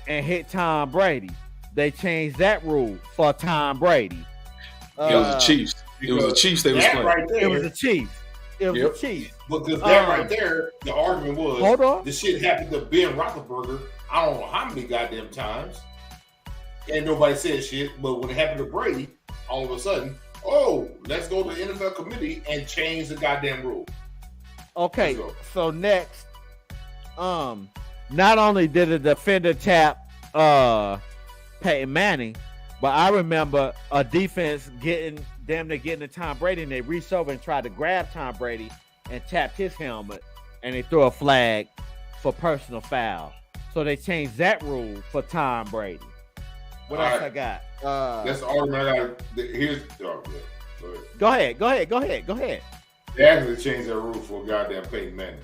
and hit Tom Brady. They changed that rule for Tom Brady. It was the Chiefs. It was the Chiefs they was that playing. right there. It was the Chiefs. It was Yep. the Chiefs. Because that Um, right there, the argument was Hold on. the shit happened to Ben Roethlisberger. I don't know how many goddamn times, and nobody said shit. But when it happened to Brady, all of a sudden, oh, let's go to the NFL committee and change the goddamn rule. Okay, Let's go. so next, not only did the defender tap Peyton Manning, but I remember a defense getting to Tom Brady, and they reached over and tried to grab Tom Brady and tapped his helmet, and they threw a flag for personal foul. So they changed that rule for Tom Brady. What else I got? That's the argument I got. Here's go ahead. Go ahead. They actually changed that rule for goddamn Peyton Manning.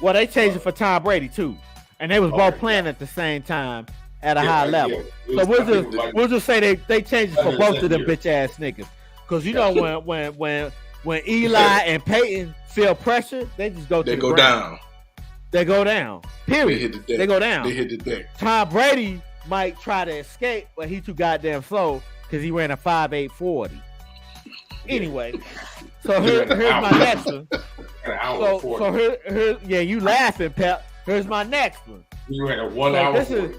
Well, they changed it for Tom Brady too, and they was both playing at the same time at a high level. So we'll just say they changed it for both of them bitch ass niggas. Because you know when Eli and Peyton feel pressure, they just go to the ground. Down. They go down. Period. They go down. They hit the deck. Tom Brady might try to escape, but he too goddamn slow because he ran a 5.8 40. Anyway, so here's my next one. So here, yeah, you laughing, Pep. Here's my next one. You ran a 1 hour 40.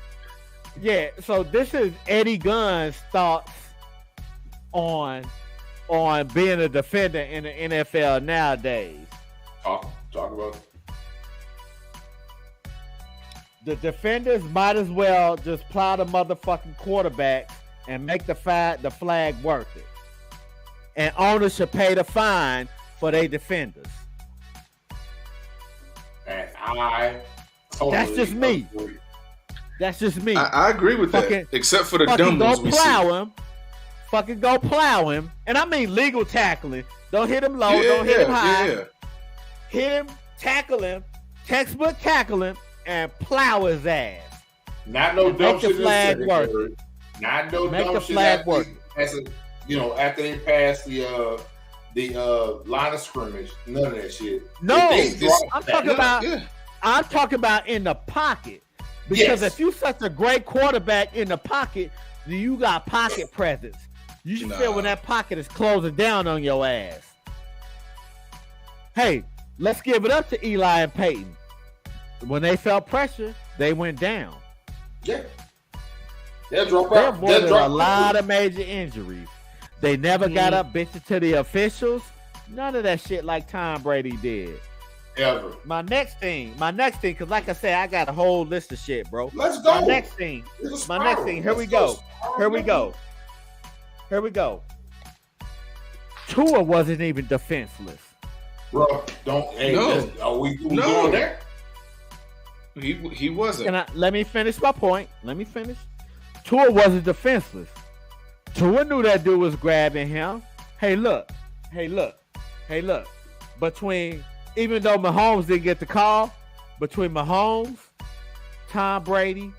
So this is Eddie Gunn's thoughts on being a defender in the NFL nowadays. Talk about it. The defenders might as well just plow the motherfucking quarterback and make the flag worth it. And owners should pay the fine for their defenders. And I totally That's just me. agree. That's just me. I agree with that, except for the dumb ones we see. Fucking go plow him. And I mean legal tackling. Don't hit him low. Don't hit him high. Yeah. Hit him, tackle him, textbook tackle him, and plow his ass. Not no dumb shit. Make the flag work. Not no Make dumb the shit. flag work. After they pass the line of scrimmage, none of that shit. No, I'm talking about in the pocket. Because if you such a great quarterback in the pocket, then you got pocket presence. You should feel when that pocket is closing down on your ass. Hey, let's give it up to Eli and Peyton. When they felt pressure, they went down. Yeah. They'll drop They out. avoided a lot of major injuries. They never got up bitching to the officials. None of that shit like Tom Brady did. Ever. My next thing, because like I said, I got a whole list of shit, bro. Let's go. My next thing. Here we go. Tua wasn't even defenseless. Bro, don't. Hey, No. Are we going there? He wasn't. Let me finish my point. Tua wasn't defenseless. Tua knew that dude was grabbing him. Hey, look. Even though Mahomes didn't get the call, between Mahomes, Tom Brady,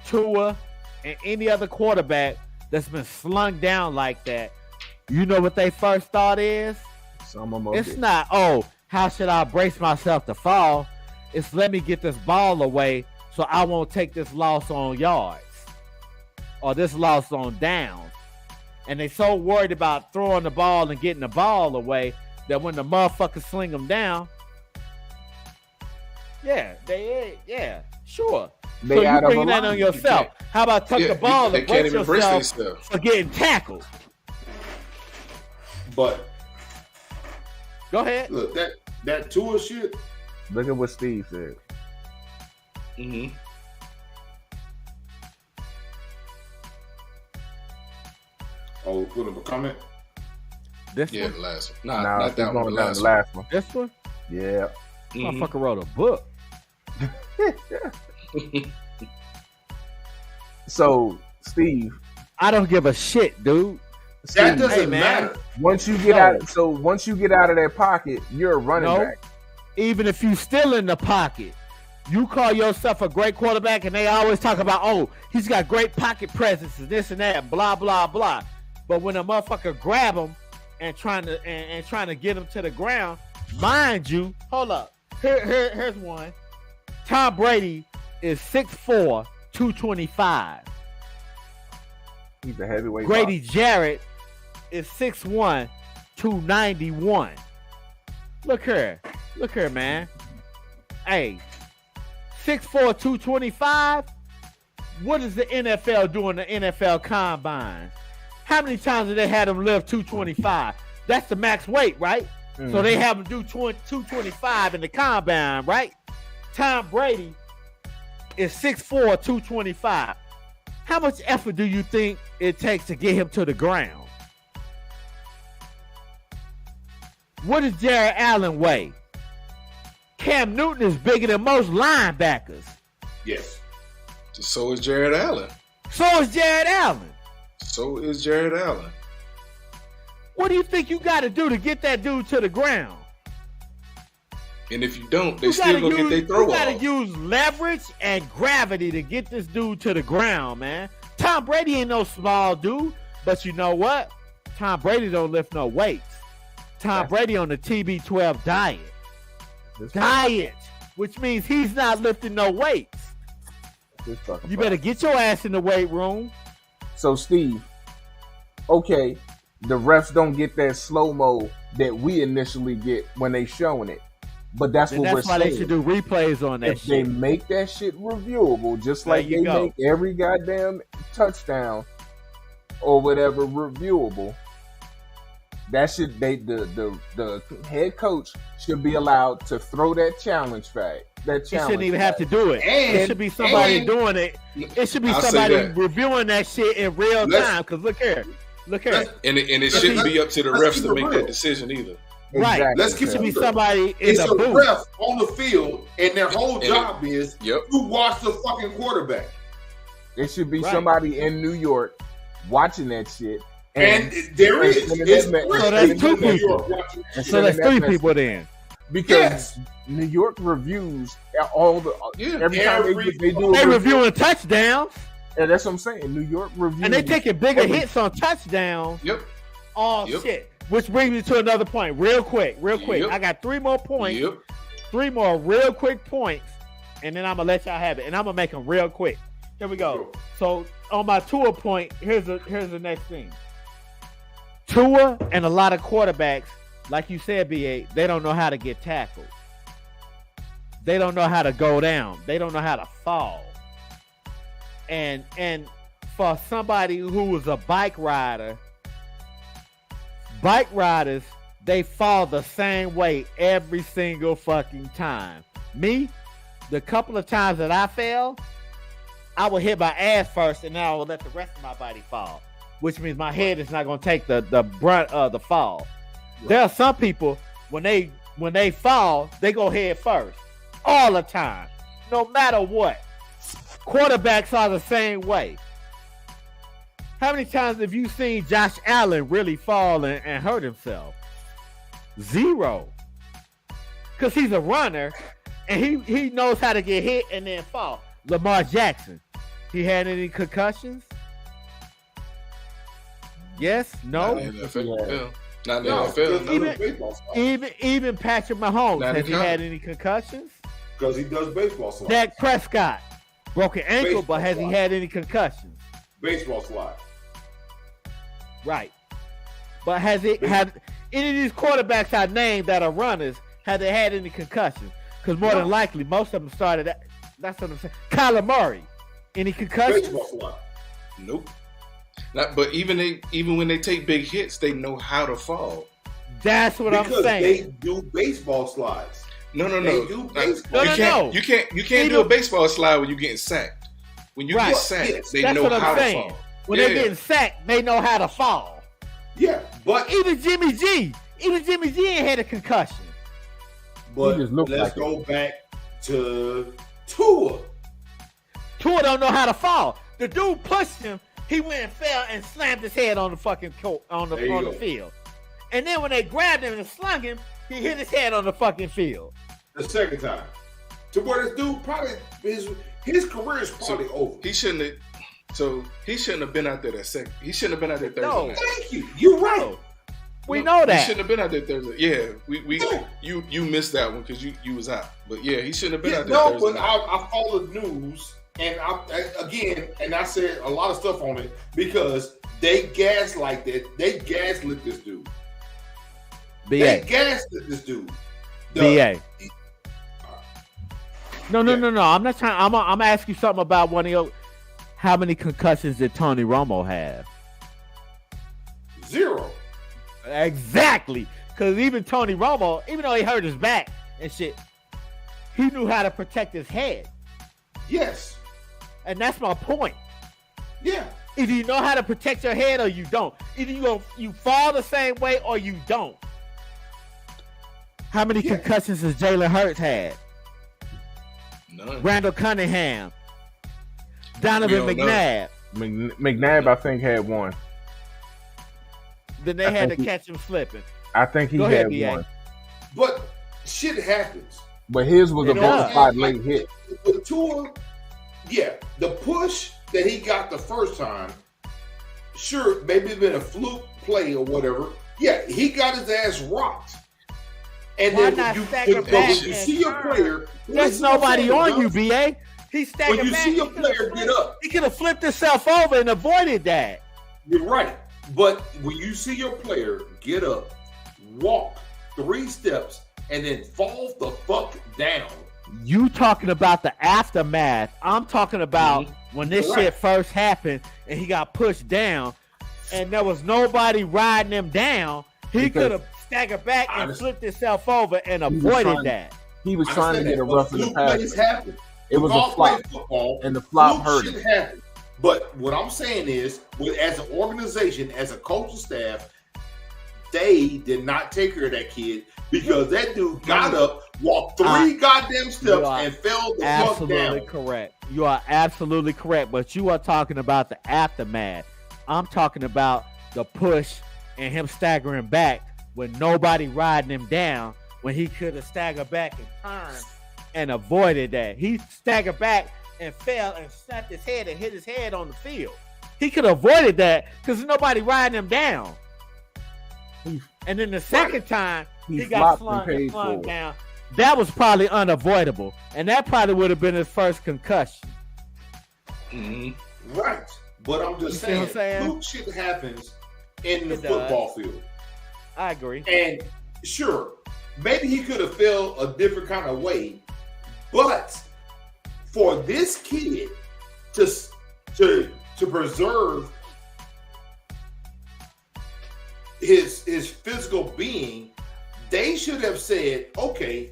Tua, and any other quarterback that's been slung down like that, you know what their first thought is? It's not, how should I brace myself to fall? It's let me get this ball away so I won't take this loss on yards or this loss on downs. And they so worried about throwing the ball and getting the ball away that when the motherfuckers sling them down, sure. They so you out of bring that line. on yourself. How about tuck the ball they and can't brace even brace yourself themselves. for getting tackled? But Go ahead. look, that Tua shit. Look at what Steve said. Mm-hmm. Oh, put him a comment. This Yeah, one? the last one. Nah, Not he's that one. going The down last the one. last one. This one? Yeah. Mhm. Motherfucker wrote a book. So, Steve, I don't give a shit, dude. That Steve, doesn't Hey, man. matter. once you get out of that pocket, you're a running No. back. Even if you still in the pocket, you call yourself a great quarterback, and they always talk about, he's got great pocket presence and this and that, blah blah blah. But when a motherfucker grab him and trying to get him to the ground, mind you, hold up. Here's one. Tom Brady is 6'4", 225. He's a heavyweight. Grady Jarrett is 6'1", 291. Look here, man. Hey, 6'4", 225. What does the NFL do in the NFL Combine? How many times did they have him lift 225? That's the max weight, right? boxer. So they have him do 225 in the Combine, right? Tom Brady is 6'4", 225. How much effort do you think it takes to get him to the ground? What does Jared Allen weigh? Cam Newton is bigger than most linebackers. Yes. So is Jared Allen. So is Jared Allen. So is Jared Allen. What do you think you got to do to get that dude to the ground? And if you don't, they You still gotta gonna get their throw You got to off. use leverage and gravity to get this dude to the ground, man. Tom Brady ain't no small dude, but you know what? Tom Brady don't lift no weights. Tom Brady on the TB12 diet, which means he's not lifting no weights. You better get your ass in the weight room. So, Steve, okay, the refs don't get that slow-mo that we initially get when they showing it. But that's And what we're that's why saying. they should do replays on that If they shit. make that shit reviewable, just There like you they go. make every goddamn touchdown or whatever reviewable, that should the head coach should be allowed to throw that challenge flag. That He challenge shouldn't even flag. have to do it. It should be somebody doing it. It should be I'll say somebody that. reviewing that shit in real Let's- time. Because look here. And it shouldn't be up to the Let's refs keep to it make real. that decision either. Right. Exactly. Let's keep It should be real. somebody in It's the a booth. ref on the field, and their whole And- job is Yep. to watch the fucking quarterback. It should be Right. somebody in New York watching that shit. And there is. It's So that's two New York people. watching that So shit. that's three people then. because Yes. New York reviews all the Yeah. every time Every- they do a They review, reviewing touchdowns, and that's what I'm saying. New York reviews and they taking bigger every- hits on touchdowns. Yep. Oh Yep. shit! Which brings me to another point, real quick. Yep. I got 3 more points, Yep. 3 more real quick points, and then I'm gonna let y'all have it, and I'm gonna make them real quick. Here we go. So on my Tua point, here's the next thing. Tua and a lot of quarterbacks, like you said, BA, they don't know how to get tackled. They don't know how to go down. They don't know how to fall. And for somebody who was a bike rider, bike riders, they fall the same way every single fucking time. Me, the couple of times that I fell, I would hit my ass first, and then I would let the rest of my body fall, which means my head is not going to take the brunt of the fall. There are some people, when they fall, they go head first all the time, no matter what. Quarterbacks are the same way. How many times have you seen Josh Allen really fall and hurt himself? 0. Because he's a runner, and he knows how to get hit and then fall. Lamar Jackson, he had any concussions? Yes? No? Not in the NFL. Yeah. Not in the No, NFL. he No. does baseball slides. Even Patrick Mahomes, Not has he in had any concussions? Because he does baseball slides. Dak Prescott, broken ankle, Baseball but has he slide. had any concussions? Baseball slide. Right. But has it had any of these quarterbacks I named that are runners, have they had any concussions? Because more than likely, most of them started at, that's what I'm saying. Kyler Murray, any concussions? Baseball slide. Nope. Not, but even when they take big hits, they know how to fall. That's what I'm Because saying. they do baseball slides. No. They do baseball. No. You can't do a baseball slide when you getting sacked. When you Right. get sacked, Yes, they that's know what I'm how to saying. fall. When Yeah. they're getting sacked, they know how to fall. Yeah, but Even Jimmy G ain't had a concussion. but He just looked let's like it. go back to Tua. Tua don't know how to fall. The dude pushed him. He went and fell and slammed his head on the fucking court on the There you go. field. And then when they grabbed him and slung him, he hit his head on the fucking field. The second time. To where this dude probably his career is probably over. He shouldn't have. So he shouldn't have been out there that second. He shouldn't have been out there Thursday No. night. Thank you. You're right. We No, know He that. shouldn't have been out there Thursday. Yeah, you missed that one because you was out. But yeah, he shouldn't have been Yeah, out there no, Thursday but night. I followed news and I said a lot of stuff on it because they gaslight They gaslit this dude. They BA. gaslit this dude. BA. No. Yeah. I'm not trying. I'm asking you something about one of your. How many concussions did Tony Romo have? 0. Exactly. Because even Tony Romo, even though he hurt his back and shit, he knew how to protect his head. Yes. And that's my point. Yeah. Either you know how to protect your head or you don't. Either you fall the same way or you don't. How many Yeah. concussions has Jalen Hurts had? None. Randall Cunningham, We Donovan don't know. McNabb. McNabb, I think, had one. Then they I had to think he- catch him slipping. I think he Go ahead, had BA. one. But shit happens. But his was a It bona does. fide late hit. With Tua, yeah, the push that he got the first time, sure, maybe it's been a fluke play or whatever. Yeah, he got his ass rocked. And Why then not you, stagger but back when you and see your turn? player, There's nobody on you, BA. He staggered When you back. see your He could've player get flipped- up, He could have flipped himself over and avoided that. you're right. But when you see your player get up, walk 3 steps, and then fall the fuck down, You talking about the aftermath. I'm talking about when this Correct. shit first happened and he got pushed down and there was nobody riding him down. He Because- could have staggered back I and understand. flipped himself over and was avoided trying- that. He was I trying to understand get a that, rough but in the fluke pass. plays happen. It was We a all play flop, football, and the flop fluke hurt shit him. happen. But what I'm saying is, as an organization, as a coaching staff, they did not take care of that kid because that dude got up, walked 3 goddamn steps, you are and fell the fuck Absolutely down. correct. You are absolutely correct. But you are talking about the aftermath. I'm talking about the push and him staggering back with nobody riding him down when he could have staggered back and turned and avoided that. He staggered back and fell and snapped his head and hit his head on the field. He could have avoided that because nobody riding him down. And then the second time He he got flopped and slung and paid slung for it. down. That was probably unavoidable, and that probably would have been his first concussion. Mhm. Right. But I'm You just see what saying, I'm saying? fluke shit happens in the It does. football field. I agree. And sure, maybe he could have felt a different kind of way, but for this kid to preserve his physical being, they should have said, okay,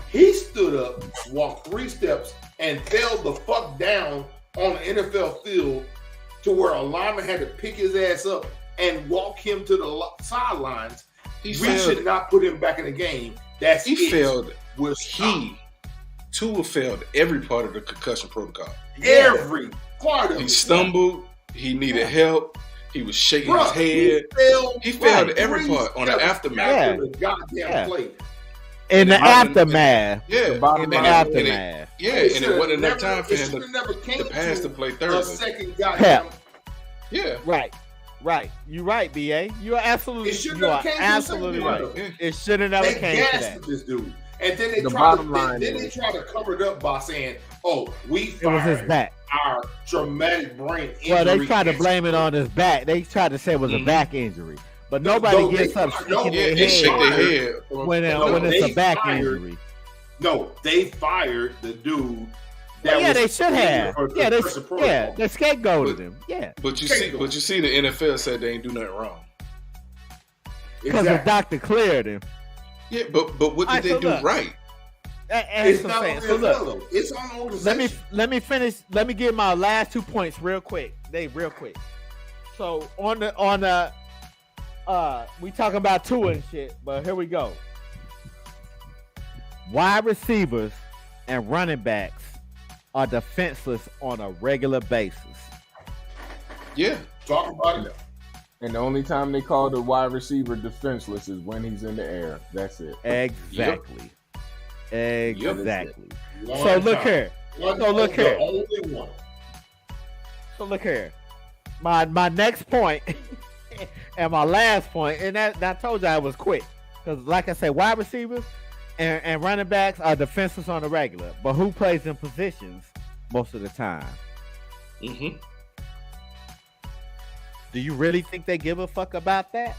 he stood up, walked 3 steps, and fell the fuck down on the NFL field to where a lineman had to pick his ass up and walk him to the sidelines. He We failed. should not put him back in the game. That's He it. failed. We're Tua failed every part of the concussion protocol. every part of He it. stumbled. He needed help. He was shaking Bruh, his head. He He failed right, every 3 part on the steps aftermath. after the goddamn Yeah. play. In the And the- aftermath. Yeah, The bottom In the and line- it- and it- aftermath. yeah, It and it should've wasn't enough never- time for it him should've never came to pass to play a Thursday. second goddamn. Yeah, Right. Right. You're right, BA. You are absolutely It should you never are came to the absolutely second right. round. yeah. It should have never They came to that. gassed this dude, and then they The tried bottom to line then they is- tried to cover it up by saying, "Oh, we It was his fired back. our traumatic brain injury." Well, they tried to expert." blame it on his back. They tried to say it was a Mhm. back injury. But No, nobody no, gets they- up no, shaking Yeah, their they shake their head head. when No, it's a they back fired- injury. No, they fired the dude. Well, yeah, was they should have. for Yeah, they concussion protocol. they scapegoated him. Yeah, But you Scapegoat. see, the NFL said they ain't do nothing wrong. because the Exactly. doctor cleared him. Yeah, but what Alright, did they so do look. right? And It's that's what not I'm on saying. the So NFL, look, though. It's on the organization. let me finish. Let me get my last 2 points real quick. Real quick. So on the we talking about Tua and shit, but here we go. Wide receivers and running backs are defenseless on a regular basis. Yeah, Talk about it. And the only time they call the wide receiver defenseless is when he's in the air. That's it. Exactly. Exactly. One So look time. here. One So look the here. only one. So look here. My next point and my last point, and that I told you I was quick. Because like I said, wide receivers and running backs are defenseless on the regular. But who plays in positions most of the time? hmm Do you really think they give a fuck about that?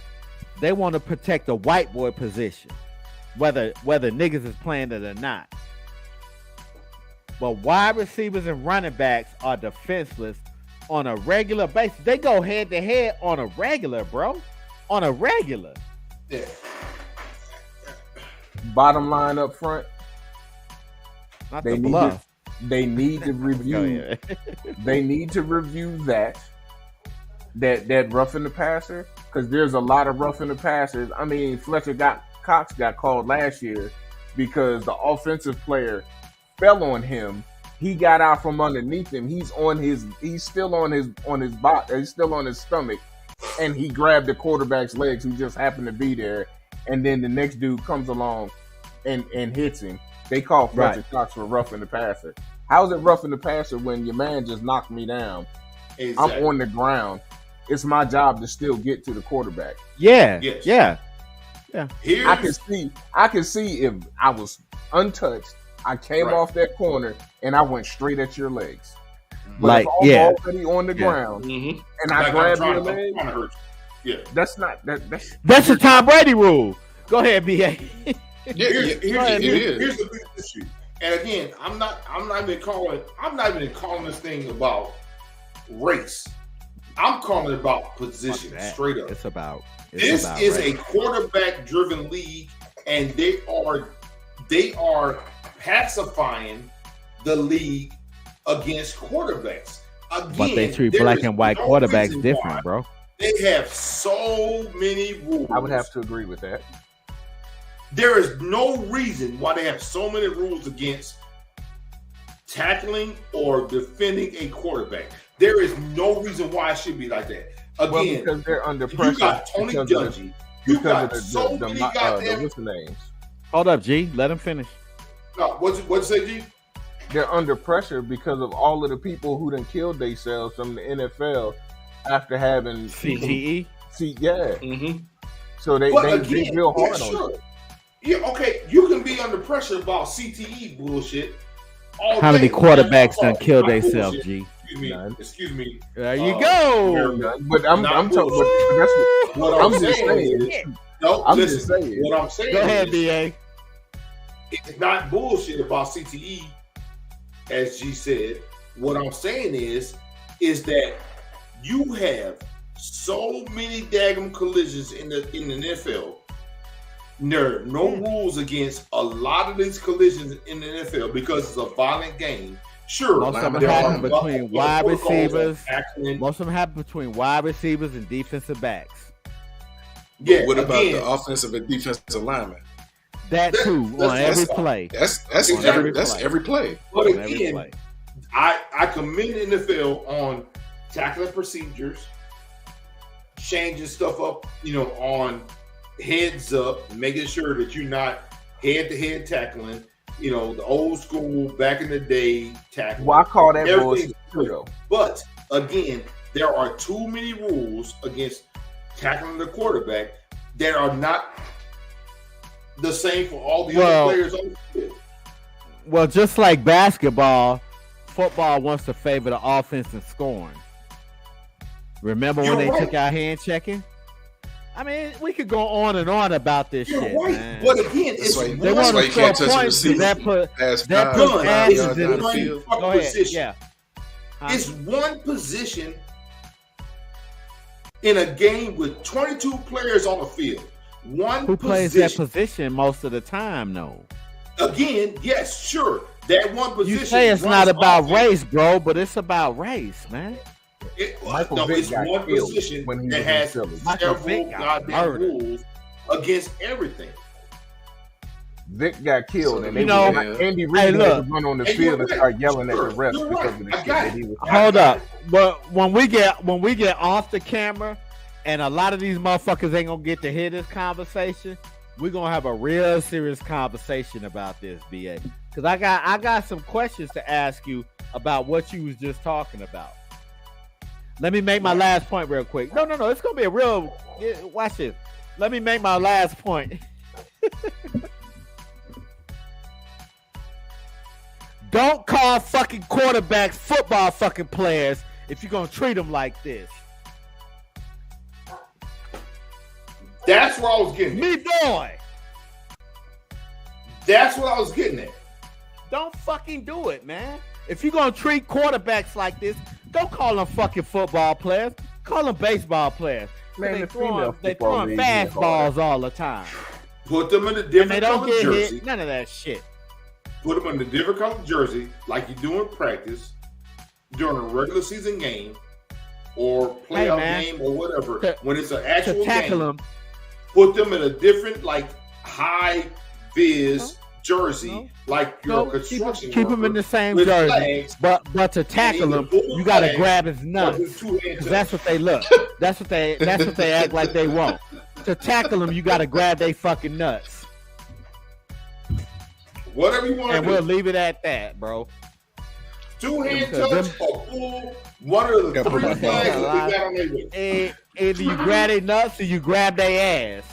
They want to protect the white boy position, whether niggas is playing it or not. But wide receivers and running backs are defenseless on a regular basis. They go head to head on a regular, bro. On a regular. Yeah. Bottom line up front, Not They the need bluff. they need to Go review. ahead. They need to review that roughing the passer, because there's a lot of roughing the passers. I mean, Fletcher got Cox got called last year because the offensive player fell on him. He got out from underneath him. He's still on his body. He's still on his stomach, and he grabbed the quarterback's legs, who just happened to be there. And then the next dude comes along and hits him. They call Fletcher Cox for roughing the passer. How's it roughing the passer when your man just knocked me down? Exactly. I'm on the ground. It's my job to still get to the quarterback. Yeah. Yes. Yeah. I can see if I was untouched, I came off that corner and I went straight at your legs. But Like, if I'm yeah. already on the ground Mhm. and I Like grab I'm your trying leg, to hurt you. Yeah. that's That's the Tom Brady rule. Go ahead, BA. Here's it is. here's the big issue. And again, I'm not even calling this thing about race. I'm calling it about position, straight up. It's about This is a quarterback-driven league, and they are pacifying the league against quarterbacks. Again, but they treat there black is and white no quarterbacks reason different, why bro. They have so many rules. I would have to agree with that. There is no reason why they have so many rules against tackling or defending a quarterback. There is no reason why it should be like that. Again, because they're under pressure. you got Tony Dungy. You got so many goddamn. what's the names? Hold up, G. Let him finish. No, what'd you say, G? They're under pressure because of all of the people who done killed themselves from the NFL after having CTE. Yeah. Mm-hmm. So they real hard on it. Yeah, okay. You can be under pressure about CTE bullshit. How many quarterbacks done killed Not themselves, bullshit. G? Excuse me. There you go. America. But I'm Not talking. bullshit. But that's What I'm I'm just saying saying. is, no, I'm listen. just saying. What I'm saying Go ahead, is, BA. it's not bullshit about CTE, as G said. What I'm saying is that you have so many daggum collisions in the NFL. There are no rules against a lot of these collisions in the NFL because it's a violent game. Sure, Most of them there are happen between other wide protocols receivers. like tackling. Most of them happen between wide receivers and defensive backs. Yeah, What about again, the offensive and defensive lineman? That too on that's- every play. That's Exactly. every play. But On every again, play. I commend the NFL on tackling procedures, changing stuff up, on heads up, making sure that you're not head-to-head tackling, the old school, back in the day tackling. Well, I call that Everything's bullshit too, though. But again, there are too many rules against tackling the quarterback that are not the same for all the other players on the field. Well, just like basketball, football wants to favor the offense in scoring. Remember when You're they right. took our hand checking? I mean, we could go on and on about this You're shit, right. man. But again, it's why- They That's want why to you can't score touch the points. receiver. That put Past that five, puts Gun, asses it's in the one field. fucking Go ahead. position. Yeah. It's one position in a game with 22 players on the field. One Who plays position. that position most of the time, though? Again, yes, sure. That one position. You say it's runs not about offense. race, bro, but it's about race, man. Michael No, Vick it's got one killed position when he that was has in Philly. Michael several Vick got goddamn murdered. rules against everything. Vic got killed, and You they know- Andy Reid Hey, had look. to run on the Hey, field you're and right. start yelling Sure, at the refs you're because right. of the I shit got that it. he was. Hold up, but when we get off the camera, and a lot of these motherfuckers ain't gonna get to hear this conversation, we're gonna have a real serious conversation about this, BA. Because I got some questions to ask you about what you was just talking about. Let me make my last point real quick. No, it's gonna be a real. Watch this. Let me make my last point. Don't call fucking quarterbacks football fucking players if you're gonna treat them like this. That's where I was getting at. Me boy, That's what I was getting at. don't fucking do it, man. If you're gonna treat quarterbacks like this, don't call them fucking football players. Call them baseball players. Man, they the female they football throwing league is fastballs all the time, Put them in a and different they don't color get jersey. hit. None of that shit. Put them in a different color jersey, like you do in practice during a regular season game or playoff man. game or whatever. To- When it's an To actual tackle game, them, put them in a different high vis jersey like your construction keep him in the same with jersey. flags, But to tackle him, you got to grab his nuts. Because that's what they look. That's what they act like they want. To tackle him, you got to grab their fucking nuts. Whatever you want to And do. we'll leave it at that, bro. Two-hand touch or pull one of the three flags that they got on their wrist. Either you grab their nuts or you grab their ass.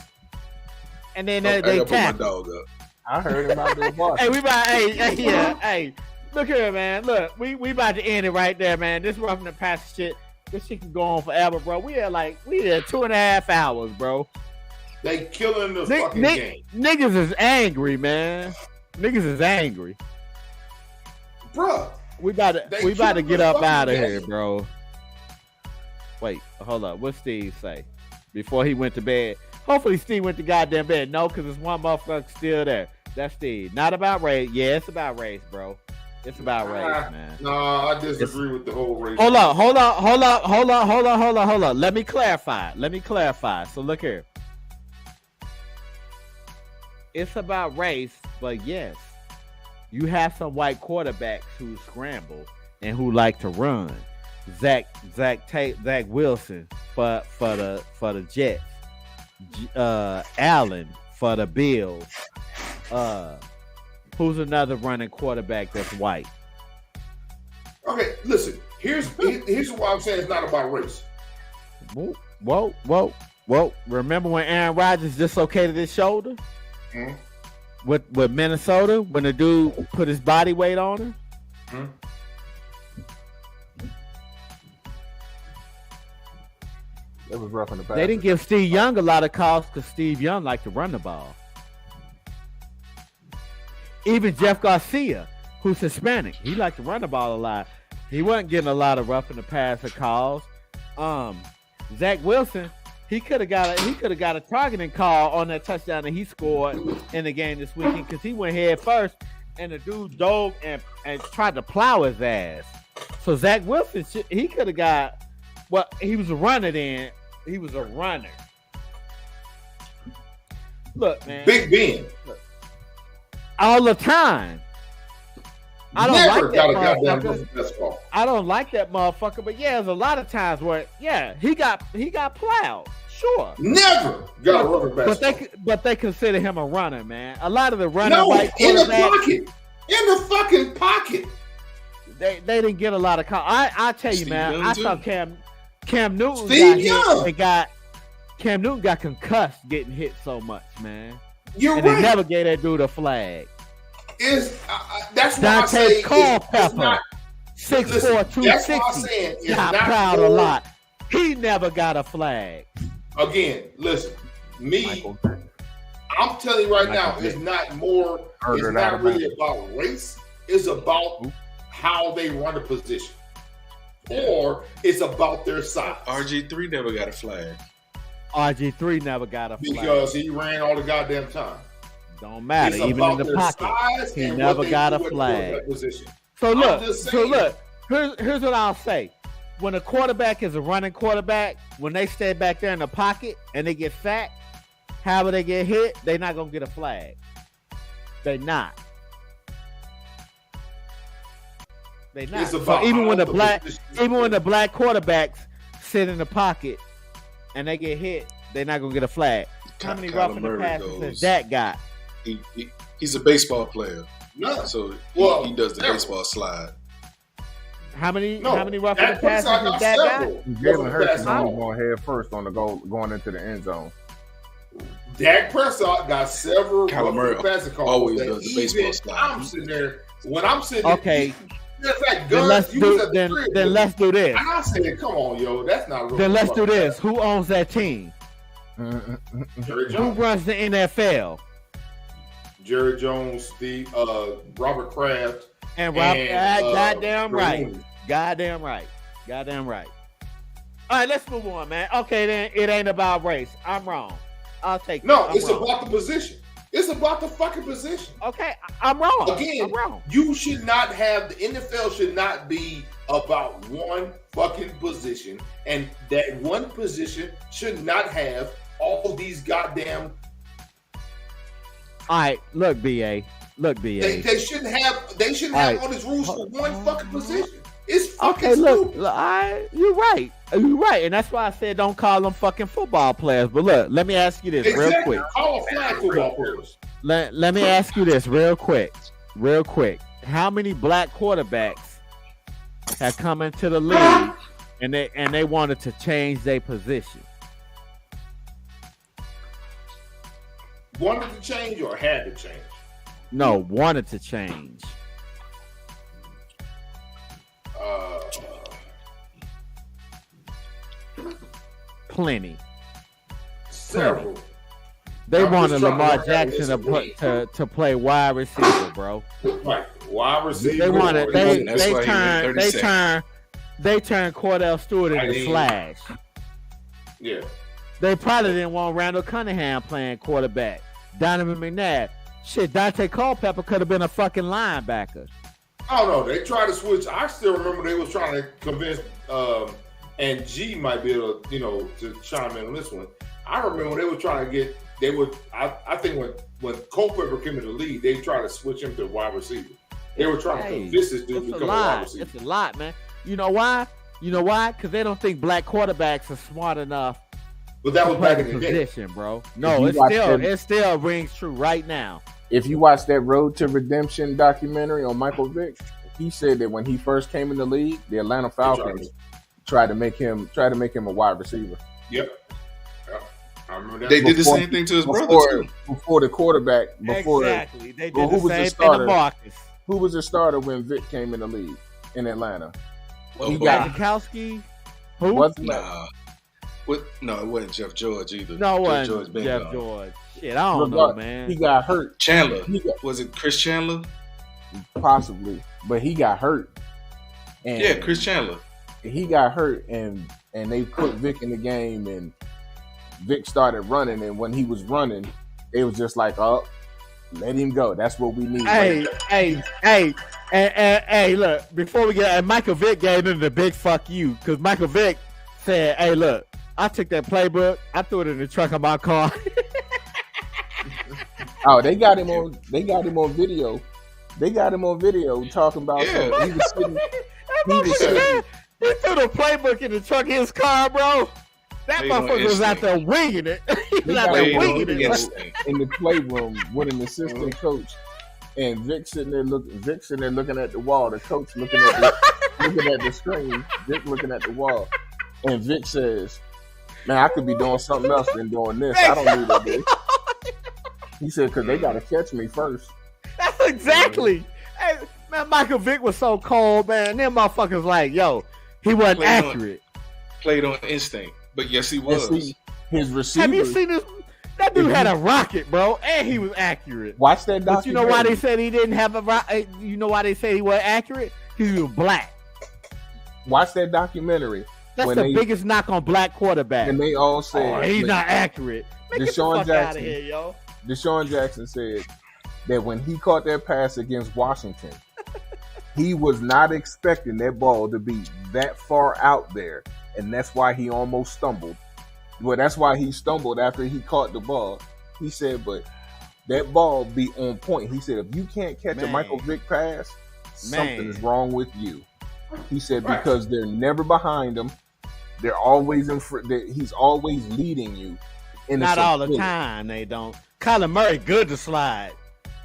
And then I they gotta put my tackle. dog up. I heard about this boss. Hey, hey, look here, man. Look, we about to end it right there, man. This roughing the passer shit, this shit can go on forever, bro. We had 2.5 hours, bro. They killing the fucking game. Niggas is angry, man. Niggas is angry. Bruh. We about to get up out of here, bro. Wait, hold up. What Steve say before he went to bed? Hopefully Steve went to goddamn bed. No, because there's one motherfucker still there. That's Steve. Not about race. Yeah, it's about race, bro. It's about race, man. Nah, I disagree with the whole race. Hold on. Let me clarify. So look here. It's about race, but yes, you have some white quarterbacks who scramble and who like to run. Zach Wilson for the Jets. Allen for the Bills. Who's another running quarterback that's white? Okay, listen. Here's why I'm saying it's not about race. Whoa. Remember when Aaron Rodgers dislocated his shoulder? Hmm? With Minnesota, when the dude put his body weight on him? Hmm? It was rough in the back. They didn't give Steve Young a lot of calls because Steve Young liked to run the ball. Even Jeff Garcia, who's Hispanic, he liked to run the ball a lot. He wasn't getting a lot of rough in the passer calls. Zach Wilson, he could have got a targeting call on that touchdown that he scored in the game this weekend because he went head first and the dude dove and tried to plow his ass. So Zach Wilson, he could have got. Well, he was a runner then. He was a runner. Look, man. Big Ben. All the time. I don't Never like got that a goddamn motherfucker. best call. I don't like that motherfucker, but yeah, there's a lot of times where, yeah, he got plowed. Sure. Never got a rubber best But they consider him a runner, man. A lot of the running No, white in the quarterbacks, pocket. In the fucking pocket. they didn't get a lot of calls. I tell you, Steve man, Young I too. saw Cam Newton Steve got hit. Young. Cam Newton got concussed getting hit so much, man. You're And right. they never gave that dude a flag. That's why I say Dante it's Culpepper, not. 6'4", Listen, that's why I'm 260. saying it's Got not proud a more- lot. He never got a flag. Again, listen, me, Michael. I'm telling you right now, Michael it's not more. It's Murdered not really Alabama. about race. It's about how they run a position, or it's about their size. RG3 never got a flag. RG3 never got a flag. Because he ran all the goddamn time. Don't matter. It's Even about in the their pocket, size he and never what they got do a at the flag. quarterback position. So look, just saying. here's what I'll say. When a quarterback is a running quarterback, when they stay back there in the pocket and they get sacked, however they get hit, they're not gonna get a flag. They not. They not. It's So about even when how the black position is even when the played. black quarterbacks sit in the pocket and they get hit, they're not gonna get a flag. How many Kyler roughing the Murray passes goes- has that got? He's a baseball player, No, so Well, he does the never. baseball slide. How many no. roughing the Dak passes Prescott has got that got? several. Jalen Hurts is Dak only going head first on the goal, going into the end zone. Prescott got several Kyler Murray passing calls. always that does the even baseball slide. I'm sitting there when I'm sitting there. Okay. That's like Then let's guns used do at the then, crib. then let's do this. And I said, come on, yo, that's not real. Then let's do this. Who owns that team? Jerry Who Jones. runs the NFL? Jerry Jones, Steve, Robert Kraft, And Rob, goddamn Ray right. Mooney. Goddamn right. Goddamn right. All right, let's move on, man. Okay, then it ain't about race. I'm wrong. I'll take No, that. I'm it's wrong. about the position. It's about the fucking position. Okay, I'm wrong. Again, I'm wrong. you should not have, the NFL should not be about one fucking position, and that one position should not have all these goddamn All right, look, BA. They shouldn't have all these rules for one fucking position. It's fucking Okay, look, stupid. all right, you're right, and that's why I said don't call them fucking football players. But look, let me ask you this real quick. Call flag football players. Let me ask you this real quick. How many black quarterbacks have come into the league and they wanted to change their position? Wanted to change or had to change? No, wanted to change. Several. Plenty. They I'm wanted just trying to Lamar work out Jackson this to play wide receiver, bro. Right. Wide receiver. They wanted That's why he went 32nd. they turned Cordell Stewart into mean- Slash. Yeah. They probably didn't want Randall Cunningham playing quarterback. Donovan McNabb. Shit, Dante Culpepper could have been a fucking linebacker. I don't know. They tried to switch. I still remember they was trying to convince, and G might be able to, to chime in on this one. I remember they were trying to get. They would. I think when Culpepper came in the league, they tried to switch him to wide receiver. They were trying to convince this dude to It's a become a wide lot. receiver. It's a lot, man. You know why? Because they don't think black quarterbacks are smart enough But that to was play back the in the day. position, bro. No, you it watch still rings true right now. If you watch that Road to Redemption documentary on Michael Vick, he said that when he first came in the league, the Atlanta Falcons tried to make him a wide receiver. Yep. I remember that. They did the Before- same thing to his brother too. Before the quarterback, Exactly. They did Well, the who was the same thing to starter? Marcus. who was the starter when Vick came in the league in Atlanta? Well, He who- got- Gronkowski? Who? Wasn't Nah. No, it wasn't Jeff George either. No Jeff one. George been Jeff gone. George. Shit, I don't know, man. He got hurt. Chandler. He got, Was it Chris Chandler? possibly, but he got hurt. And Yeah, Chris Chandler. he got hurt, and they put Vic in the game, and Vic started running, and when he was running, it was just like, oh, let him go. That's what we need. Hey, look, before we get, and Michael Vick gave him the big fuck you, because Michael Vick said, hey, look, I took that playbook, I threw it in the trunk of my car. Oh, they got him on video. They got him on video talking about Yeah. something. He was sitting. He threw the playbook in the trunk of his car, bro. That Played on motherfucker was out there instinct. winging it. He was He out got there Played winging on it. instinct. in the playroom with an assistant coach, and Vic sitting there looking at the wall. The coach looking at the screen. Vic looking at the wall, and Vic says, "Man, I could be doing something else than doing this. I don't need that." Dude. He said, "Cause they got to catch me first." That's exactly. Hey, man, Michael Vick was so cold, man. Them motherfuckers like, yo, he wasn't Played on- accurate. Played on instinct. But yes, he And was. see, his receiver. Have you seen this? That dude had a rocket, bro, and he was accurate. Watch that documentary. But you know why they said he didn't have a rocket? You know why they said he wasn't accurate? He was black. Watch that documentary. That's When the they- biggest knock on black quarterbacks. And they all said, Oh, he's not accurate. Man, get the Deshaun fuck out Jackson. of here, yo. Deshaun Jackson said that when he caught that pass against Washington, he was not expecting that ball to be that far out there, and that's why he almost stumbled. Well, that's why he stumbled after he caught the ball. He said, but that ball be on point. He said, if you can't catch a Man. Michael Vick pass, something Man. is wrong with you. He said, Right. because they're never behind him. They're always in front. He's always leading you. And Not it's a all the bullet. time, they don't. Kyler Murray good to slide.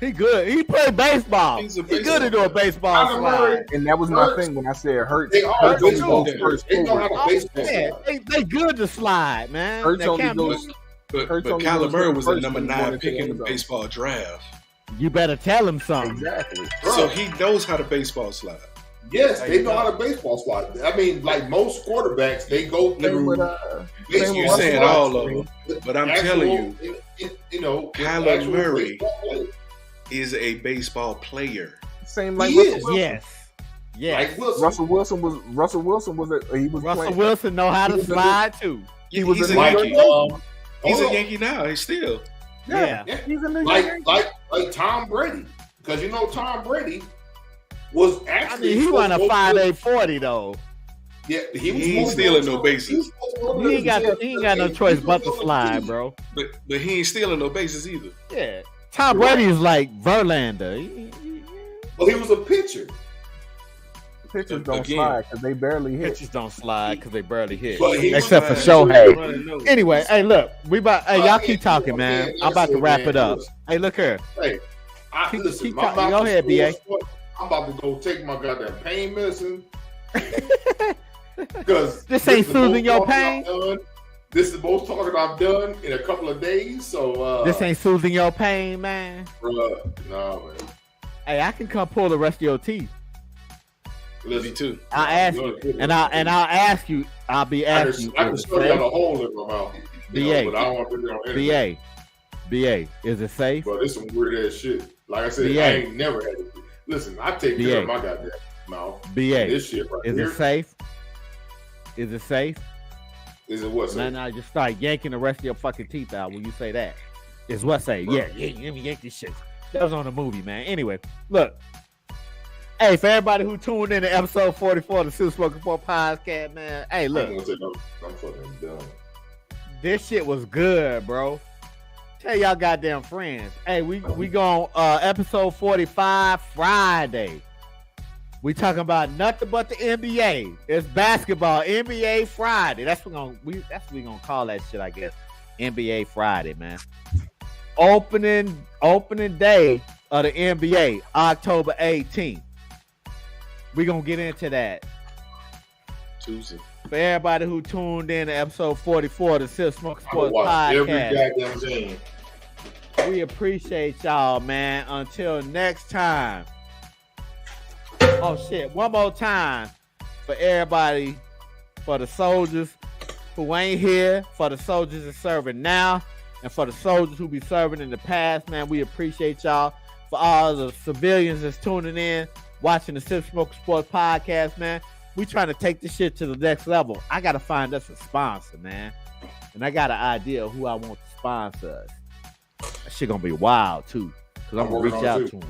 He good. He played baseball. He's a He good to do a baseball Kyler slide. Murray, And that was my Hurts. thing when I said Hurts. They all Hurts only baseball goes players. first They know how forward. to baseball Yeah, slide. they good to slide, man. Hurts They only can't goes- move. But Hurts only Kyler goes Murray was the first number when he 9 wanted to pick in the end zone. baseball draft. You better tell him something. Exactly. So he knows how to baseball slide. Yes, There they you know go. how to baseball slide. I mean, like most quarterbacks, they go Same through. with, baseball You're saying slide all of training. them, but I'm Actual- telling you know, Kyler actual Murray baseball players. is a baseball player. same like He Russell is. Wilson. Yes. Yes. Like Wilson. Russell Wilson was he was Russell playing. Wilson know how He to was a- slide too. He was He's a a like, New Yankee. York He's hold a on. Yankee now. He's still. Yeah. Yeah. He's a New York like Yankee. like Tom Brady, because you know Tom Brady was I actually. mean, he won a supposed to- 5'8" 40 though. Yeah, he was He ain't supposed to stealing go no to- bases. he was supposed to go to He ain't got no choice but to slide, bro. But he ain't stealing no bases either. Yeah. Tom You're Brady is like Verlander. Well, he was a pitcher. Pitchers don't Again. slide because they barely hit. Pitches don't slide because they barely hit. But he Except for was- Shohei. Anyway, hey, look, y'all I keep mean, talking, man. like I'm about to I said, wrap man, it up. listen. Hey, look here. Hey, Keep listen. talking. My Go mouth ahead, is BA. full of stuff. I'm about to go take my goddamn pain medicine. Because This ain't soothing your pain? This is the most talking I've done in a couple of days. So This ain't soothing your pain, man. bruh, nah, man. Hey, I can come pull the rest of your teeth. Me Listen, too. I'll ask you, and I'll ask you. I'll be I asking can you. Is show it you got safe? a hole in my mouth. BA. But I don't want to put it on internet. BA, is it safe? But it's some weird ass shit. Like I said, BA. I ain't never had it. Listen, I take care of my goddamn mouth. BA, This shit right is here. it safe? Is it safe? Is it what? Man, I just start yanking the rest of your fucking teeth out when you say that. Is what say? Yeah, let me yank this shit. That was on the movie, man. Anyway, look. Hey, for everybody who tuned in to episode 44 of the Super Smoking 4 podcast, man. Hey, look. I'm fucking done. This shit was good, bro. Tell y'all goddamn friends. Hey, we going episode 45 Friday. We talking about nothing but the NBA. It's basketball, NBA Friday. That's what we gonna call that shit, I guess. NBA Friday, man. Opening day of the NBA, October 18th. We gonna get into that. Tuesday. For everybody who tuned in to episode 44 of the Sip Smoking I will Sports watch every podcast, goddamn game. we appreciate y'all, man. Until next time. Oh shit! One more time for everybody, for the soldiers who ain't here, for the soldiers that's serving now, and for the soldiers who be serving in the past, man. We appreciate y'all. For all the civilians that's tuning in, watching the Sip Smoking Sports podcast, man. We trying to take this shit to the next level. I gotta find us a sponsor, man, and I got an idea of who I want to sponsor us. That shit gonna be wild too, cause I'm gonna reach out to him.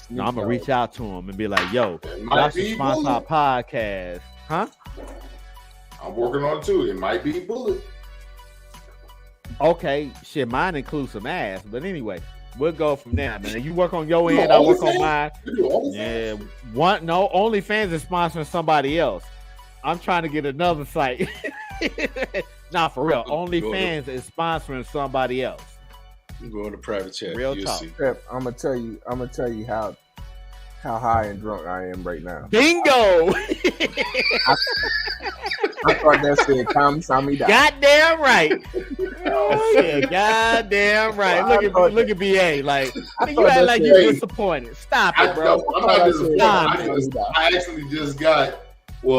No, I'm gonna reach out to him and be like, "Yo, It y'all might should be sponsor our Bullet. podcast, huh?" I'm working on it too. It might be Bullet. Okay, shit, mine includes some ass, but anyway, we'll go from there, man. You work on your You end, do I work on OnlyFans? mine. You do all Yeah, OnlyFans is sponsoring somebody else. I'm trying to get another site. Nah, for real, OnlyFans is sponsoring somebody else. You go in the private chat. Real You'll talk. see. Pep, I'm gonna tell you how high and drunk I am right now. Bingo! I thought that said "Come, Sammy die." Goddamn right. Shit, goddamn right. Look at BA. Like, you thought act that like said- you disappointed. Stop it, bro. I'm not disappointed. Nah, I actually just got